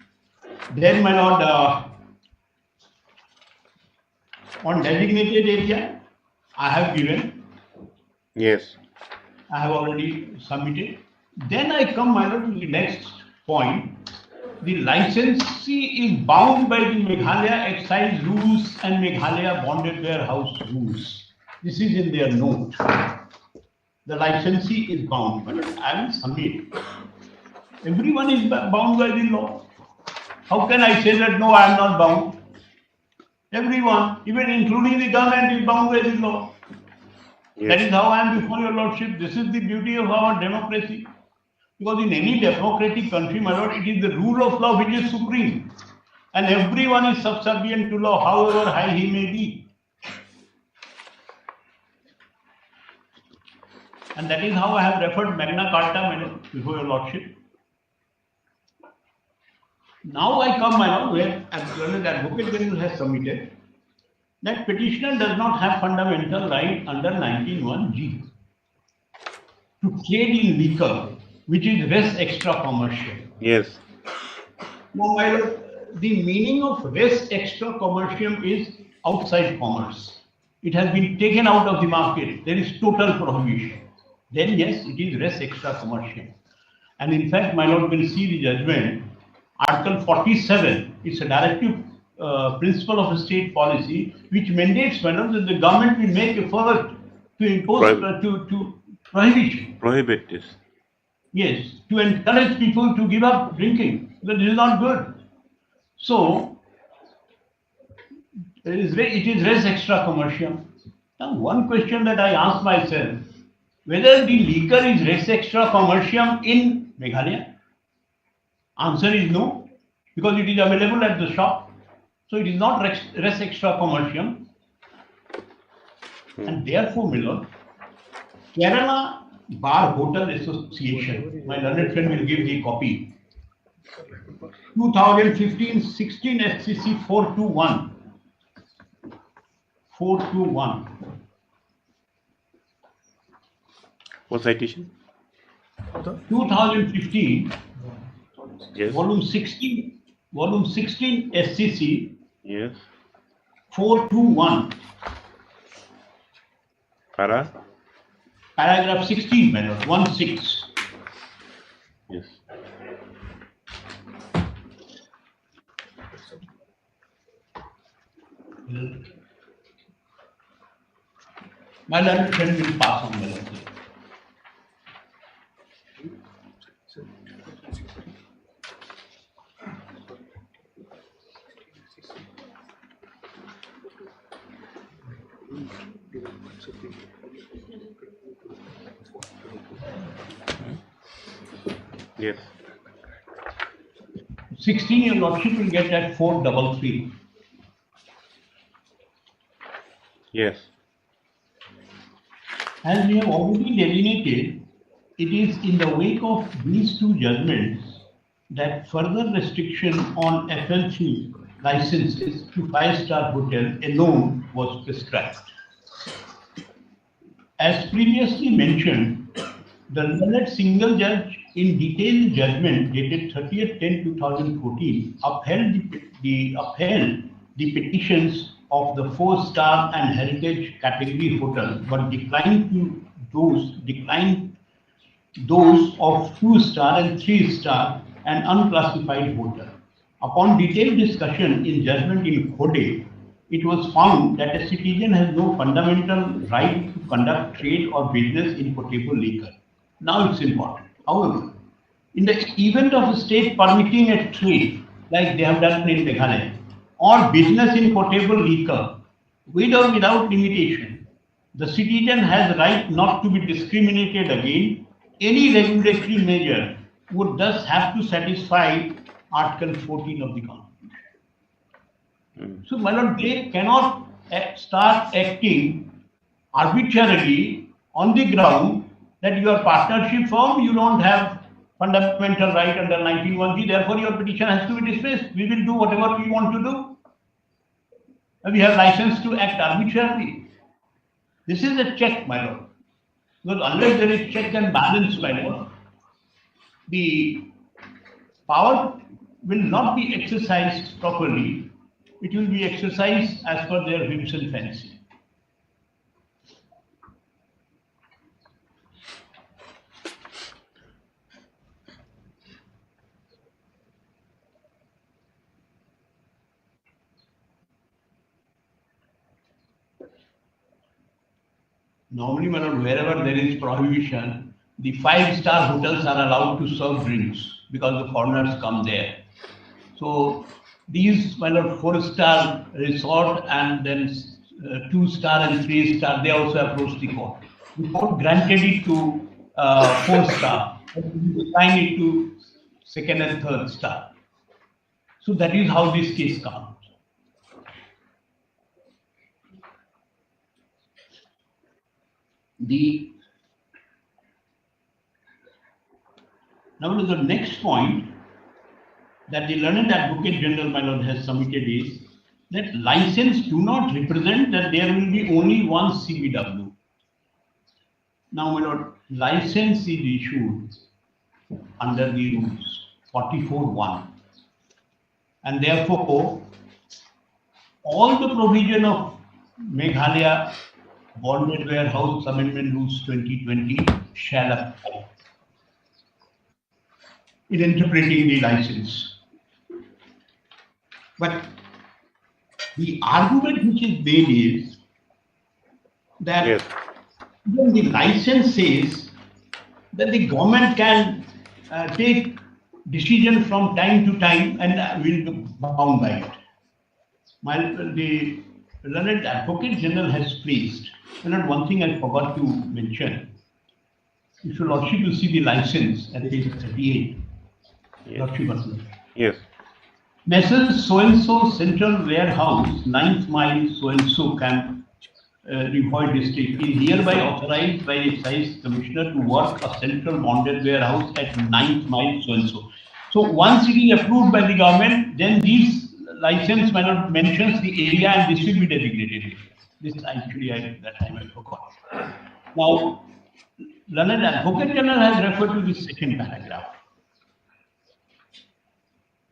Then, my lord, on designated area, I have given. Yes. I have already submitted. Then I come, my lord, to the next point. The licensee is bound by the Meghalaya excise rules and Meghalaya bonded warehouse rules. This is in their note. The licensee is bound. But I will submit. Everyone is bound by the law. How can I say that no, I am not bound? Everyone, even including the government, is bound by the law. Yes. That is how I am before your lordship. This is the beauty of our democracy. Because in any democratic country, my lord, it is the rule of law which is supreme. And everyone is subservient to law, however high he may be. And that is how I have referred Magna Carta, my lord, before your lordship. Now I come, my lord, where the advocate general has submitted that petitioner does not have fundamental right under 19(1)(g) to trade in liquor, which is res extra commercial. Yes. Now, my lord, the meaning of res extra commercial is outside commerce. It has been taken out of the market. There is total prohibition. Then yes, it is res extra commercial. And in fact, my lord will see the judgment. Article 47, it's a directive principle of a state policy which mandates, my lord, that the government will make effort to impose to prohibition. Prohibit this. Yes, to encourage people to give up drinking. That is not good. So, it is res extra commercial. Now, one question that I ask myself, whether the liquor is res extra commercial in Meghalaya? Answer is no, because it is available at the shop. So, it is not res extra commercial. And therefore, my lord, Kerala Bar Hotel Association, my learned friend will give the copy. 2015-16 SCC 421. 421. What citation? 2015. Yes. Volume 16 SCC. Yes. 421. Paragraph 16, my lord, 16. Yes. My learned friend will pass on, my lord. Yes. 16, your lordship will get at 433. Yes. As we have already delineated, it is in the wake of these two judgments that further restriction on FLC licenses to five-star hotel alone was prescribed. As previously mentioned, the learned single judge in detailed judgment dated 30th-10-2014 upheld the petitions of the 4-star and heritage category hotel, but declined those of 2-star and 3-star and unclassified hotel. Upon detailed discussion in judgment in Khode, it was found that a citizen has no fundamental right to conduct trade or business in potable liquor. Now it's important. However, in the event of a state permitting a trade, like they have done in Meghalaya, or business in potable liquor, with or without limitation, the citizen has right not to be discriminated against. Any regulatory measure would thus have to satisfy Article 14 of the Constitution. So, my lord, they cannot start acting arbitrarily on the ground that your partnership firm, you don't have fundamental right under 19(1)(g), therefore your petition has to be dismissed. We will do whatever we want to do. And we have license to act arbitrarily. This is a check, my lord. Because unless there is check and balance, my lord, the power will not be exercised properly. It will be exercised as per their whims and fancy. Normally, my lord, wherever there is prohibition, the 5-star hotels are allowed to serve drinks because the foreigners come there. So these, my lord, 4-star resort and then 2-star and 3-star, they also approach the court. The court granted it to 4-star, and declined it to 2nd and 3rd star. So that is how this case comes. Now to the next point that the learned Advocate General, my lord, has submitted is that license do not represent that there will be only one CBW. Now, my lord, license is issued under the rules 44(1), and therefore all the provision of Meghalaya Bonded Warehouse Amendment Rules 2020 shall apply in interpreting the license. But the argument which is made is that when the license says that the government can take decision from time to time and will be bound by it. The learned Advocate General has placed, and one thing I forgot to mention, if your lordship will see the license at page 38. Yes. Messrs. So-and-so Central Warehouse, 9th Mile, so-and-so Camp, Rejoinder District, is hereby authorized by Excise Commissioner to work a central bonded warehouse at 9th Mile, so-and-so. So once it is approved by the government, then this license mentions the area and this will be designated. This actually, that time I forgot. Now, learned Advocate General has referred to the second paragraph.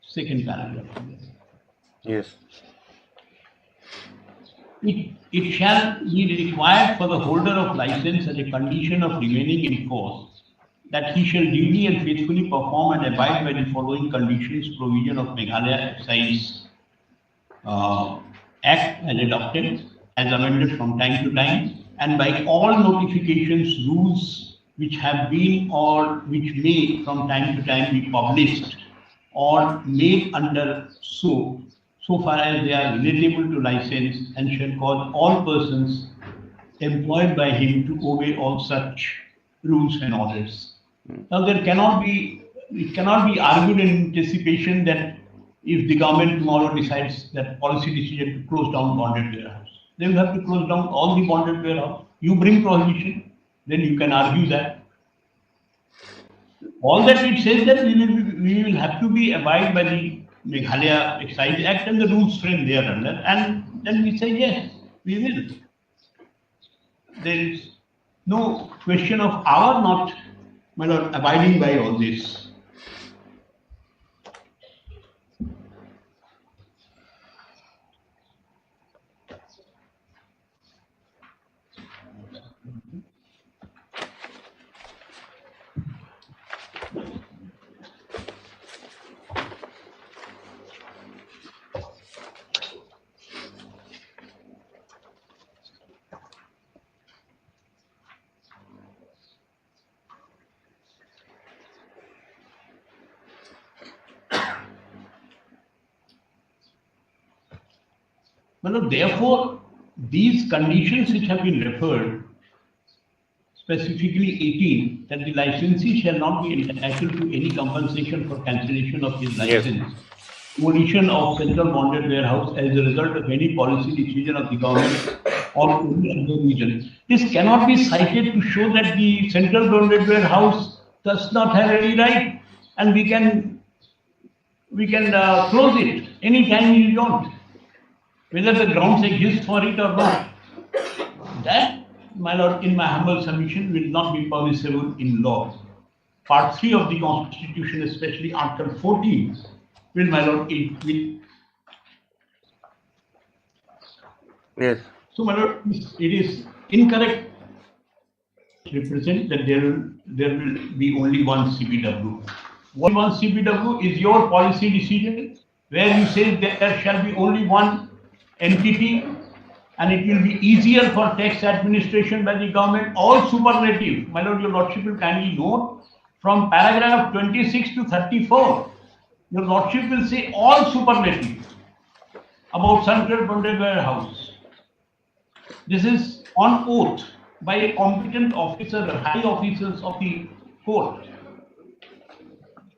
Second paragraph. Yes. It shall be required for the holder of license as a condition of remaining in force that he shall duly and faithfully perform and abide by the following conditions provision of Meghalaya Excise Act as adopted, as amended from time to time, and by all notifications, rules which have been or which may from time to time be published or made under so far as they are relatable to license, and shall cause all persons employed by him to obey all such rules and orders. Now it cannot be argued in anticipation that if the government tomorrow decides that policy decision to close down bonded warehouse, They will have to close down all the bonded warehouse. You bring prohibition, then you can argue that. All that it says that we will have to be abide by the Meghalaya Excise Act and the rules framed thereunder, and then we say yes, we will. There is no question of our not, my lord, abiding by all this. Well, therefore, these conditions which have been referred, specifically 18, that the licensee shall not be entitled to any compensation for cancellation of his license, demolition of central bonded warehouse as a result of any policy decision of the government or any other reason. This cannot be cited to show that the central bonded warehouse does not have any right, and we can close it anytime we want, whether the grounds exist for it or not. That, my lord, in my humble submission, will not be permissible in law. Part 3 of the Constitution, especially Article 14, will, my lord, it will. Yes. So, my lord, it is incorrect to represent that there will be only one CBW. One CBW is your policy decision, where you say that there shall be only one entity, and it will be easier for tax administration by the government. All superlative, my lord, your lordship will kindly note from paragraph 26 to 34, your lordship will say all superlative about central bonded warehouse. This is on oath by a competent officer, high officers of the court.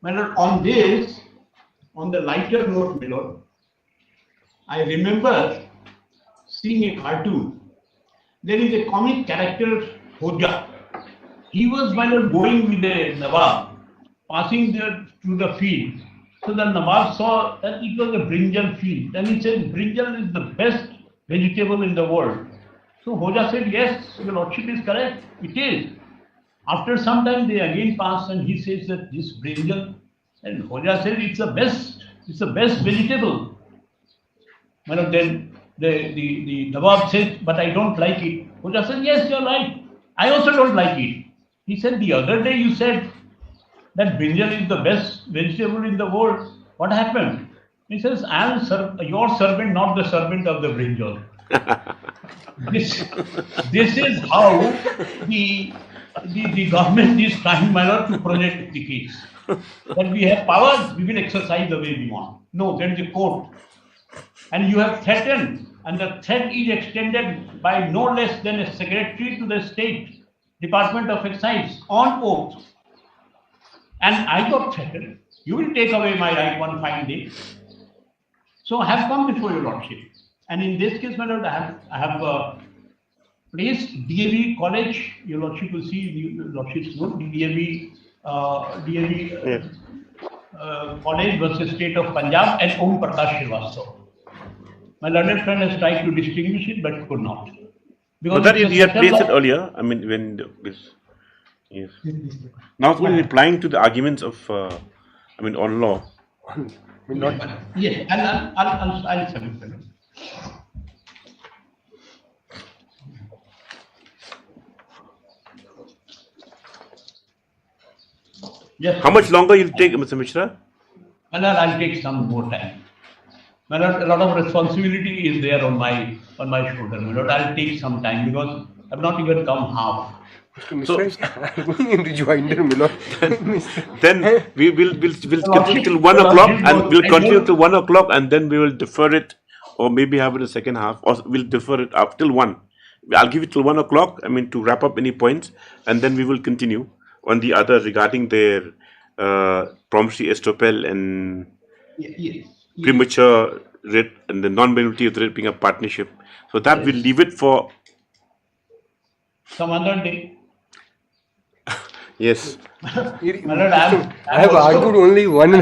My lord, on this, on the lighter note, my lord, I remember seeing a cartoon. There is a comic character, Hoja. He was, my lord, going with a Nawab, passing there through the field. So the Nawab saw that it was a brinjal field. And he said, brinjal is the best vegetable in the world. So Hoja said, yes, your lordship is correct. It is. After some time, they again passed, and he says that this brinjal, and Hoja said, it's the best vegetable. Well, then the Nawab said, but I don't like it. Hoja said, yes, you're right. I also don't like it. He said, the other day you said that brinjal is the best vegetable in the world. What happened? He says, I am your servant, not the servant of the brinjal. This is how the government is trying, my lord, to project the case. That we have powers, we will exercise the way we want. No, there is a court. And you have threatened, and the threat is extended by no less than a secretary to the State Department of Excise on oath. And I got threatened. You will take away my right one fine day. So I have come before your lordship. And in this case, my lord, I have placed DAV College. Your lordship will see, your lordship's note, DAV College versus State of Punjab and Om Prakash Srivastava. My learned friend has tried to distinguish it, but could not. Because that you had placed it earlier. I mean, when this, yes. Now we're replying to the arguments of, on law. Yes, I'll submit them. Yes. How much longer you'll take, Mr. Mishra? Well, I'll take some more time. Well, a lot of responsibility is there on my shoulder. Well, I'll take some time because I've not even come half. So, in Rejoinder, then we will continue till 1 o'clock, and we'll continue till 1 o'clock, and then we will defer it, or maybe have it a second half, or we'll defer it up till 1. I'll give it till 1 o'clock. To wrap up any points, and then we will continue on the other regarding their promissory estoppel and premature and the non-binding of the writ being a partnership. So that we'll leave it for some other day. Yes. I have argued only one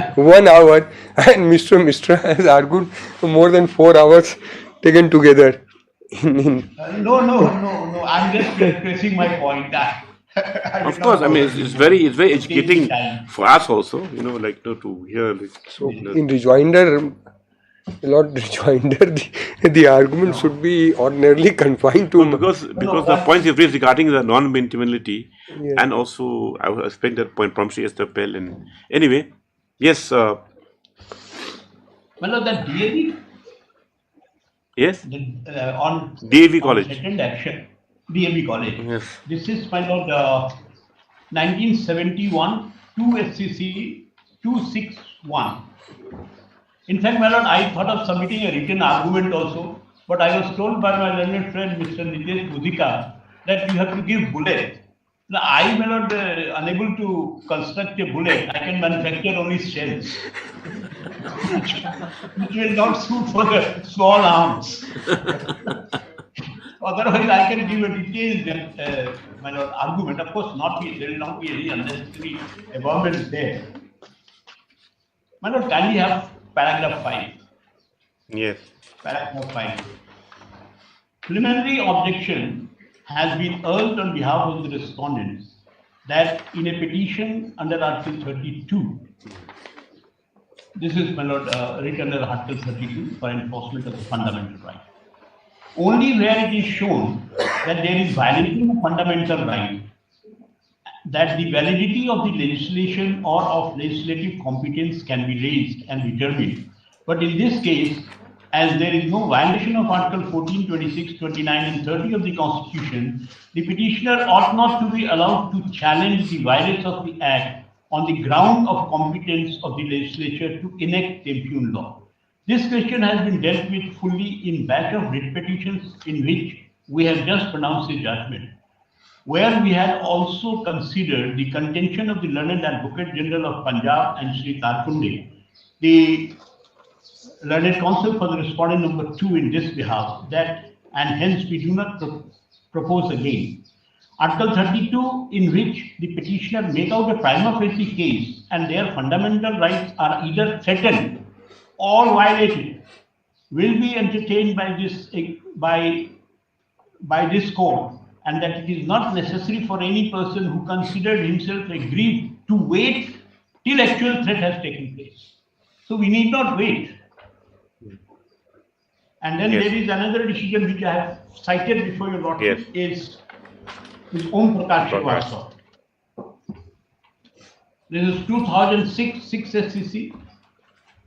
hour, and Mr. Mishra has argued more than 4 hours taken together. No. I'm just expressing my point. Of course, I mean it's very educating for us also, to hear. So in Rejoinder, Lord Rejoinder, the argument should be ordinarily confined to because the points you've raised regarding the non-maintainability, and also I will explain that point promptly as the appel. And anyway, yes. Well, that DAV. Yes. On DAV College. Second action, DAV College. Yes. This is my lord 1971 2 SCC 261. In fact, my lord, I thought of submitting a written argument also, but I was told by my learned friend Mr. Nitesh Mudika that you have to give bullet. Now, I may not unable to construct a bullet. I can manufacture only shells, which will not suit for the small arms. Otherwise, I can give a detailed my lord, argument. Of course, there will not be any unnecessary involvement there. My lord, can we have paragraph 5? Yes. Paragraph 5. Preliminary objection has been urged on behalf of the respondents that in a petition under Article 32, this is, my lord, written under Article 32 for enforcement of the fundamental right. Only where it is shown that there is violation of fundamental right, that the validity of the legislation or of legislative competence can be raised and determined. But in this case, as there is no violation of Article 14, 26, 29 and 30 of the Constitution, the petitioner ought not to be allowed to challenge the violence of the Act on the ground of competence of the legislature to enact the impugn law. This question has been dealt with fully in batch of writ petitions in which we have just pronounced a judgment, where we had also considered the contention of the learned Advocate General of Punjab and Sri Tarkunde, the learned counsel for the respondent number 2 in this behalf, that and hence we do not propose again. Article 32, in which the petitioner make out a prima facie case and their fundamental rights are either threatened or violated, will be entertained by this court, and that it is not necessary for any person who considered himself aggrieved to wait till actual threat has taken place. So we need not wait. And then there is another decision which I have cited before your lordship, is Om Prakash Srivastava. This is 2006 6 SCC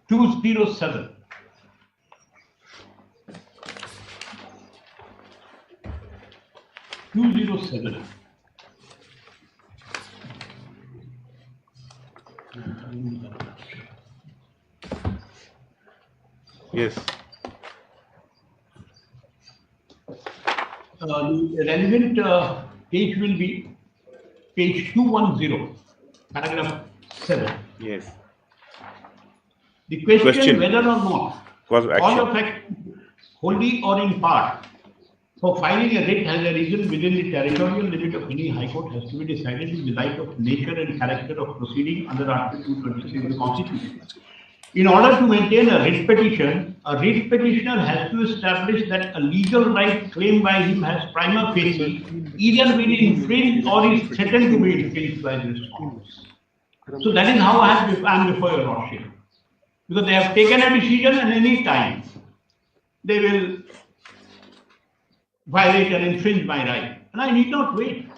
207. Yes. The relevant page will be page 210, paragraph 7. Yes. The question whether or not cause of action, cause of action, wholly or in part, for filing a writ has arisen within the territorial limit of any High Court has to be decided in the light of nature and character of proceeding under Article 226 of the Constitution. In order to maintain a writ petition, a writ petitioner has to establish that a legal right claimed by him has prima facie either been infringed or is threatened to be infringed by the respondents. So that is how I am before your lordship. Because they have taken a decision, and any time they will violate and infringe my right, and I need not wait.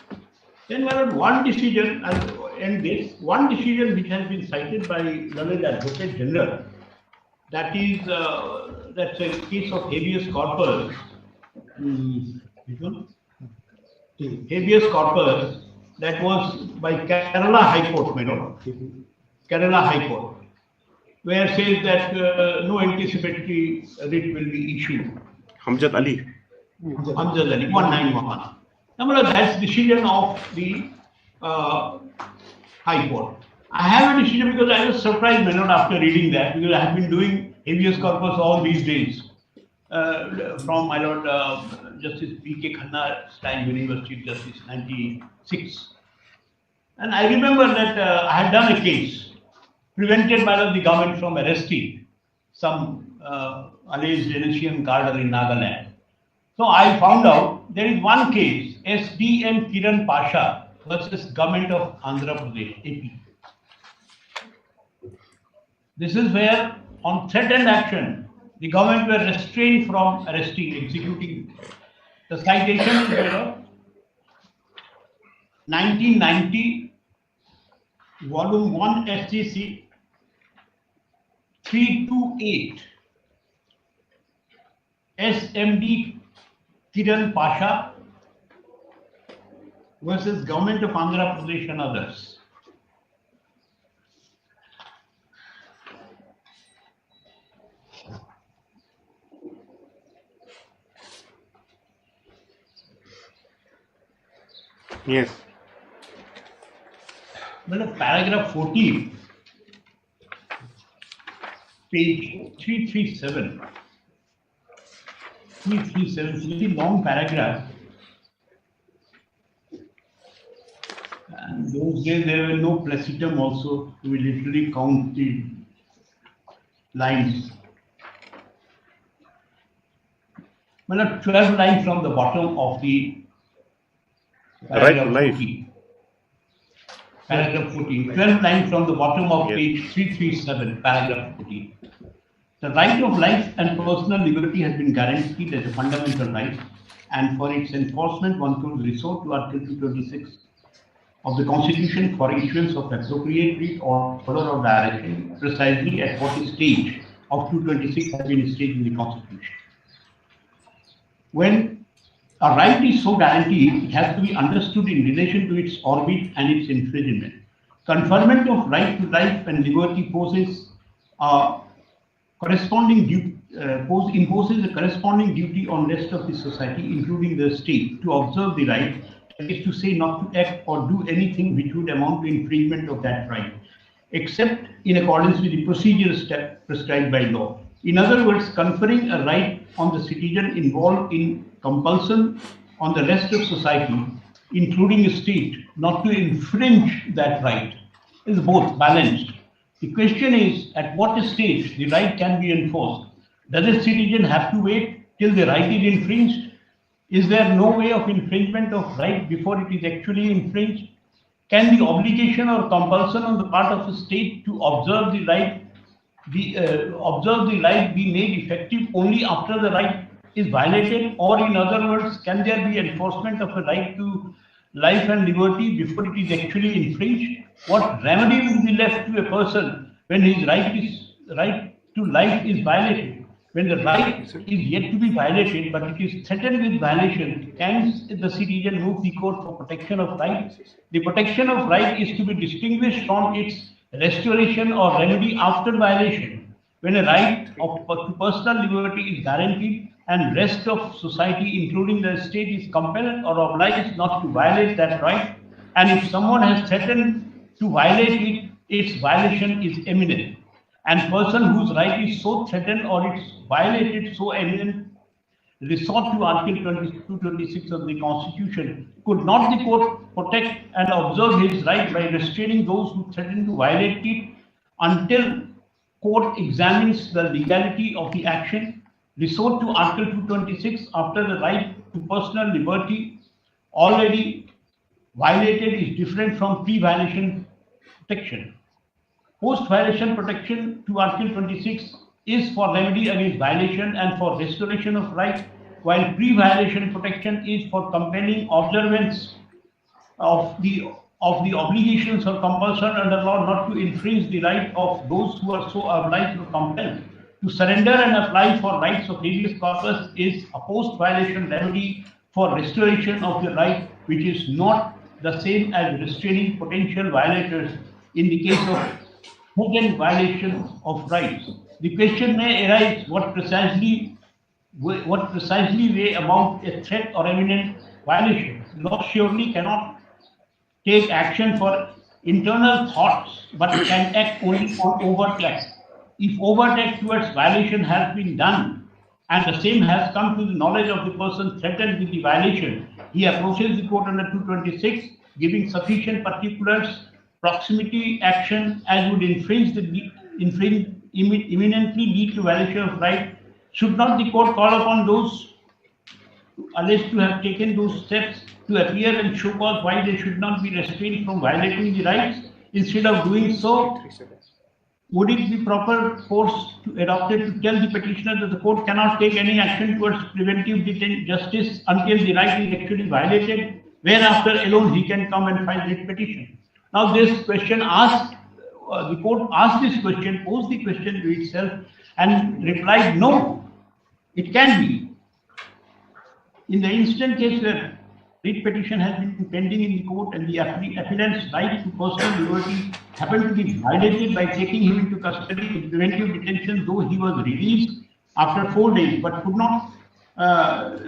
Then there is one decision, I'll end this, one decision which has been cited by learned Advocate General, that is, that's a case of habeas corpus. Habeas corpus that was by Kerala High Court, my lord. Kerala High Court, where says that no anticipatory writ will be issued. Hamzat Ali. Hamzat Ali, 191. Now, that's decision of the High Court. I have a decision because I was surprised, my lord, after reading that, because I have been doing habeas corpus all these days from my Lord Justice B.K. Khanna, Stein University Chief Justice, 96. And I remember that I had done a case, prevented my Lord the government from arresting some alleged Venetian carder in Nagaland. So I found out there is one case, SDM Kiran Pasha versus Government of Andhra Pradesh, AP. This is where, on threatened action, the government were restrained from arresting, executing. The citation is there, 1990, Volume 1 SCC 328, SMD Kiran Pasha versus Government of Andhra Pradesh and others. Yes. Well, paragraph 14, page 337. 337, it's a very long paragraph. And those days there were no placitum also, we literally count the lines. Well, 12 lines from the bottom of the Right to life. 14. Paragraph 14. 12 lines from the bottom of page 337, paragraph 14. The right of life and personal liberty has been guaranteed as a fundamental right, and for its enforcement, one could resort to Article 226 of the Constitution for issuance of appropriate writ or order of direction, precisely at what stage of 226 has been stated in the Constitution. When a right is so guaranteed, it has to be understood in relation to its orbit and its infringement. Conferment of right to life and liberty imposes a corresponding duty on rest of the society, including the state, to observe the right, that is to say, not to act or do anything which would amount to infringement of that right, except in accordance with the procedural step prescribed by law. In other words, conferring a right on the citizen involved in compulsion on the rest of society, including a state, not to infringe that right, is both balanced. The question is, at what stage the right can be enforced? Does a citizen have to wait till the right is infringed? Is there no way of infringement of right before it is actually infringed? Can the obligation or compulsion on the part of the state to observe the right be made effective only after the right is violated? Or in other words, can there be enforcement of a right to life and liberty before it is actually infringed? What remedy will be left to a person when his right to life is violated? When the right is yet to be violated, but it is threatened with violation, can the citizen move the court for protection of rights? The protection of right is to be distinguished from its restoration or remedy after violation. When a right to personal liberty is guaranteed and rest of society, including the state, is compelled or obliged not to violate that right, and if someone has threatened to violate it, its violation is imminent. And person whose right is so threatened or it's violated so imminent resort to Article 226 of the Constitution. Could not the court protect and observe his right by restraining those who threaten to violate it until court examines the legality of the action? Resort to Article 226 after the right to personal liberty already violated is different from pre-violation protection. Post-violation protection to Article 26 is for remedy against violation and for restoration of right, while pre-violation protection is for compelling observance of the obligations or compulsion under law not to infringe the right of those who are so obliged or compelled. To surrender and apply for rights of habeas corpus is a post-violation remedy for restoration of the right, which is not the same as restraining potential violators in the case of threatened violation of rights. The question may arise: what precisely may amount a threat or imminent violation? Law surely cannot take action for internal thoughts, but can act only on overt acts. if overt act towards violation has been done and the same has come to the knowledge of the person threatened with the violation, he approaches the court under 226, giving sufficient particulars, proximity action as would imminently lead to violation of right. Should not the court call upon those alleged to have taken those steps to appear and show cause why they should not be restrained from violating the rights? Instead of doing so, would it be proper course adopted to tell the petitioner that the court cannot take any action towards preventive justice until the right is actually violated, whereafter alone he can come and file writ petition? Now this question asked, the court asked this question, posed the question to itself and replied, no, it can be. In the instant case where writ petition has been pending in the court and the appellant's right to personal liberty happened to be violated by taking him into custody in preventive detention, though he was released after 4 days, but could not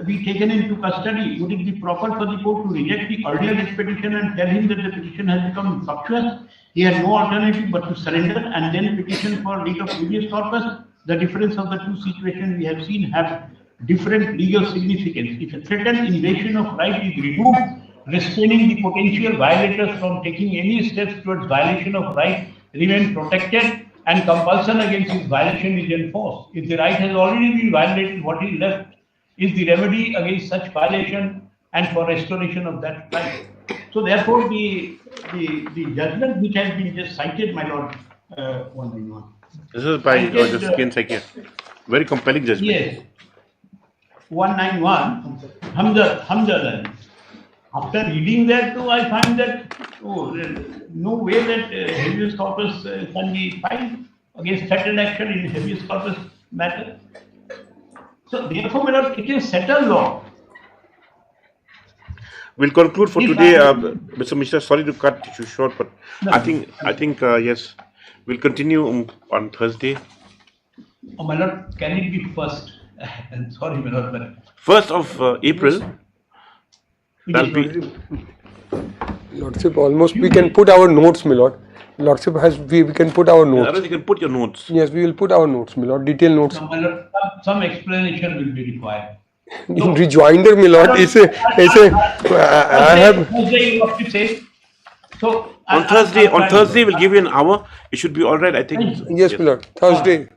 be taken into custody, would it be proper for the court to reject the earlier writ petition and tell him that the petition has become infructuous? He had no alternative but to surrender and then petition for writ of habeas corpus. The difference of the two situations we have seen have different legal significance. If a threatened invasion of right is removed, restraining the potential violators from taking any steps towards violation of right remain protected and compulsion against its violation is enforced. If the right has already been violated, what is left is the remedy against such violation and for restoration of that right. So therefore, the judgment which has been just cited, my lord, 191. This is by Justice Ken Sakia. Very compelling judgment. Yes. 191, Hamza. After reading that too, I find that no way that habeas corpus can be filed against threatened action in habeas corpus matter. So therefore, my lord, it is settled law. We'll conclude for today, Mr. Mishra. Sorry to cut you short, but no, I think yes, we'll continue on Thursday. Oh, my lord, can it be first? Sorry, my lord, but 1st of April. That'll be. Lordship, almost we can put our notes, my lord. Lordship has we can put our notes. You can put your notes. Yes, we will put our notes, my lord. Detailed notes. No, my lord, some explanation will be required. In rejoinder, my lord, I have. So on Thursday, we'll give you an hour. It should be all right, I think. Yes, my lord. Thursday.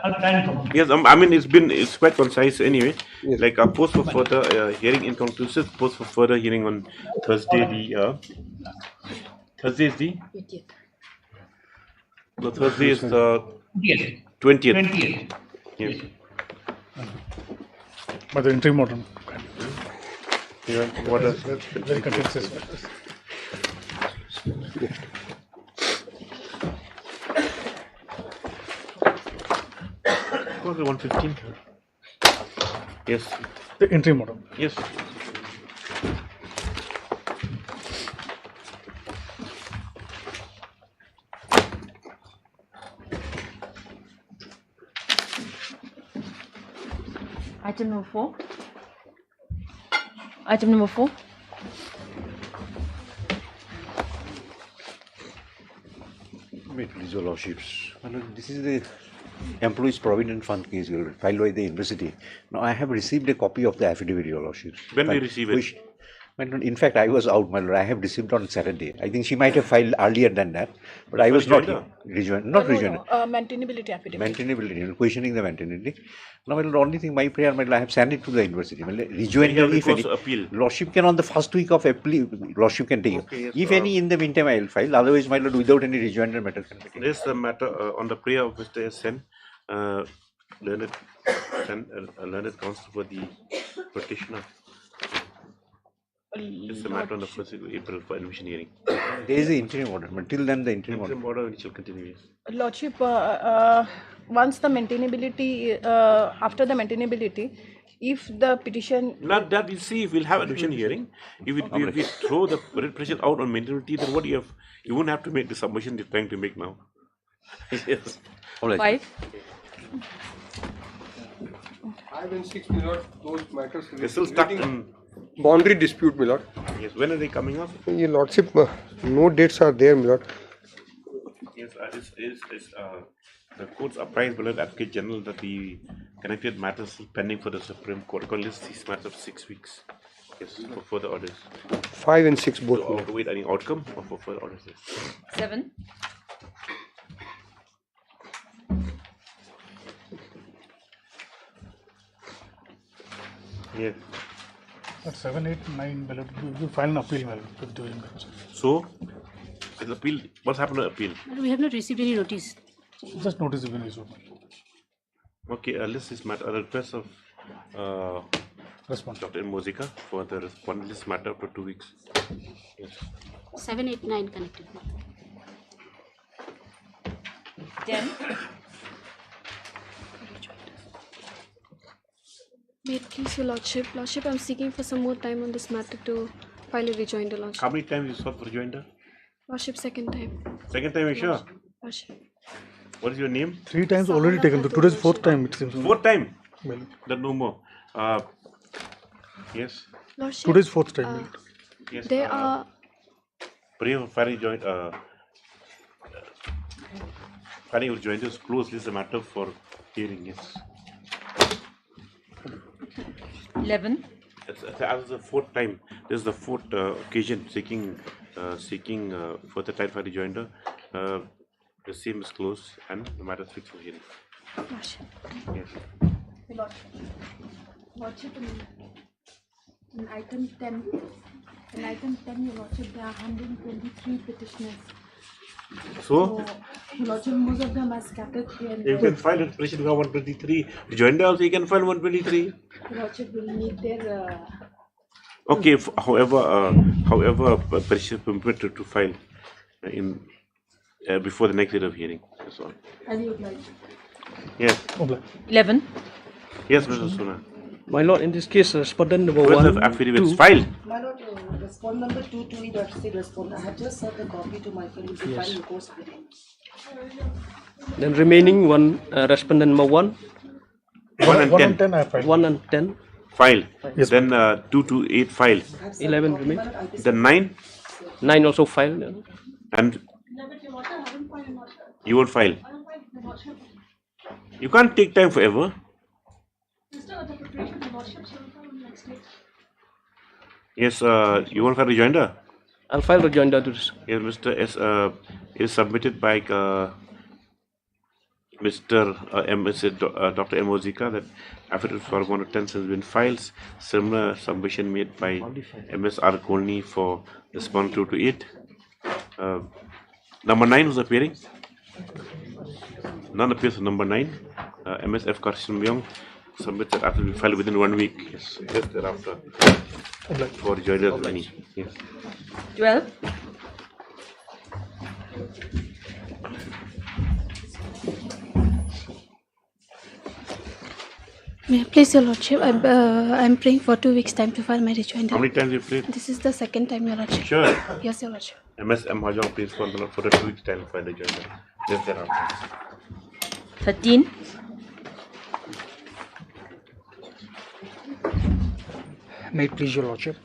I'll try and come. Yes, I mean it's quite concise anyway. Yes. Like a post for further hearing inconclusive, post for further hearing on Thursday. Thursday is the 80th. No, Thursday is the 20th. 20th. Yes. But the interim order. Yeah, what else? Very contentious. Okay, 115. Yes. The interim order. Yes. Item number 4. Item number 4. Please, your lordships. This is the Employees Provident Fund case filed by the university. Now, I have received a copy of the affidavit, your lordships. When did you receive it? In fact, I was out, my lord. I have received on Saturday. I think she might have filed earlier than that, but I was not here. Not Rejoinder. Maintainability affidavit. Maintainability, questioning the maintainability. Now, my lord, only thing, my prayer, my lord, I have sent it to the university. Rejoinder, if any, appeal. Lordship can on the first week of appeal, Lordship can take okay, yes, if any, in the meantime, I will file. Otherwise, my lord, without any rejoinder matter can be taken. This is the matter on the prayer of Mr. S.N. Learned counsel for the petitioner. It's the matter on the 1st of April for admission hearing. There is the interim order. Until then, the interim order which will continue. Yes. Lordship, once the maintainability, after the maintainability, if the petition. Not that we see if we'll have admission hearing. If we throw the writ pressure out on maintainability, then what you have, you won't have to make the submission you're trying to make now. Yes. All right. 5. 5 and 6, my lord, those matters. They're still stuck in boundary dispute, my lord. Yes. When are they coming up? Your lordship, no dates are there, my lord. Yes, The courts apprised Beloved Advocate General that the connected matters pending for the Supreme Court. Can list these matters of 6 weeks. Yes, for further orders. 5 and 6 both. To await any outcome or for further orders. Yes. 7. Yes. At 7, 8, 9, you file an appeal, my lord, during that. So, the appeal, what's happened to appeal? We have not received any notice. Just notice even is open. Okay, list this matter, a request of Dr. M. Mozika for the respondent this matter for 2 weeks. Yes. 7, 8, 9 connected. 10. May it please your lordship. Lordship, I'm seeking for some more time on this matter to file a rejoinder, lordship. How many times you sought for rejoinder? Lordship, second time. Second time, you sure? Lordship. What is your name? 3 times already taken. Today's 4th time, it seems. 4th time? My lord. Then no more. Yes. Lordship. Today's 4th time, my lord. Yes. There are. Pray for filing joint. Filing of rejoinder is closed. This is a matter for hearing. Yes. 11. As the 4th time. This is the 4th occasion seeking further time for rejoinder. The same is closed and the matter is fixed for hearing. Lordship. Yes. Lordship, in item 10, your lordship, there are 123 petitioners. So your lordship, most of them are scattered here and you there. can file a petition for 123. Rejoinder also you can file 123. Your lordship will need their. Okay. However, petition is permitted to file in before the next date of hearing. That's all. And you would like. Yes. 11. Yes, Mr. Suna. My lord, in this case, respondent number Where's 1, the affidavits 2. filed? My lord, respond number 2 to the respond. I have just sent a copy to my colleague to Yes. file the course hearing. Then remaining one, respondent number 1. 1 and 10. I filed. 1 and 10. File. Yes, Then 2 to 8 file. 11 remain. Then 9 9 also filed. and you won't file. You can't take time forever. Yes, you won't file rejoinder? I'll file rejoinder to this. Yes, Mr. S. It is submitted by Mr. Dr. M. Mozika that affidavit for 1 to 10 has been filed. Similar submission made by MS R. Kolni for respondent 2 to 8. Number 9 was appearing. None appears on number 9. MSF Karshim Myong submits that after we file within 1 week. Yes, just thereafter. For rejoinder of any. Yes. 12. May I please your lordship? I'm praying for 2 weeks time to file my rejoinder. How many times you played? This is the second time, your lordship. Sure. Yes, your lordship. MS M. Hajong please for the 2 weeks time to file rejoinder. Just thereafter. 13. May it please your lordship.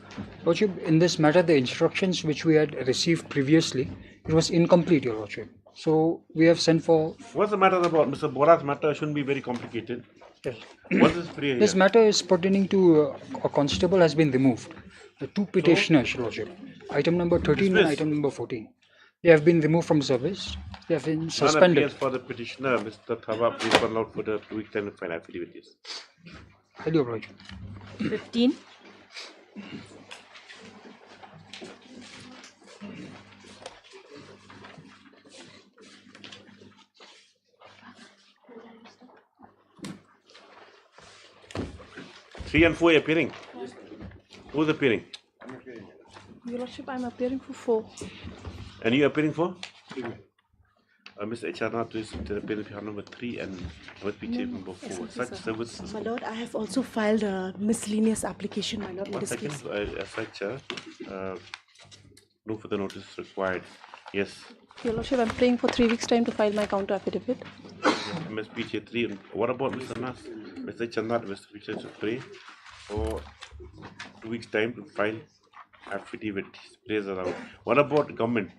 Lordship, in this matter, the instructions which we had received previously, it was incomplete, your lordship. So we have sent for. What's the matter about Mr. Bora's matter? Shouldn't be very complicated. Yes. What is prayer This here? matter is pertaining to a constable has been removed. The 2 petitioners, your lordship. Item number 13 and Dismissed. item number 14. They have been removed from service. They have been None suspended. appears for the petitioner, Mr. Thaba, please call out for the 2 weeks time to file affidavit. Yes. Thank you, lordship. 15. Three and 4 appearing. Who's appearing? Your lordship, I'm appearing for 4. And you appearing for? Mr. Echarnath is appearing for number 3 and what we number 4. Such service. My lord, I have also filed a miscellaneous application, my lord, in 1 this second. case. Such no further notice required. Yes. Your lordship, I'm praying for 3 weeks time to file my counter affidavit. MSPJ 3. And what about Mr. Nas? Mr. Chandat, Mr. Fisher to pray for 2 weeks time to file affidavit. Praise around. What about government?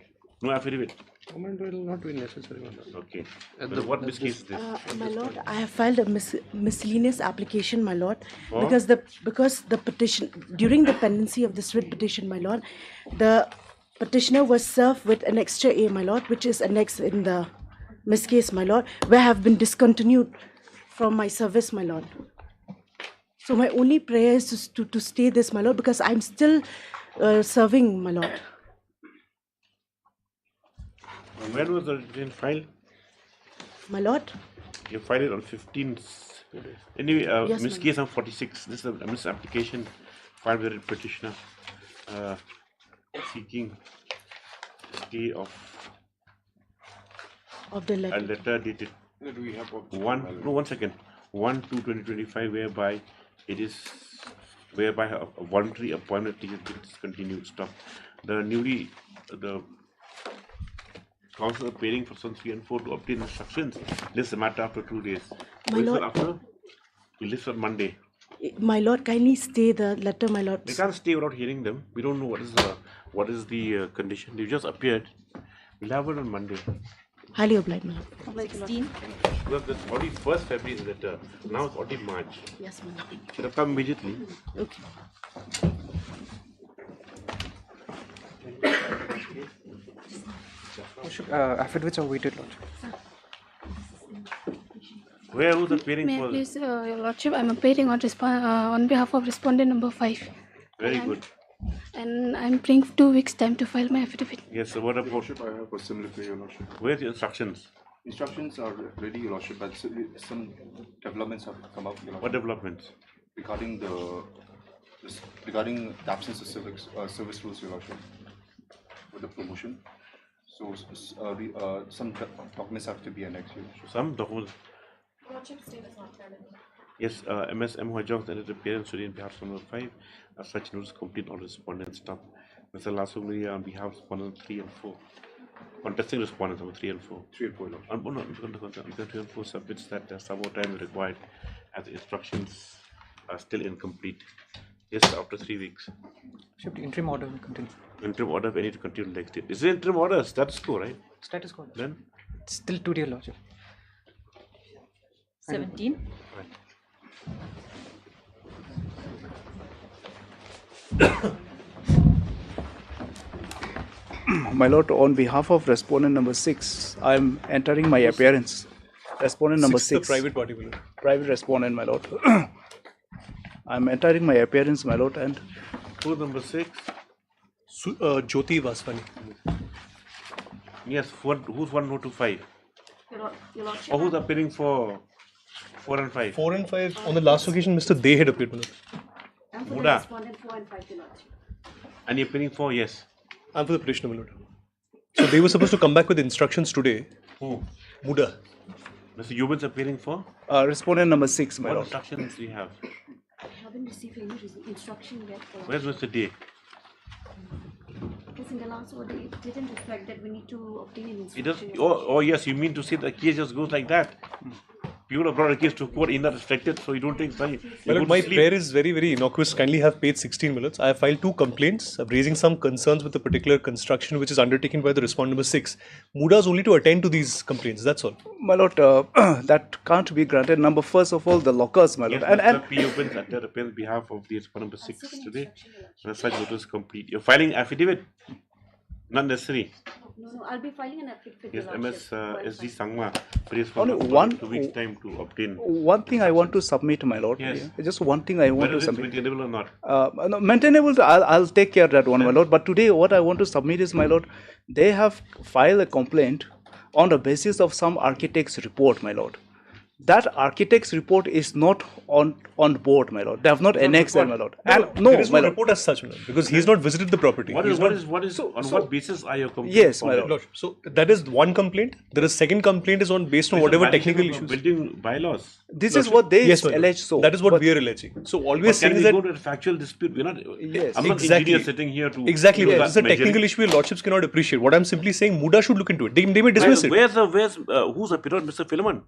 No affidavit. Comment will not be necessary, my lord. Okay. What case is this? My lord, I have filed a miscellaneous application, my lord, Oh? because the petition during the pendency of this writ petition, my lord, the petitioner was served with an extra A, my lord, which is annexed in the miss case, my lord, where I have been discontinued from my service, my lord. So my only prayer is to stay this, my lord, because I'm still serving, my lord. When was the written file? My lord? You filed it on 15th. Anyway, Yes, miss my case on 46. This is a miss application filed with the petitioner seeking stay of the letter. a letter dated 1/2/2025, whereby a voluntary appointment is discontinued. Stop. The counsel appearing for Sons 3 and 4 to obtain instructions. This is a matter after 2 days. My lord, after we list on Monday. My lord, kindly stay the letter, my lord. They can't stay without hearing them. We don't know what is the condition. They just appeared. We'll have it on Monday. Highly obliged, my lord. 16. Well, that's already 1st February letter. Now it's already March. Yes, my lord. Should have come immediately. Okay. Affidavits are waited, Lord. Who's appearing May I for? please, Your Lordship, I'm appearing on behalf of respondent number 5. Very good. And I'm bringing 2 weeks time to file my affidavit. Yes, so what about? I have a similar for your lordship. Where's the instructions? Instructions are ready, your lordship, but some developments have come up. Your lordship. What developments? Regarding the absence of service rules, your lordship, with the promotion. So some documents have to be annexed. Your lordship. Some documents. Lordship status not valid. Yes, MSM Hajjong entered appearance today on behalf of number 5. As such, notice complete all respondents. Stop. Mr. Lasumria on behalf of respondent 3 and 4. Contesting respondents number 3 and 4. 3 and 4, your lordship. 3 and 4 submits that some more time is required as the instructions are still incomplete. Yes, after 3 weeks. Should the interim order will continue. Interim order, we need to continue next day. Is it interim order? Status quo, right? Status quo. Then? It's still 2 day, Lordship. 17. My lord, on behalf of respondent number 6, I am entering my appearance. Respondent number 6. The private party, my lord. Private respondent, my lord. I am entering my appearance, my lord, and who number 6? Jyoti Vaswani. Yes, who's 1 to 5? Your Lordship. Or who's appearing for 4 and 5? 4 and 5. On the last occasion, Mr. Dey had appeared, my lord. I'm for the Muda. respondent 4 and 5, Your Lordship. And you're appearing for yes? I'm for the petitioner, my lord. So they were supposed to come back with instructions today. Who? Muda. Mr. Yubin's appearing for? respondent number 6, my What lord. instructions do you have? I haven't received any instruction yet. Where's Mr. Day? Because in the last order, it didn't reflect that we need to obtain an It does. instruction. Oh, yes, you mean to say the case just goes like that? People have brought a case to court in that reflected, so you don't think so. Well, my prayer is very, very innocuous. Kindly have page 16 minutes. I have filed 2 complaints. I'm raising some concerns with the particular construction which is undertaken by the respondent number 6. Muda is only to attend to these complaints. That's all. My lord, that can't be granted. Number first of all, the lockers, my lord. Yes, Mr. P. opens at the behalf of the respondent number 6 today. And as such, notice complete. You're filing affidavit? Not necessary. No, I'll be filing an affidavit. Yes, Your MS Lordship. SD Sangma. Please Only for 2 weeks time to obtain. One thing I want to submit, my lord. Yes. Just one thing I want Whether to it's submit. maintainable or not. No, maintainable, I'll take care of that one, my lord. But today, what I want to submit is, my lord, they have filed a complaint on the basis of some architect's report, my lord. That architect's report is not on board, my lord. They have not annexed it, my lord. And there is my no lord. report as such, my lord, because he's not visited the property. What He's is not- on what basis are you complaining? Yes, my lord. Lordship. So that is one complaint. There is second complaint is on based on whatever technical issues. Building bylaws. This is what they Yes, my lord. allege so. That is what But- we are alleging. So all we are But saying can is we that go to a factual dispute? We're not. Yes. I'm not exactly engineer sitting here to. exactly. to This is a measuring. technical issue your lordships cannot appreciate. What I'm simply saying, Muda should look into it. They may dismiss it. Where's who's appeared, Mr. Philemon?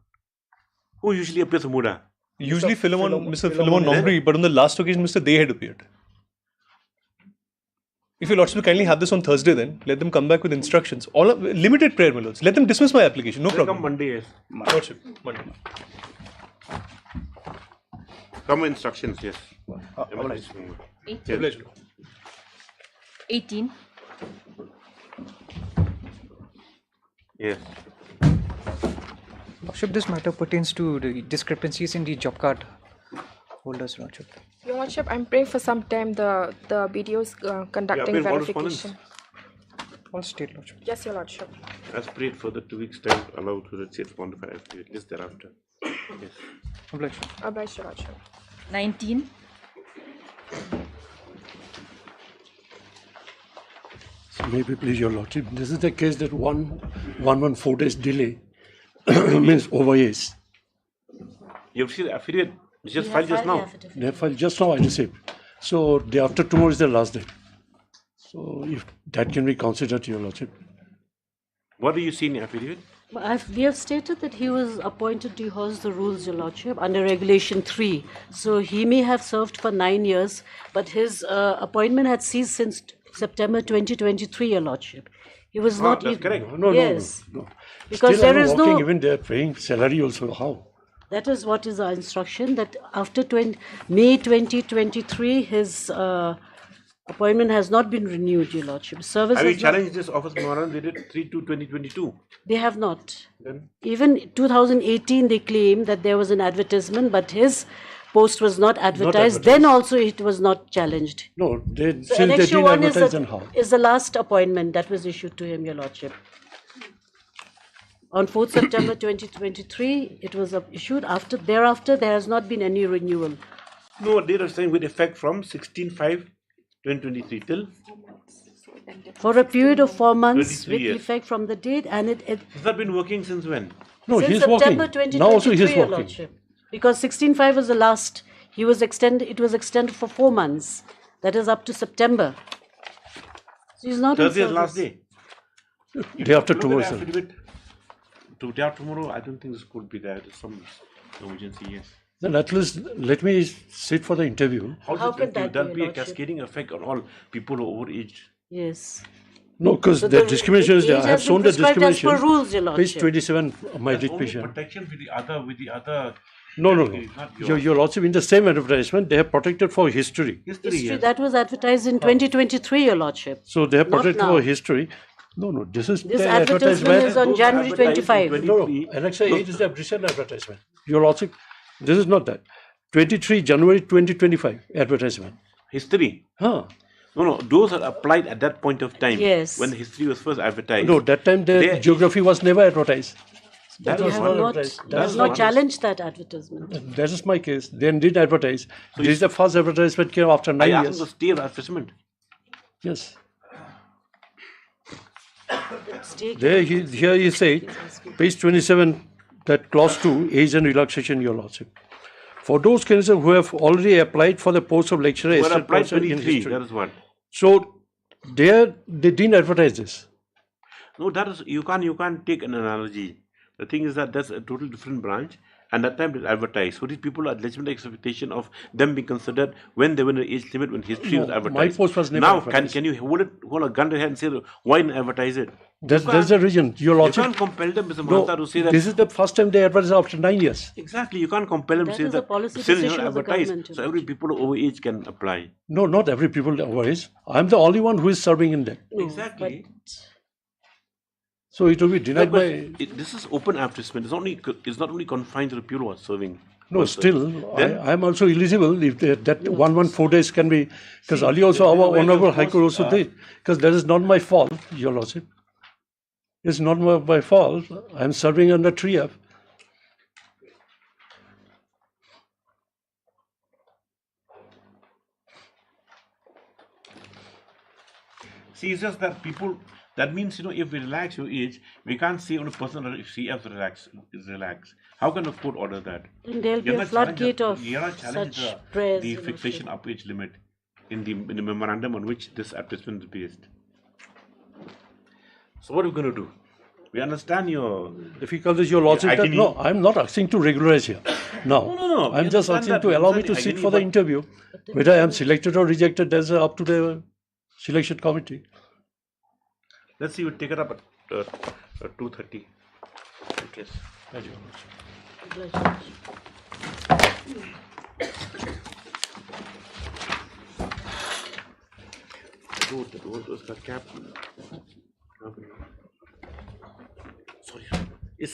Who usually appears in Muda? Usually Mr. Philemon Nombri, but on the last occasion, Mr. Dey had appeared. If your lordship will kindly have this on Thursday, then let them come back with instructions. All limited prayer, my lords. Let them dismiss my application. No They'll problem. come Monday, yes. Lordship, Monday. Come instructions, yes. Obliged. 18. Yes. Lordship, this matter pertains to the discrepancies in the job card holders, Lordship. Your Lordship, I'm praying for some time the BDO's conducting verification. All state, Lordship. Yes, Your Lordship. As prayed for the 2 weeks time allowed to the state respond to affidavit list thereafter. Yes. Obliged. Obliged, Your Lordship. 19. So maybe please your lordship, this is the case that 114 days delay means over years. You've seen the affidavit, it's just filed just now. They have filed just now, I received. So day after tomorrow is the last day. So if that can be considered, your lordship. What do you see in the affidavit? We have stated that he was appointed to house the rules, Your Lordship, under Regulation 3. So he may have served for 9 years, but his appointment had ceased since September 2023, Your Lordship. He was not that's even. correct. No, yes. No. Because still there is working, no. Even they are paying salary also. How? That is what is our instruction, that after May 2023, his appointment has not been renewed, Your Lordship. Service Have you has not- challenged this office memorandum dated 3/2/2022? They have not. Then? Even 2018, they claim that there was an advertisement, but his post was not advertised. Then also it was not challenged. No, they, So since they annexure didn't 1 advertise, then how? is the last appointment that was issued to him, Your Lordship. On 4th September 2023, it was issued. Thereafter, there has not been any renewal. No, they are saying with effect from 16/5/2023 till. For a period of 4 months, 23 with years. effect from the date, and it Has that been working since when? No, since he's September working. 2023, Now also he's Your working. Lordship. Because 16/5 was the last. It was extended for 4 months. That is up to September. So he's not in Thursday is last service. day. Day after Look at tomorrow, the sir. affidavit. Day after tomorrow, I don't think this could be there. There's some emergency, yes. Then at least let me sit for the interview. How can that There'll be, be Your a Lordship? cascading effect on all people who are overaged. Yes. No, because So the the discrimination is there. age I have has shown been the prescribed as discrimination. per rules, Your Page Lordship. 27 of my There's only petition. protection with the other. No. Not Your lordship, in the same advertisement, they have protected for history. History, that was advertised in 2023, Your Lordship. So they have Not protected now. for history. No, this is This the advertisement is on Those January advertised 25. in 23. No, Annexure 8 is the recent advertisement. Your lordship, this is not that. 23 January 2025 advertisement. History? Huh. No, those are applied at that point of time. Yes. When history was first advertised. No, that time the There- geography was never advertised. That They was have one not, advertised. they have not challenged that advertisement. That is my case. They did advertise. This is the first advertisement came after 9 I asked years. them to stay advertisement. Yes. Stay- Here you say, page 27, that clause 2, age and relaxation, your lordship. For those candidates who have already applied for the post of lecturer, Who had assistant applied professor in 23, history. that is what. So they didn't advertise this. No, that is, you can't take an analogy. The thing is that that's a total different branch, and that time they advertised. So these people had legitimate expectation of them being considered when they were in the age limit when history was No, advertised. my post was never now, advertised. can you hold a gun to their head and say, why didn't advertise it? That's the reason, your lordship. You can't compel them, Mr. No, Mahanta, to say that. this is the first time they advertised after 9 years. Exactly, you can't compel them to That say is a that. policy Still, you decision know, of the advertise, government, so every people over age can apply. No, not every people otherwise. I'm the only one who is serving in that. Exactly. So it will be denied by. This is open advertisement. It's not only confined to the people who are serving. No, still, Then- I'm also eligible if that 114 days can be, because earlier also our Honorable High Court also did, because that is not my fault, your lordship. It's not my fault. I'm serving under 3F. See, it's just that people. That means, if we relax your age, we can't say on a person that if CF is relaxed. How can the court order that? Then there'll be You're a not floodgate challenging- of you're not challenging such the- prayers, The Your fixation up age limit in the memorandum on which this advertisement is based. So what are we going to do? We understand your Difficulties, your lordship. That, agony. no, I'm not asking to regularize here. No, No, we I'm just understand asking that. to We allow me understand to the sit agony, for the but- interview. Whether I am selected or rejected, that's up to the selection committee. Let's see, we'll take it up at 2:30. Yes. Thank you. उसका cap sorry इस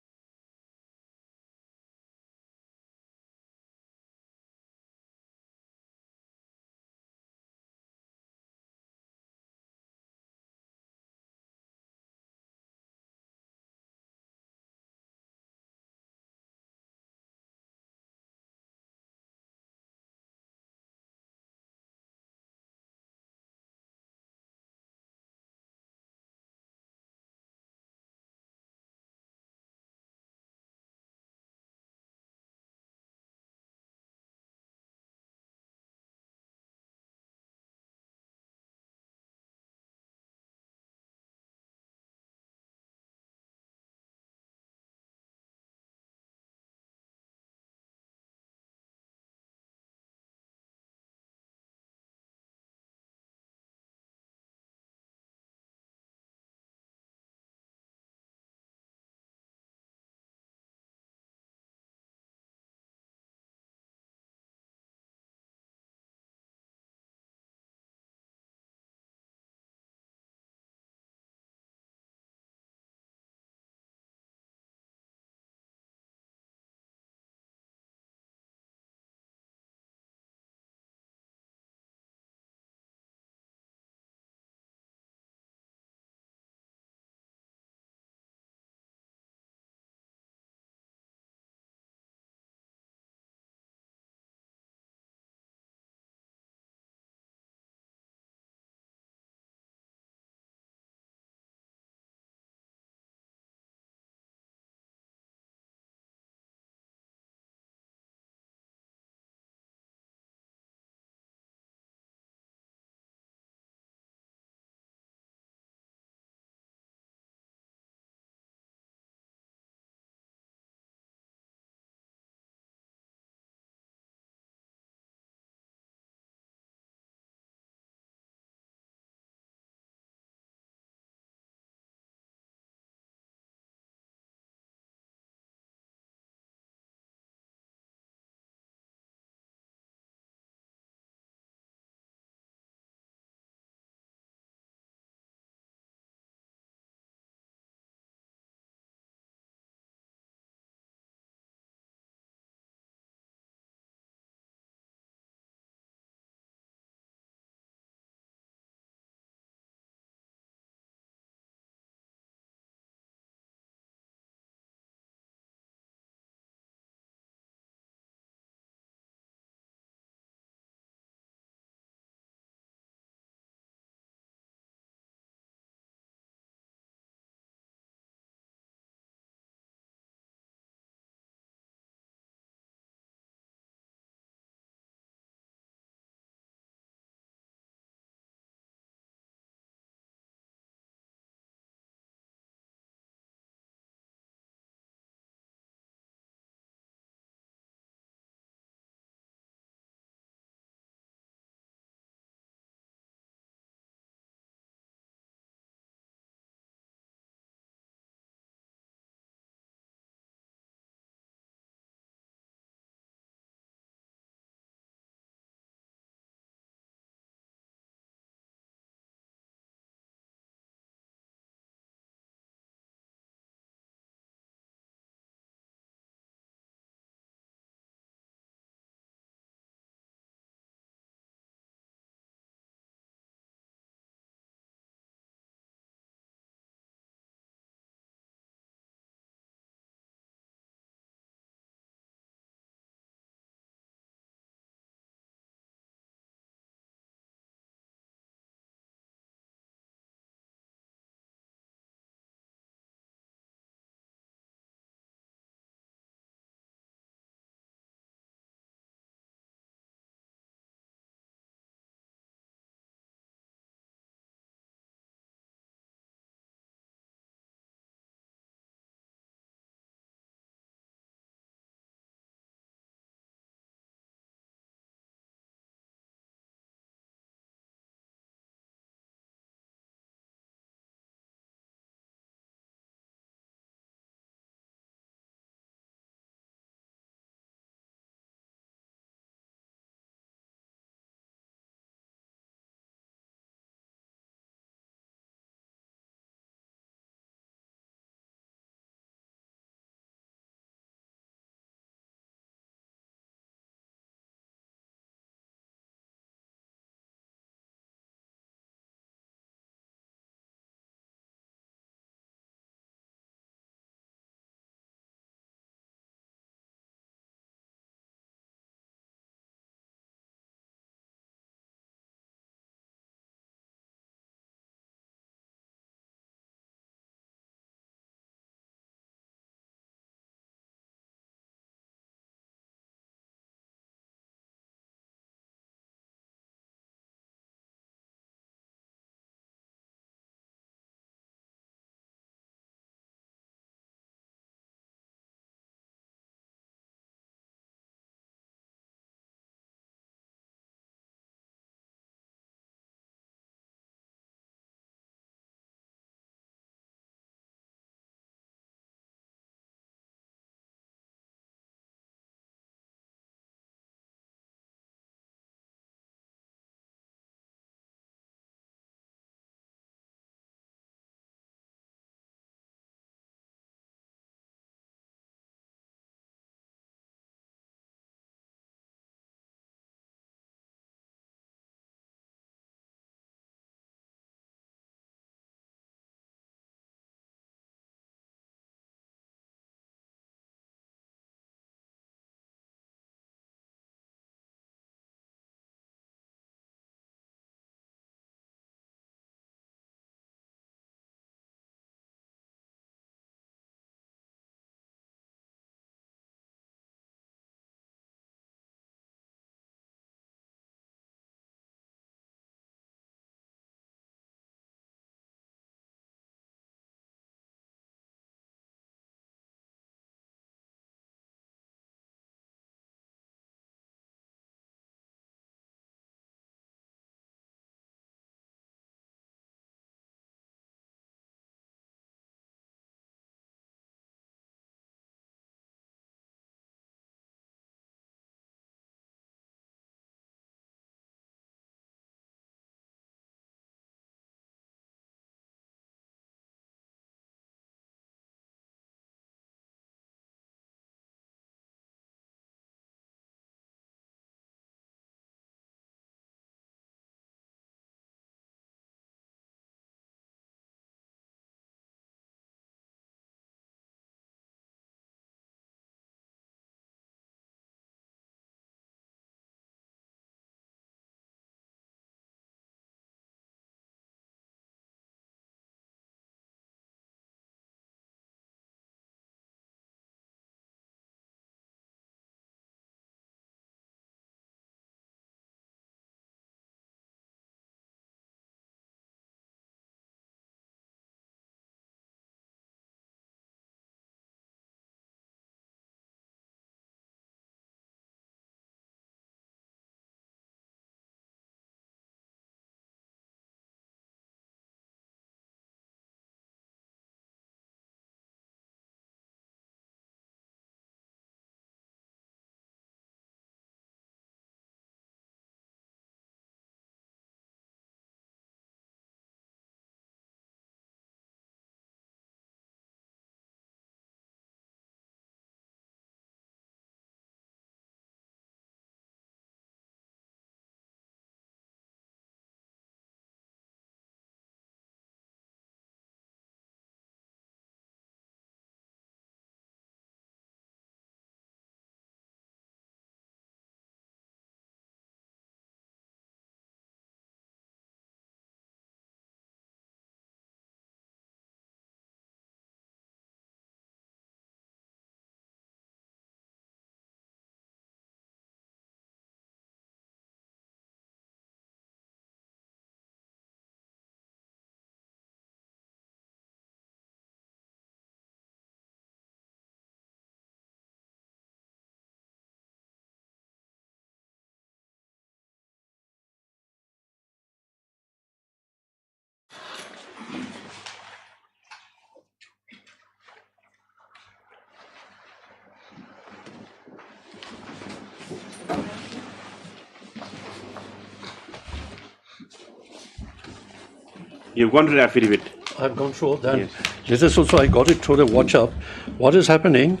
You've gone through the affidavit. I've gone through that. Yes. This is also, I got it through the WhatsApp. What is happening,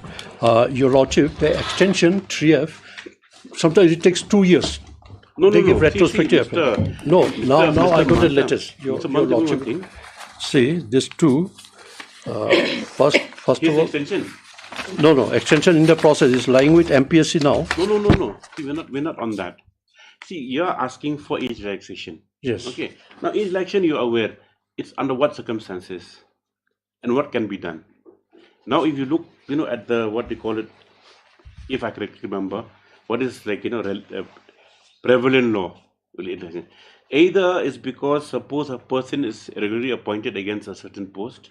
Your Lordship, the extension 3F, sometimes it takes 2 years. No, They no, give no. retrospective. No, now I got the latest. Your Lordship. Thing. See, this two, first Here's of the all, extension. no, extension in the process is lying with MPSC now. No. See, we're not on that. See, you're asking for age relaxation. Yes. Okay. Now, age relaxation, you're aware, it's under what circumstances and what can be done. Now, if you look, at the, what they call it, if I correctly remember, what is like, prevalent law. Either is because suppose a person is regularly appointed against a certain post,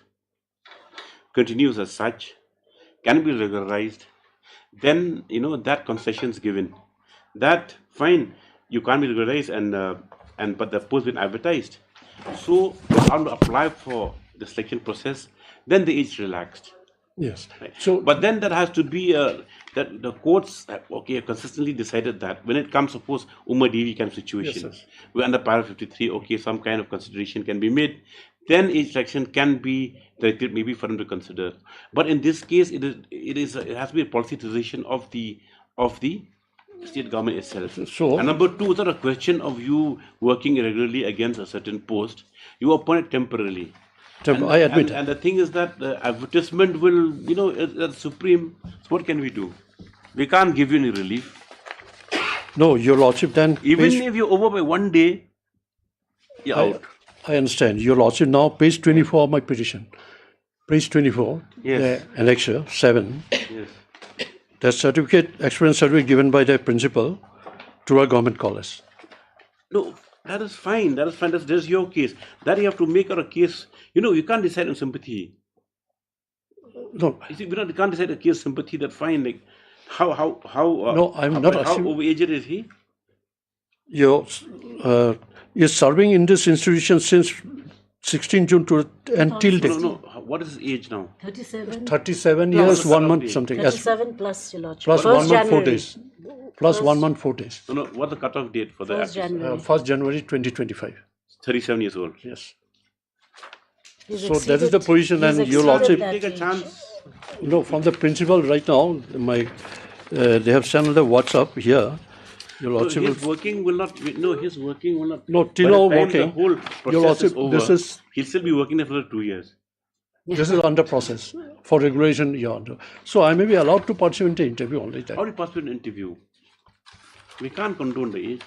continues as such, can be regularized, then, that concession is given. That, fine, you can't be regularized but the post been advertised. So, you have to apply for the selection process, then the age relaxed. Yes. Right. So, but then that has to be that the courts have consistently decided that when it comes, suppose Umar Devi kind of situation, Yes, we're under paragraph 53, some kind of consideration can be made, then age selection can be directed maybe for them to consider. But in this case, it has to be a policy decision of the state government itself. So, and number two, it's not a question of you working irregularly against a certain post. You are appointed temporarily. I admit. And the thing is that the advertisement will, it's supreme. So what can we do? We can't give you any relief. No, Your Lordship, then... Even if you're over by 1 day, you're out. I understand. Your Lordship, now page 24 of my petition. Page 24, Yes. the annexure 7. Yes. The certificate, experience certificate given by the principal to a government college. No, that is fine. That's your case. That you have to make out a case. You can't decide on sympathy. No. You see, you can't decide a case sympathy. That fine. Like how no, I'm not how assuming. overaged is he? Is serving in this institution since 16 June until date. No. What is his age now? 37. 37 plus. years, 1 month something. 37 plus, Your Lordship. Plus 1 month, 4 days. Plus 1 month, 4 days. No. What's the cutoff date for that? 1st January 2025. 37 years old. Yes. He's So that is the position, and Your Lordship. Take a chance. No, from the principal right now, they have sent the WhatsApp here. Your Lordship. His working will not. No, his working will not. No, till by now the time working. The whole process Your Lordship, is over. this is. He'll still be working there for 2 years. This is under process for regulation. Yeah. So I may be allowed to participate in the interview only. How do you participate in an interview? We can't condone the age.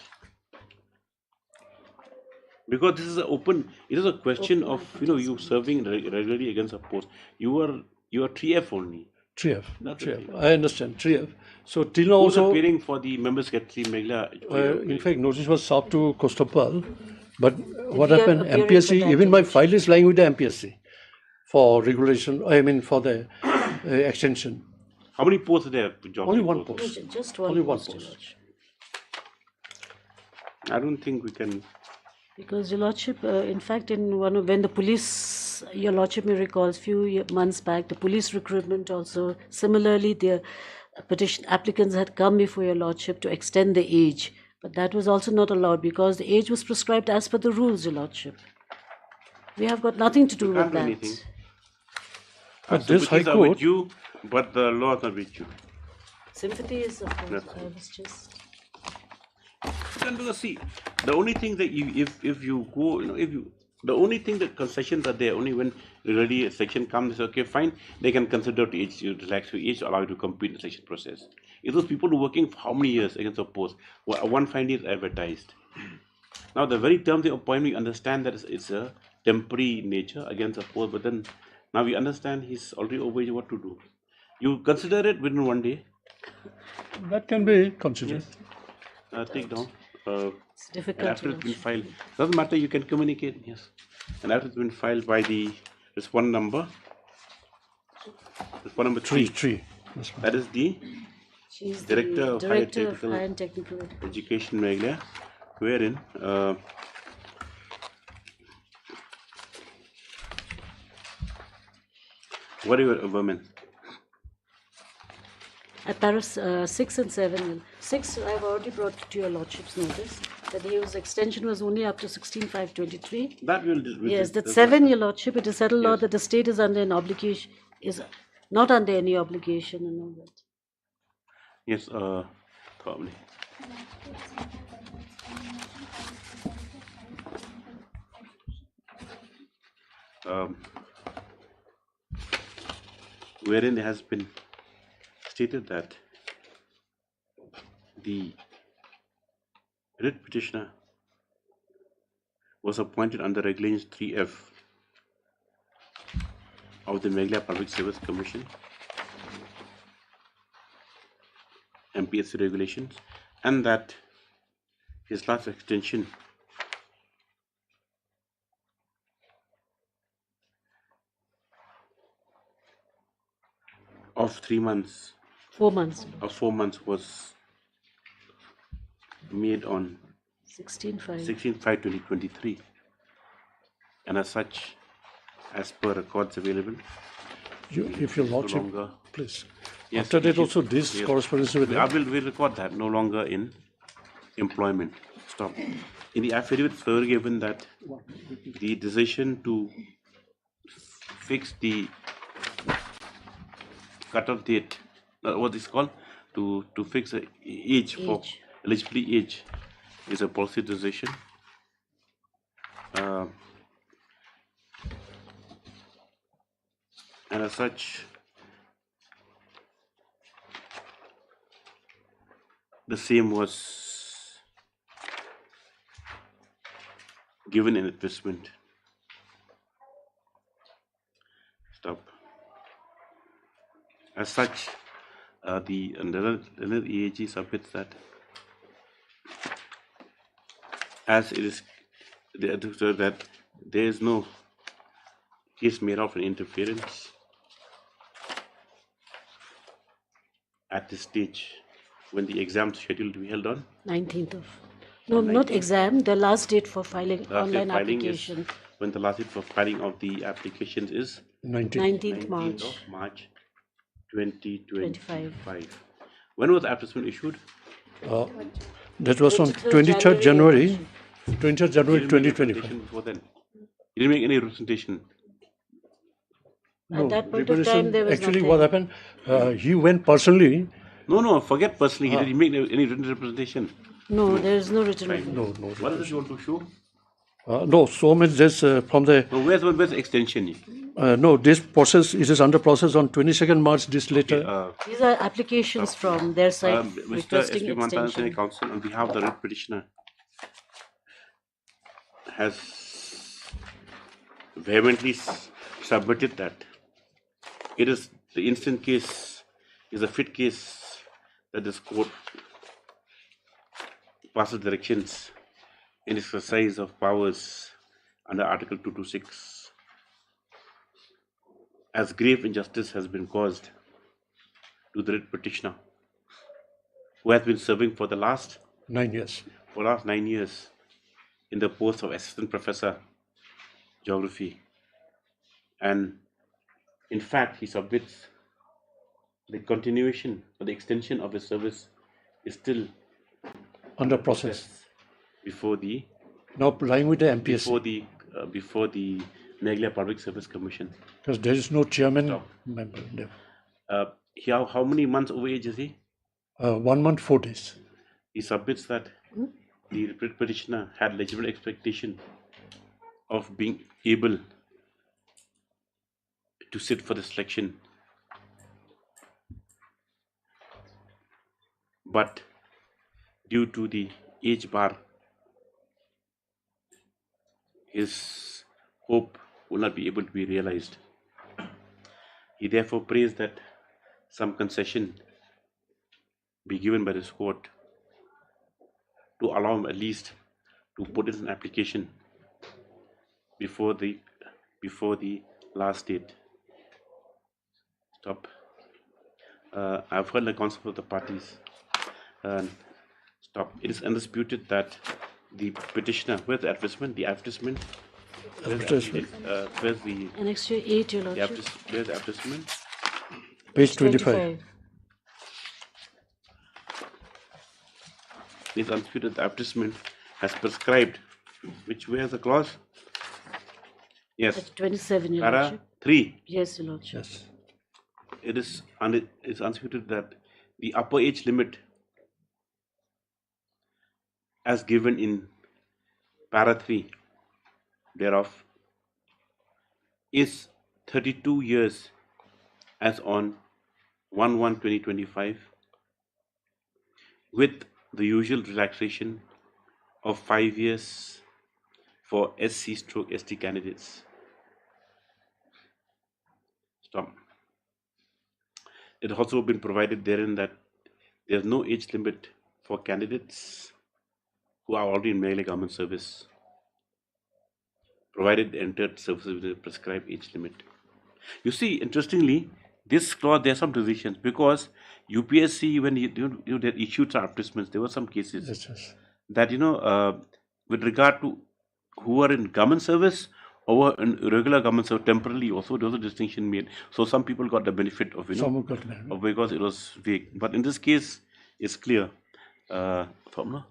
Because this is an open. It is a question of you serving regularly against a post. You are 3F only. 3F. That's 3F. I understand 3F. So till now Who's also. appearing for the member secretary Meghalaya? In fact, notice was served to Kostapal, but what happened? MPSC. Even my file is lying with the MPSC for regulation. I mean for the extension. How many posts are there? Only one post. Just one. Only one post. I don't think we can. Because Your Lordship, in fact, when the police, Your Lordship may recall, few months back, the police recruitment also, similarly, the petition applicants had come before Your Lordship to extend the age, but that was also not allowed because the age was prescribed as per the rules, Your Lordship. We have got nothing to do with that. Anything. But this High Are with Court. you, but the law is not with you. Sympathy is, of course, I was just. Then because see, the only thing that if you go, the only thing that concessions are there only when really a section comes. Okay, fine, they can consider to age you relax your age, allow you to complete the selection process. If those people who are working for how many years against a post, one fine is advertised. Now the very term they appoint, we understand that it's a temporary nature against a post, but then now we understand he's already over age. What to do? You consider it within 1 day. That can be considered. Yes. Take down. It's difficult. And after it's been filed, doesn't matter. You can communicate. Yes. And after it's been filed by the respondent number. Respondent number 3. 3. That is the She's Director the of Director of Higher and Technical Education, Meghalaya, wherein what are your women? At paras 6 and 7. 6 I've already brought to Your Lordship's notice. that his extension was only up to 16/5/23. That will. Yes, that 7, Your Lordship, it is settled law that the state is under an obligation, is not under any obligation and all that. Yes, probably. Wherein it has been stated that the writ petitioner was appointed under Regulations 3F of the Meghalaya Public Service Commission, MPSC regulations, and that his last extension of 3 months, 4 months, of 4 months was made on 16/5/2023, and as such, as per records available, If your no lordship, longer, please. yes, After that we also should- this yes. correspondence with I will record that no longer in employment. Stop. In the affidavit, it's further given that the decision to fix the cutoff date, what is called, to fix the age for eligibility age, is a policy decision. And as such, the same was given in advisement. Stop. As such, the another EAG submits that as it is that there is no case made of an interference at this stage when the exam is scheduled to be held on 19th of. No, not exam, the last date for filing online filing application. is when the last date for filing of the applications is 19th March. of March 2025. When was the advertisement issued? That was on 23rd January 2025. Before then, you didn't make any representation. No, At that point of time, there was actually nothing. what happened, he went personally. No, forget personally. He didn't make any written representation. No, there is no written Fine. record. No. What is it you want to show? No, so much just from the. No, where's the extension? No, this process, it is under process on 22nd March, this letter. These are applications from their side Mr. requesting S.P. Mantan extension. Senior Counsel, on behalf of the writ petitioner, has vehemently submitted that it is the instant case is a fit case that this court passes directions in exercise of powers under Article 226, as grave injustice has been caused to the writ petitioner, who has been serving for the last 9 years. For last 9 years in the post of Assistant Professor Geography, and in fact he submits the continuation or the extension of his service is still Under process. before the Now lying with the MPSC. before the Meghalaya Public Service Commission. Because there is no chairman member there. How many months over age is he? 1 month, 4 days. He submits that the writ petitioner had legitimate expectation of being able to sit for the selection, but due to the age bar, his hope will not be able to be realized. He therefore prays that some concession be given by this court to allow him at least to put in an application before the last date. Stop. I've heard the counsel of the parties. Stop. It is undisputed that the petitioner, where's the advertisement? The advertisement. Where's the Annexure 8, Your Lordship. where's the advertisement? Page 25. It is undisputed the advertisement has prescribed, which where's the clause? Yes. At 27, Your Para Lordship. 3. Yes, Your Lordship. Yes. It is it's undisputed that the upper age limit as given in para 3 thereof is 32 years as on 1/1/2025 with the usual relaxation of 5 years for SC/ST candidates. Stop. It has also been provided therein that there is no age limit for candidates who are already in Meghalaya government service, provided they entered services within the prescribed age limit. You see, interestingly, this clause, there are some decisions because UPSC, when they issued some advertisements, there were some cases that, with regard to who are in government service or in regular government service temporarily, also there was a distinction made. So some people got the benefit of, of because it was vague. But in this case, it's clear. Thomna?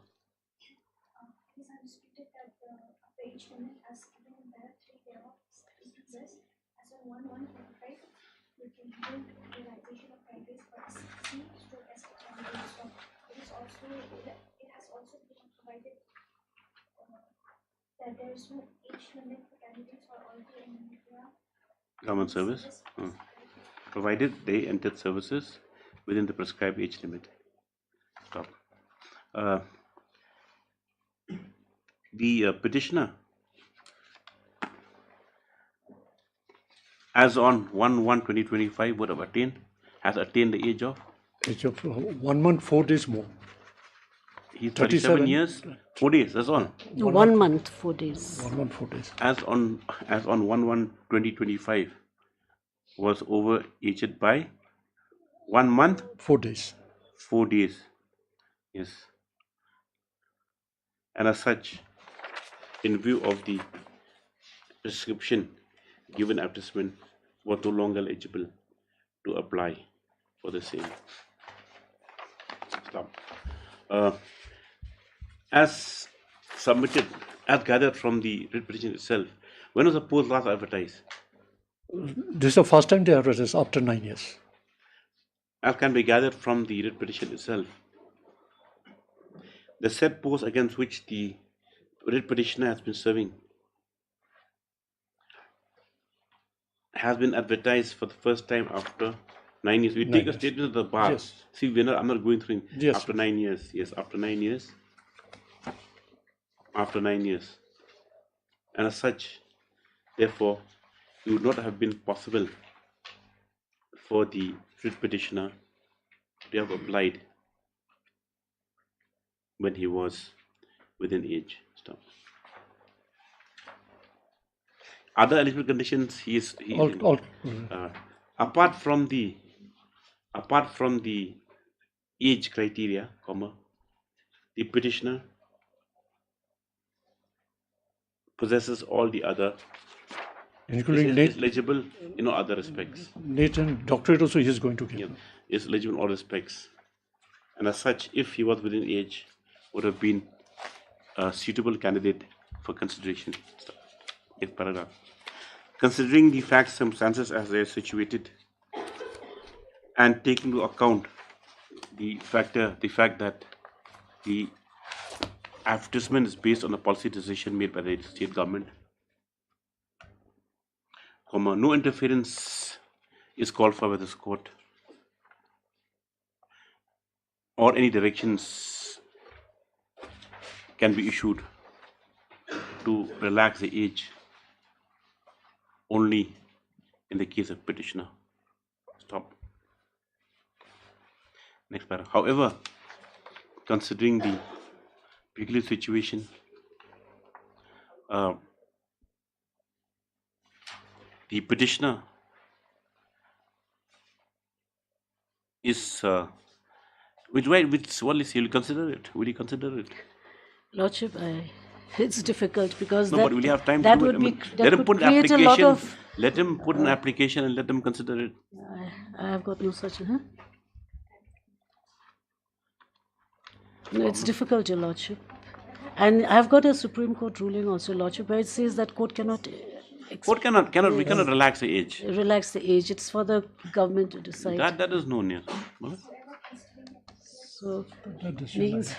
That there is no age limit for candidates who are already in Government service, provided they entered services within the prescribed age limit. Stop. The petitioner, as on 1/1/2025, would have has attained the age of 1 month, 4 days more. He's 37 years, 4 days, that's all. 1 month, 4 days. 1 month, 4 days. As on 1/1/2025 was over aged by 1 month, 4 days. 4 days. Yes. And as such, in view of the prescription given advertisement, was no longer eligible to apply for the same. Stop. As submitted, as gathered from the writ petition itself, when was the post last advertised? This is the first time they advertised after 9 years. As can be gathered from the writ petition itself, the said post against which the writ petitioner has been serving has been advertised for the first time after 9 years. We take a statement of the bar. Yes. See, I'm not going through Yes. after 9 years. Yes, after 9 years. After 9 years. And as such, therefore, it would not have been possible for the writ petitioner to have applied when he was within age. Stop. Other eligible conditions, he is apart from the age criteria, the petitioner possesses all the other, including is eligible in all other respects. Nathan, doctorate also he is going to get. Yeah, is eligible in all respects, and as such, if he was within age, would have been a suitable candidate for consideration. If paragraph, considering the facts, circumstances as they are situated, and taking into account the fact that the advertisement is based on a policy decision made by the state government, no interference is called for by this court, or any directions can be issued to relax the age only in the case of petitioner. Stop. Next paragraph. However, considering the peculiar situation, the petitioner is which what is he will consider it? Will he consider it? Lordship, it's difficult because No, but will you have time that to do would it? be Let that him would put an create a lot application. of. Let him put an application and let him consider it. I have got no such. No, it's difficult, Your Lordship. And I've got a Supreme Court ruling also, Lordship, where it says that court cannot. Court we cannot relax the age. Relax the age. It's for the government to decide. That is known, yes. So means.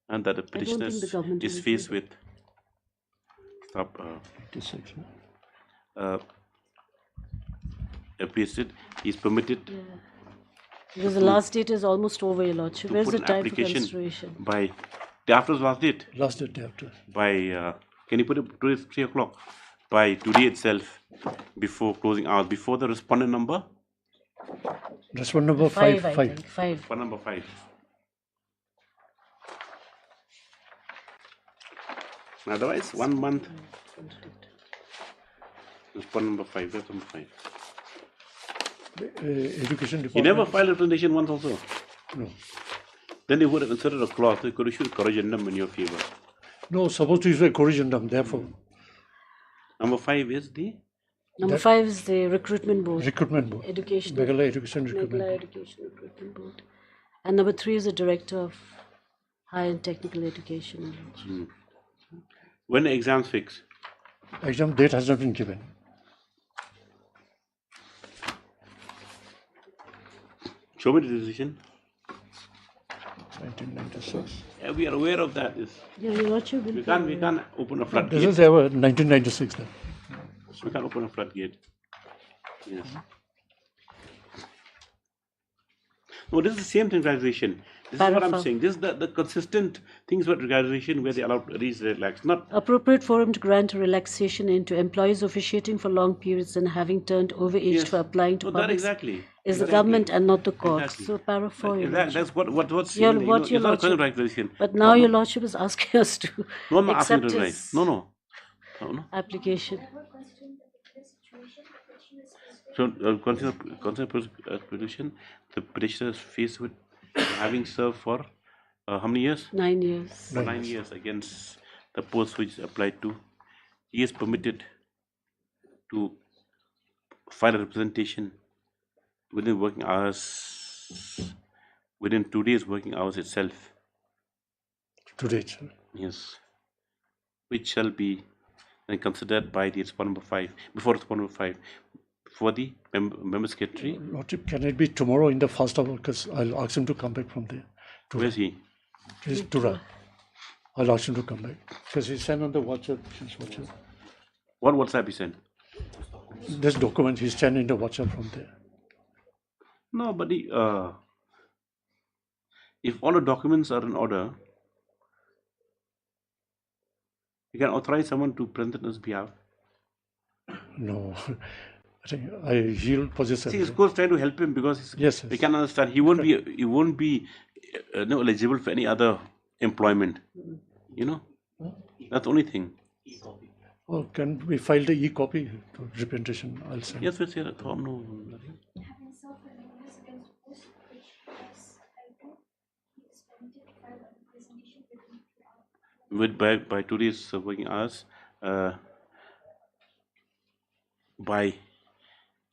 And that the petitioner is faced with. Stop. Appeased, he's permitted. Yeah. Because the last date is almost over, Your Lordship. Where's the time for application consideration? By day after the last date. Last date after. By can you put it to 3 o'clock? By today itself, before closing hours, before the respondent number. Respondent number 5. For number 5. Otherwise, 1 month. Respondent number 5. That's number 5. Education department. He never filed a representation once also. No. Then they would have inserted a clause. They could issue a corrigendum in your favor. No, supposed to issue a corrigendum, therefore. Number 5 is the? Number 5 is the recruitment board. Recruitment board. Education. Meghalaya Education Recruitment Meghalaya Education Recruitment Board. And number 3 is the Director of Higher and Technical Education. When the exams fix? Exam date has not been given. Show me the decision. 1996. Yeah, we are aware of that. Yeah, Your Lordship. We can't open a floodgate. This is ever 1996 then. We can't open a floodgate. Yes. No, this is the same thing, regularization. This is what I'm saying. This is the consistent things about regularization where they allow these relax. Not appropriate forum to grant a relaxation into employees officiating for long periods and having turned overaged for applying to public is the government and not the court. Exactly. So para 4. That's what's Your, in, what you know, your it's not Lordship, regulation. But now Your Lordship is asking us to No, I'm not asking accept to write. his No. application. So, consider petition, the petitioner is faced with having served for how many years? 9 years. For 9 years against the post which applied to. He is permitted to file a representation within working hours, within 2 days working hours itself. 2 days. Yes. Which shall be then considered by the respondent number 5, before respondent number 5, for the member secretary. Lordship, can it be tomorrow in the first hour? Because I'll ask him to come back from there. Where is he? He's Tura. I'll ask him to come back. Because he sent on the WhatsApp. What WhatsApp he sent? This document, he's sending the WhatsApp from there. No, but if all the documents are in order, you can authorize someone to present on his behalf. No, I think he'll possess. See, his court's trying to help him because we can understand he won't be eligible for any other employment. You know, that's the only thing. Oh, can we file the e-copy to representation? I'll send. Yes, it's here. No. By today's working hours, by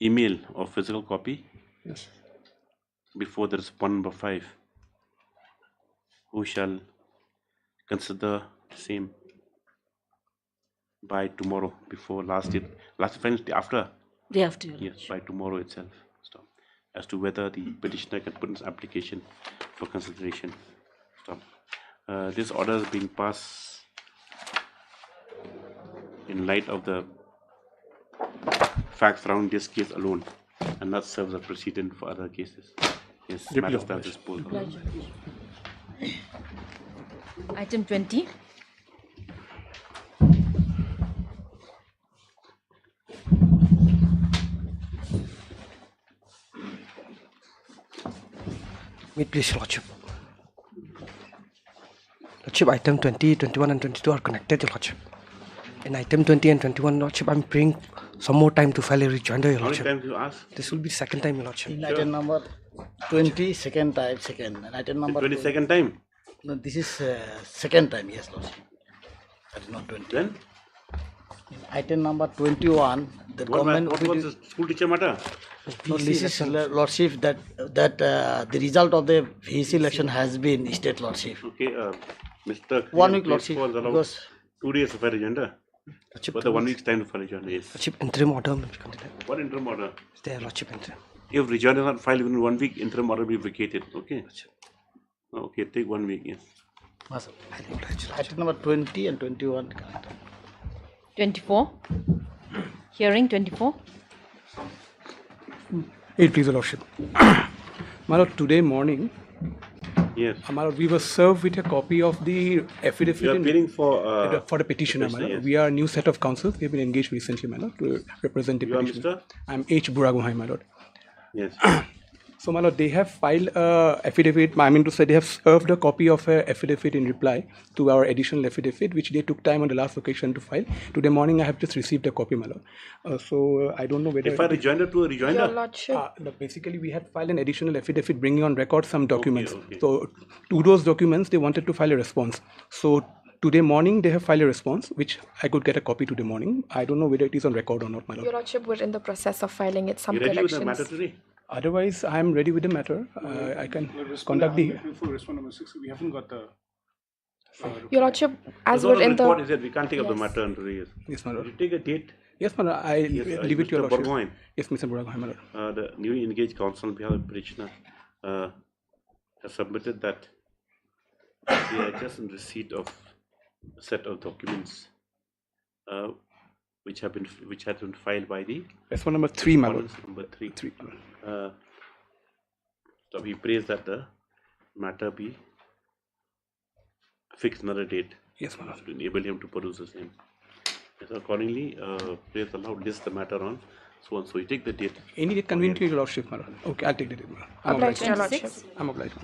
email or physical copy. Yes. Before the respondent number 5, who shall consider the same by tomorrow, before last day, final day after. Day after. Yes, by tomorrow itself. Stop. As to whether the petitioner can put in his application for consideration. Stop. This order is being passed in light of the facts surrounding this case alone, and not serve as a precedent for other cases. Yes, matters that disposed of. Item 20. Please, Lordship. Lordship, item 20, 21 and 22 are connected, Your Lordship. In item 20 and 21, Lordship, I'm praying some more time to file a rejoinder, Your Lordship. How many times you ask? This will be second time, Your Lordship. In item number 20, second time, second. And item number 22nd time? No, this is second time, yes, Lordship. That is not 20. Then? In item number 21, the government... What was the school teacher matter? No, this is, Lordship, that the result of the VC election has been state, Lordship. Okay, Mr. 1 week, please Lordship, call allowed because 2 days to file agenda. But the 1 week's time to file agenda is. Lordship, interim order may be considered. What interim order? Is there, Lordship, interim? If rejoinder is not filed within 1 week, interim order will be vacated. Okay. Okay, take 1 week. Yes. item number 20 and 21. 24. Hearing 24. Please, Your Lordship. My Lord, today morning, yes, my Lord, we were served with a copy of the affidavit. You are appealing for the petitioner, my Lord. yes. We are a new set of counsels. We have been engaged recently, my Lord, to represent the You are petitioner. Mr.? I'm H. Buragohai, my Lord. Yes. So, my Lord, they have filed a affidavit. I mean to say, they have served a copy of a affidavit in reply to our additional affidavit, which they took time on the last occasion to file. Today morning, I have just received a copy, my Lord. So, I don't know whether. If I rejoinder to a rejoinder? Your Lordship. No, basically, we had filed an additional affidavit bringing on record some documents. Okay. So, to those documents, they wanted to file a response. So, today morning, they have filed a response, which I could get a copy today morning. I don't know whether it is on record or not, my Lord. Your Lordship, we're in the process of filing it. Some You ready with the corrections. matter today? Otherwise, I am ready with the matter. I can conduct the. Before respond number 6, we haven't got the. Your Lordship, as The zone we're of in the. report is that we can't take up the Yes. matter until yes. Yes, my Lord. You take a date. Yes, my Lord. I Yes, leave it to your Mr. Lordship. Burgoyne. Yes, Mr. Buragohai, my Lord. The newly engaged counsel on behalf of the petitioner has submitted that they are just in receipt of a set of documents which had been filed by the Response number 3, my Lord. Number 3. So we praise that the matter be fixed another date. Yes, my Lord. To enable him to produce the same. So accordingly, praise the Lord, list the matter on so on. So you take the date. Any date convenient to your Lordship, my Lord. Okay, I'll take the date, my Lord. I'm Obliged, obliged. Your Lordship. I'm obliged.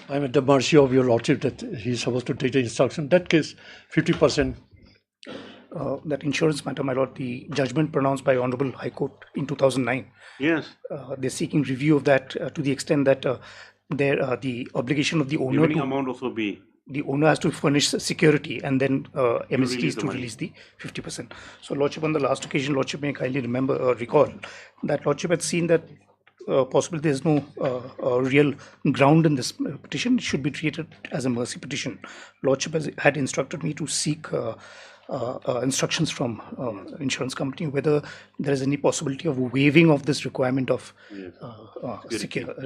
I'm at the mercy of your Lordship that he's supposed to take the instruction. That case, 50%. That insurance matter, my Lord, the judgment pronounced by Honorable High Court in 2009. Yes. They're seeking review of that to the extent that the obligation of the owner. Remaining amount also be. The owner has to furnish security and then MST release is the to money. release the 50%. So, Lordship, on the last occasion, Lordship may kindly recall that Lordship had seen that possibly there is no real ground in this petition. It should be treated as a mercy petition. Lordship had instructed me to seek instructions from insurance company whether there is any possibility of waiving of this requirement of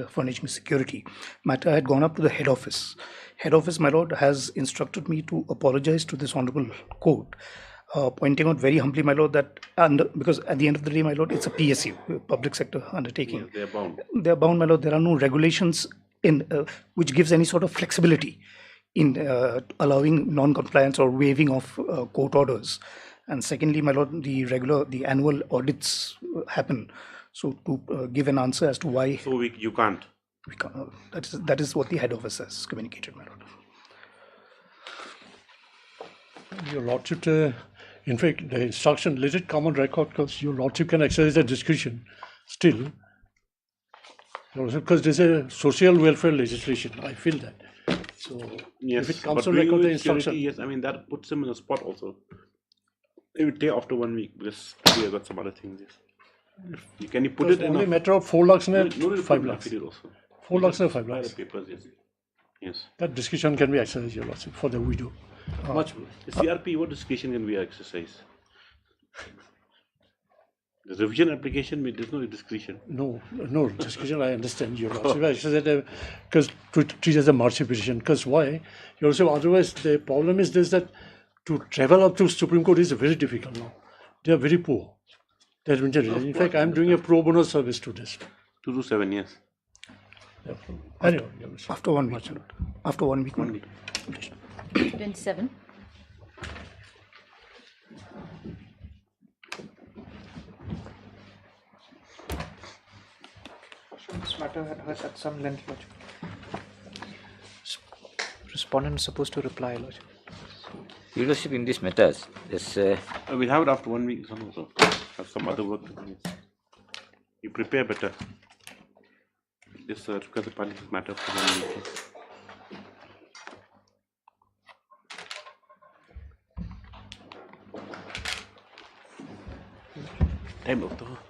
furnishing security. Matter had gone up to the head office. Head office, my Lord, has instructed me to apologize to this honorable court, pointing out very humbly, my Lord, that because at the end of the day, my Lord, it's a PSU, public sector undertaking. Yes, they are bound. They are bound, my Lord. There are no regulations in which gives any sort of flexibility in allowing non-compliance or waiving of court orders. And secondly, my Lord, the annual audits happen. So to give an answer as to why. So you can't. We can't. That is what the head office has communicated, my Lord. Your Lordship, in fact, the instruction, let it come on record because your Lordship can exercise the discretion still. Because there's a social welfare legislation, I feel that. So Yes, if it comes but on record, doing the it instruction. security, yes, I mean that puts him in a spot also. It will take after 1 week because we have got some other things. Yes. Can you put It's it in only a matter of 4 lakhs and no, 5 lakhs. also. 4 lakhs and 5 File lakhs. the papers, yes. Yes. That discretion can be exercised, your Lordship, for the widow. Much. The CRP, what discretion can we exercise? The revision application, there's no discretion. No discretion. I understand your Lordship. I said because to treat as a mercy petition. Because why? You also otherwise the problem is this that to travel up to Supreme Court is very difficult now. They are very poor. That's been the reason. In fact, I am doing a pro bono service to this. 2 to 7 years. Anyway, After 1 week. After 1 week. 1 week. 27. This matter has had some length, Lordship. Respondent is supposed to reply, Lordship. Your Lordship, in these matters, yes. We'll have it after 1 week. Also have some other work to do. You prepare better. This because the public matter for 1 week. Time up to.